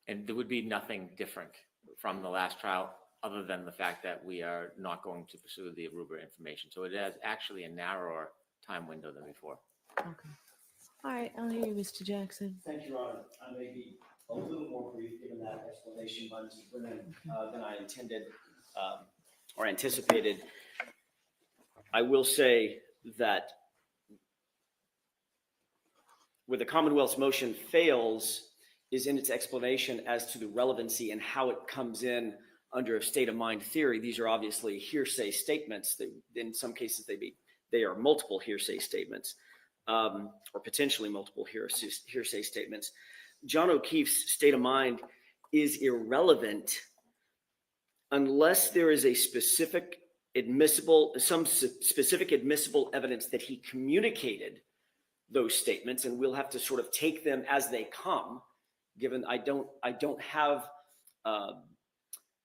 And there would be nothing different from the last trial other than the fact that we are not going to pursue the Aruba information. So it has actually a narrower time window than before. Okay. All right, I'll hear you, Mr. Jackson. Thank you, Your Honor. I may be a little more brief given that explanation by Mr. Brennan than I intended or anticipated. I will say that where the Commonwealth's motion fails is in its explanation as to the relevancy and how it comes in under a state of mind theory. These are obviously hearsay statements. That in some cases they are multiple hearsay statements, or potentially multiple hearsay statements. John O'Keefe's state of mind is irrelevant unless there is a specific admissible evidence that he communicated those statements, and we'll have to sort of take them as they come, given I don't have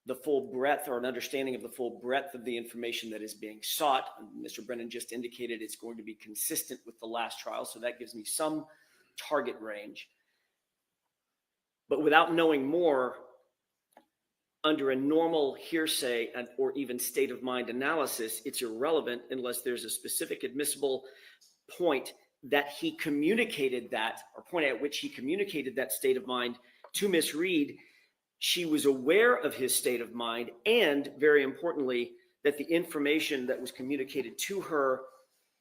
the full breadth or an understanding of the full breadth of the information that is being sought. Mr. Brennan just indicated it's going to be consistent with the last trial, so that gives me some target range. But without knowing more, under a normal hearsay or even state of mind analysis, it's irrelevant unless there's a specific admissible point that he communicated that, or point at which he communicated that state of mind to Miss Reed. She was aware of his state of mind, and very importantly, that the information that was communicated to her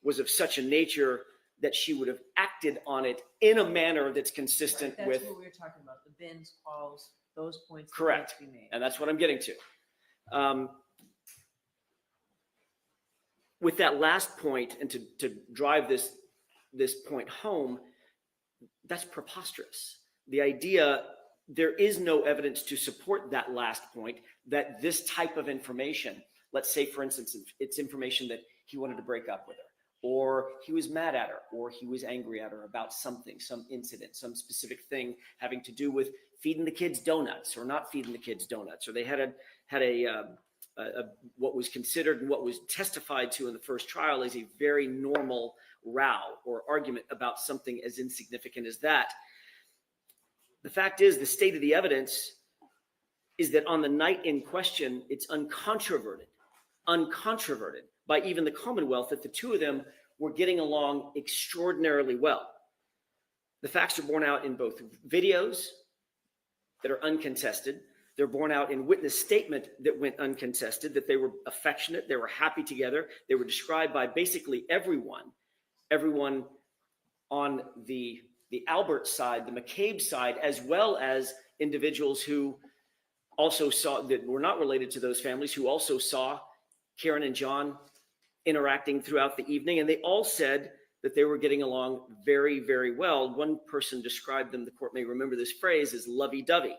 was of such a nature that she would have acted on it in a manner that's consistent Right, with. that's what we were talking about, the bins, calls, those points. Correct. That need to be made. And that's what I'm getting to. With that last point, and to drive this point home, that's preposterous. The idea, there is no evidence to support that last point, that this type of information, let's say, for instance, it's information that he wanted to break up with her, or he was mad at her, or he was angry at her about something, some incident, some specific thing having to do with feeding the kids donuts or not feeding the kids donuts, or they had a what was considered and what was testified to in the first trial as a very normal row or argument about something as insignificant as that. The fact is, the state of the evidence is that on the night in question, it's uncontroverted by even the Commonwealth that the two of them were getting along extraordinarily well. The facts are borne out in both videos that are uncontested. They're borne out in witness statement that went uncontested, that they were affectionate, they were happy together. They were described by basically everyone on the Albert side, the McCabe side, as well as individuals who also saw, that were not related to those families, who also saw Karen and John interacting throughout the evening. And they all said that they were getting along very, very well. One person described them, the court may remember this phrase, as lovey-dovey.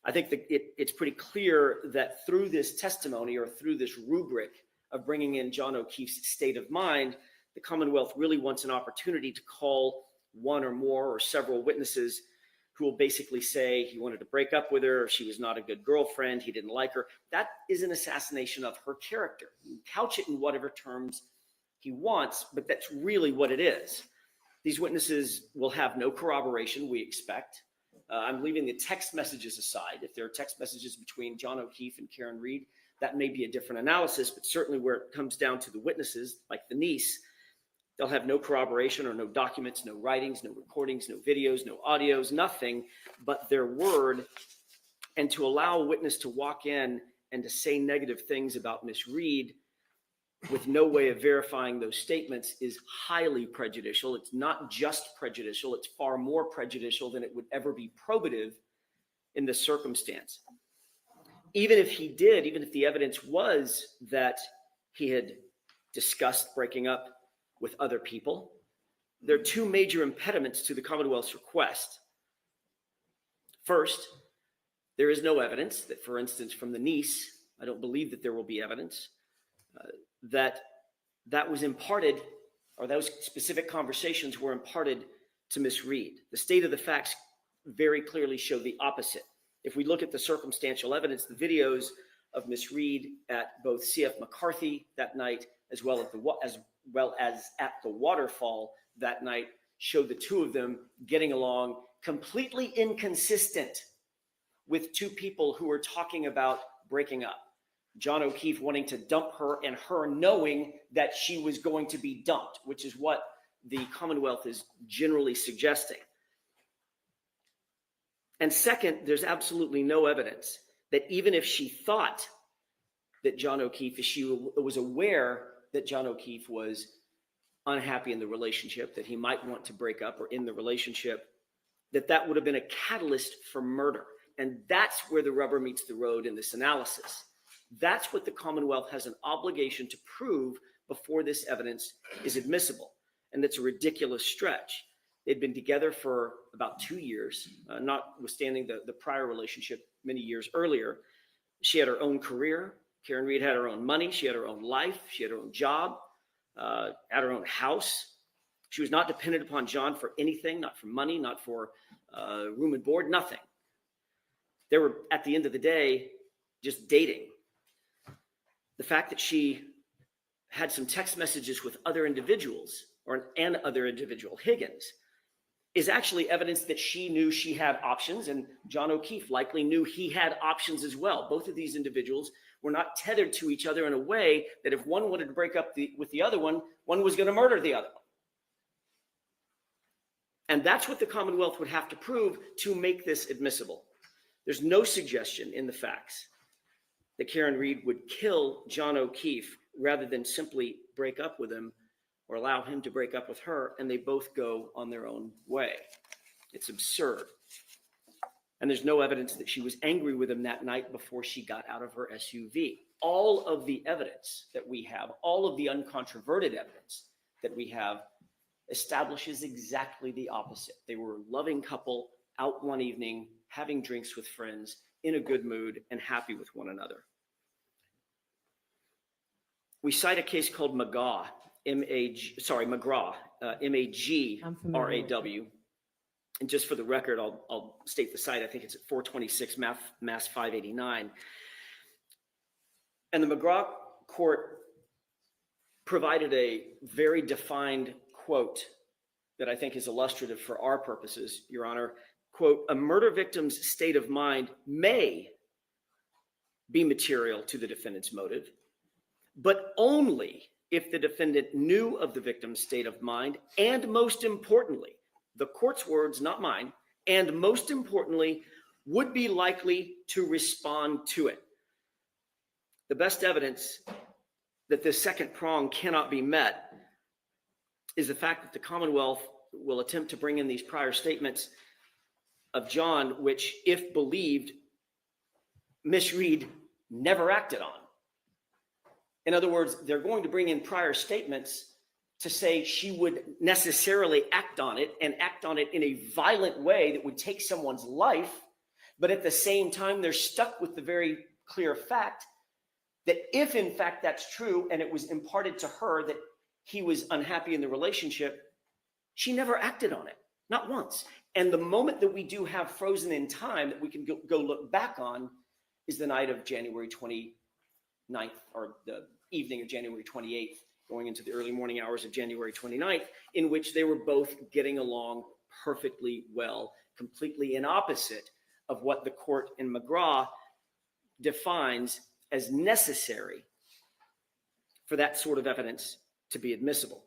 I think that it's pretty clear that through this testimony, or through this rubric of bringing in John O'Keefe's state of mind, the Commonwealth really wants an opportunity to call one or more or several witnesses who will basically say he wanted to break up with her, she was not a good girlfriend, he didn't like her. That is an assassination of her character. Couch it in whatever terms he wants, but that's really what it is. These witnesses will have no corroboration, we expect. I'm leaving the text messages aside. If there are text messages between John O'Keefe and Karen Reed, that may be a different analysis, but certainly where it comes down to the witnesses, like the niece, They'll have no corroboration or no documents, no writings, no recordings, no videos, no audios, nothing but their word. And to allow a witness to walk in and to say negative things about Ms. Reed with no way of verifying those statements is highly prejudicial. It's not just prejudicial, it's far more prejudicial than it would ever be probative in this circumstance. Even if he did, even if the evidence was that he had discussed breaking up with other people, there are two major impediments to the Commonwealth's request. First, there is no evidence that, for instance, from the niece, I don't believe that there will be evidence that was imparted, or those specific conversations were imparted to Ms. Reed. The state of the facts very clearly show the opposite. If we look at the circumstantial evidence, the videos of Ms. Reed at both C.F. McCarthy that night, as well as at the waterfall that night, show the two of them getting along, completely inconsistent with two people who were talking about breaking up. John O'Keefe wanting to dump her and her knowing that she was going to be dumped, which is what the Commonwealth is generally suggesting. And second, there's absolutely no evidence that even if she thought that John O'Keefe, if she was aware that John O'Keefe was unhappy in the relationship, that he might want to break up or in the relationship, that would have been a catalyst for murder. And that's where the rubber meets the road in this analysis. That's what the Commonwealth has an obligation to prove before this evidence is admissible. And it's a ridiculous stretch. They'd been together for about 2 years, notwithstanding the prior relationship many years earlier. She had her own career. Karen Reed had her own money. She had her own life. She had her own job, had her own house. She was not dependent upon John for anything, not for money, not for room and board, nothing. They were, at the end of the day, just dating. The fact that she had some text messages with other individuals, or an other individual, Higgins, is actually evidence that she knew she had options, and John O'Keefe likely knew he had options as well. Both of these individuals were not tethered to each other in a way that if one wanted to break up with the other one was going to murder the other one. And that's what the Commonwealth would have to prove to make this admissible. There's no suggestion in the facts that Karen Reed would kill John O'Keefe rather than simply break up with him or allow him to break up with her, and they both go on their own way. It's absurd. And there's no evidence that she was angry with him that night before she got out of her SUV. All of the evidence that we have, all of the uncontroverted evidence that we have, establishes exactly the opposite. They were a loving couple out one evening, having drinks with friends, in a good mood, and happy with one another. We cite a case called McGraw, M-A-G-R-A-W. And just for the record, I'll state the site. I think it's at 426 Mass 589. And the McGraw court provided a very defined quote that I think is illustrative for our purposes, Your Honor. Quote, "A murder victim's state of mind may be material to the defendant's motive, but only if the defendant knew of the victim's state of mind, and most importantly," the court's words, not mine, "and most importantly, would be likely to respond to it." The best evidence that this second prong cannot be met is the fact that the Commonwealth will attempt to bring in these prior statements of John, which, if believed, Ms. Reed never acted on. In other words, they're going to bring in prior statements to say she would necessarily act on it, and act on it in a violent way that would take someone's life. But at the same time, they're stuck with the very clear fact that if in fact that's true, and it was imparted to her that he was unhappy in the relationship, she never acted on it, not once. And the moment that we do have frozen in time that we can go look back on is the night of January 29th, or the evening of January 28th, going into the early morning hours of January 29th, in which they were both getting along perfectly well, completely in opposite of what the court in McGraw defines as necessary for that sort of evidence to be admissible.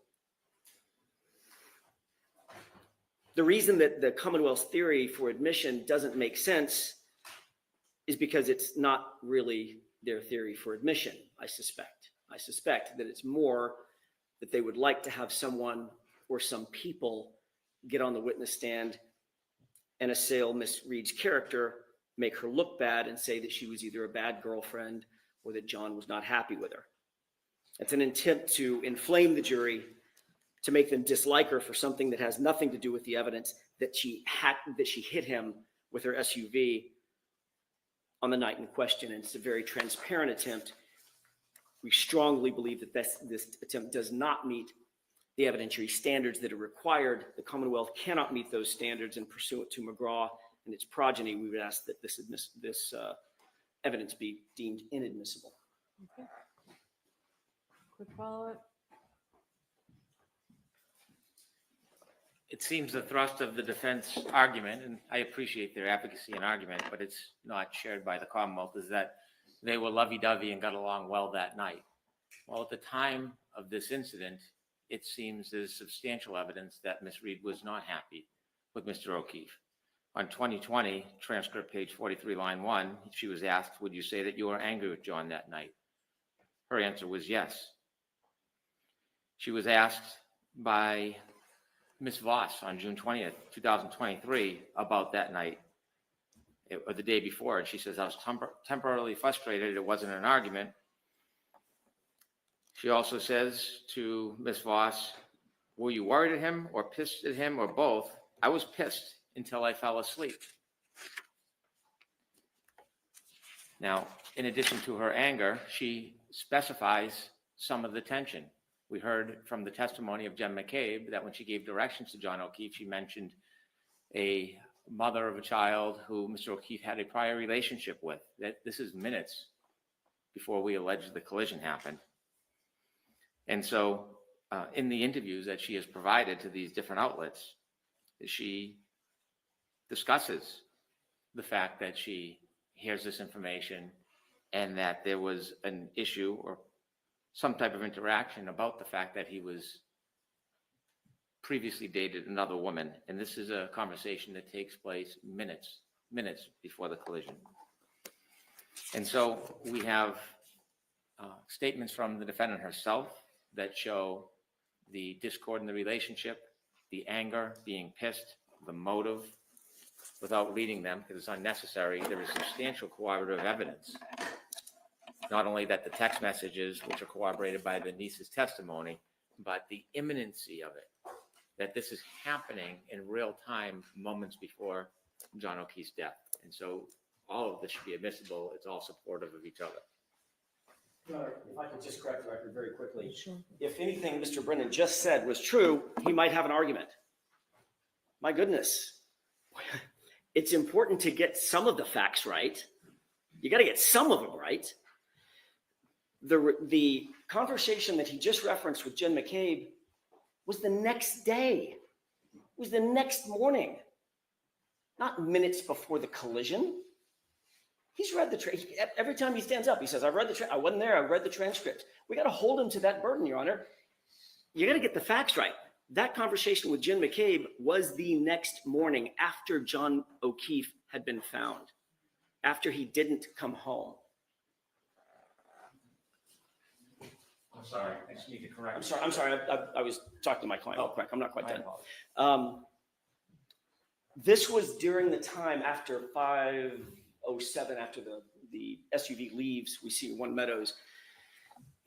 The reason that the Commonwealth's theory for admission doesn't make sense is because it's not really their theory for admission, I suspect. I suspect that it's more that they would like to have someone or some people get on the witness stand and assail Miss Reed's character, make her look bad, and say that she was either a bad girlfriend or that John was not happy with her. It's an attempt to inflame the jury, to make them dislike her for something that has nothing to do with the evidence that she hit him with her SUV on the night in question. And it's a very transparent attempt. We strongly believe that this attempt does not meet the evidentiary standards that are required. The Commonwealth cannot meet those standards, and pursuant to McGraw and its progeny, we would ask that this evidence be deemed inadmissible. Okay. Quick follow-up. It seems the thrust of the defense argument, and I appreciate their advocacy and argument, but it's not shared by the Commonwealth, is that they were lovey-dovey and got along well that night. Well, at the time of this incident, it seems there's substantial evidence that Ms. Reed was not happy with Mr. O'Keefe. On 2020, transcript page 43, line 1, she was asked, would you say that you were angry with John that night? Her answer was yes. She was asked by Ms. Voss on June 20th, 2023 about that night or the day before. And she says, I was temporarily frustrated. It wasn't an argument. She also says to Ms. Voss, were you worried at him or pissed at him or both? I was pissed until I fell asleep. Now, in addition to her anger, she specifies some of the tension. We heard from the testimony of Jen McCabe that when she gave directions to John O'Keefe, she mentioned a mother of a child who Mr. O'Keefe had a prior relationship with. That this is minutes before we allege the collision happened. And so in the interviews that she has provided to these different outlets, she discusses the fact that she hears this information and that there was an issue or some type of interaction about the fact that he was previously dated another woman. And this is a conversation that takes place minutes before the collision. And so we have statements from the defendant herself that show the discord in the relationship, the anger, being pissed, the motive. Without reading them, because it's unnecessary, there is substantial corroborative evidence. Not only that the text messages, which are corroborated by the niece's testimony, but the imminency of it, that this is happening in real time, moments before John O'Keefe's death. And so all of this should be admissible. It's all supportive of each other. Your Honor, if I could just correct the record very quickly. Sure. If anything Mr. Brennan just said was true, he might have an argument. My goodness. It's important to get some of the facts right. You got to get some of them right. The conversation that he just referenced with Jen McCabe was the next day. It was the next morning, not minutes before the collision. He's read the every time he stands up, he says, I read the I wasn't there. I read the transcript. We got to hold him to that burden, Your Honor. You got to get the facts right. That conversation with Jen McCabe was the next morning after John O'Keefe had been found, after he didn't come home. I'm sorry, I just need to correct. I'm sorry. I was talking to my client real quick. I'm not quite My done. apologies. This was during the time after 5:07, after the SUV leaves, we see One Meadows,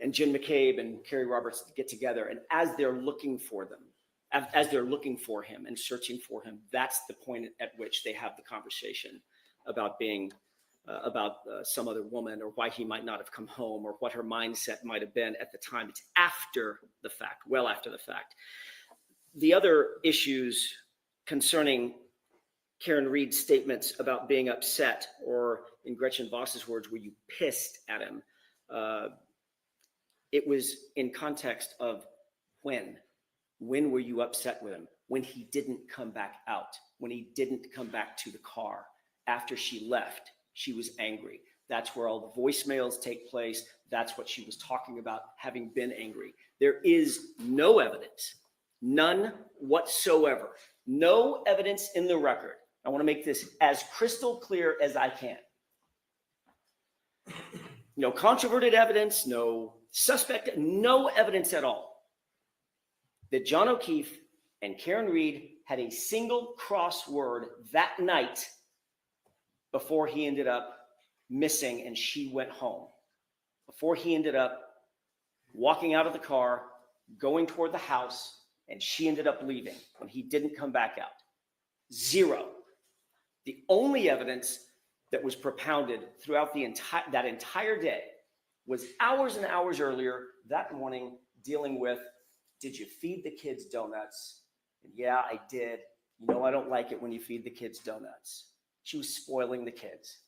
and Jen McCabe and Kerry Roberts get together. And as they're looking for them, as they're looking for him and searching for him, that's the point at which they have the conversation about being some other woman, or why he might not have come home, or what her mindset might have been at the time. It's after the fact, well after the fact. The other issues concerning Karen Reed's statements about being upset, or in Gretchen Voss's words, were you pissed at him? It was in context of when. When were you upset with him? When he didn't come back out, when he didn't come back to the car. After she left, she was angry. That's where all the voicemails take place. That's what she was talking about, having been angry. There is no evidence None whatsoever. No evidence in the record. I want to make this as crystal clear as I can. No controverted evidence, no suspect, no evidence at all that John O'Keefe and Karen Reed had a single crossword that night before he ended up missing and she went home. Before he ended up walking out of the car, going toward the house, and she ended up leaving when he didn't come back out. Zero. The only evidence that was propounded throughout that entire day was hours and hours earlier that morning, dealing with, did you feed the kids donuts? And yeah, I did. You know, I don't like it when you feed the kids donuts. She was spoiling the kids.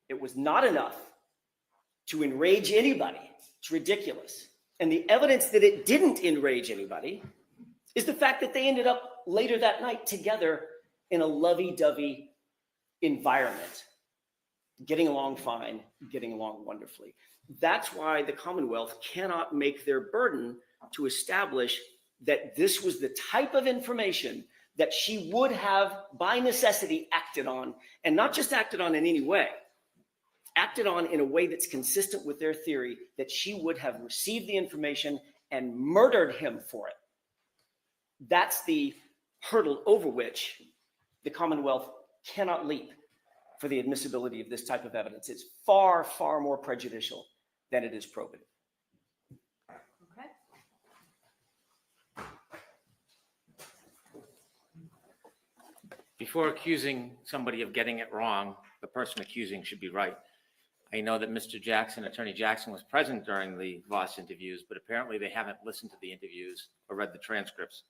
It was not enough to enrage anybody. It's ridiculous. And the evidence that it didn't enrage anybody is the fact that they ended up later that night together in a lovey-dovey environment, getting along fine, getting along wonderfully. That's why the Commonwealth cannot make their burden to establish that this was the type of information that she would have, by necessity, acted on, and not just acted on in any way, acted on in a way that's consistent with their theory that she would have received the information and murdered him for it. That's the hurdle over which the Commonwealth cannot leap for the admissibility of this type of evidence. It's far, far more prejudicial than it is probative. Okay. Before accusing somebody of getting it wrong, the person accusing should be right. I know that Mr. Jackson, Attorney Jackson, was present during the Voss interviews, but apparently they haven't listened to the interviews or read the transcripts.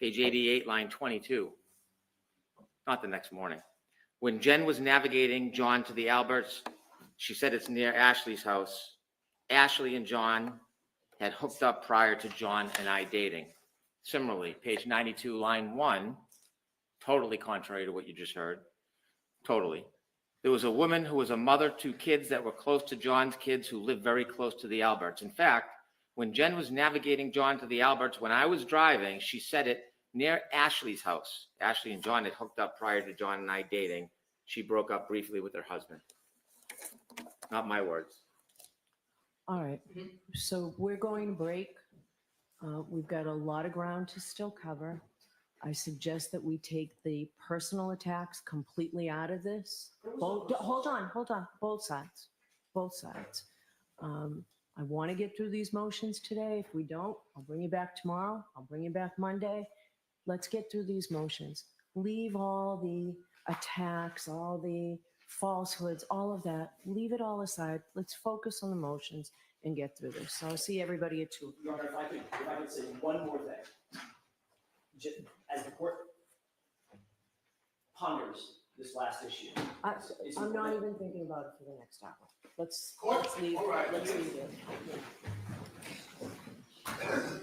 Page 88, line 22. Not the next morning. When Jen was navigating John to the Alberts, she said it's near Ashley's house. Ashley and John had hooked up prior to John and I dating. Similarly, page 92, line 1, totally contrary to what you just heard. Totally. There was a woman who was a mother to kids that were close to John's kids who lived very close to the Alberts. In fact, when Jen was navigating John to the Alberts, when I was driving, she said it near Ashley's house. Ashley and John had hooked up prior to John and I dating. She broke up briefly with her husband. Not my words. All right, so we're going to break. We've got a lot of ground to still cover. I suggest that we take the personal attacks completely out of this. Hold on, both sides. I want to get through these motions today. If we don't, I'll bring you back tomorrow. I'll bring you back Monday. Let's get through these motions. Leave all the attacks, all the falsehoods, all of that. Leave it all aside. Let's focus on the motions and get through this. So I'll see everybody at 2. Your Honor, if I could say one more thing. As the court ponders this last issue. I'm not even thinking about it for the next hour. Let's leave it.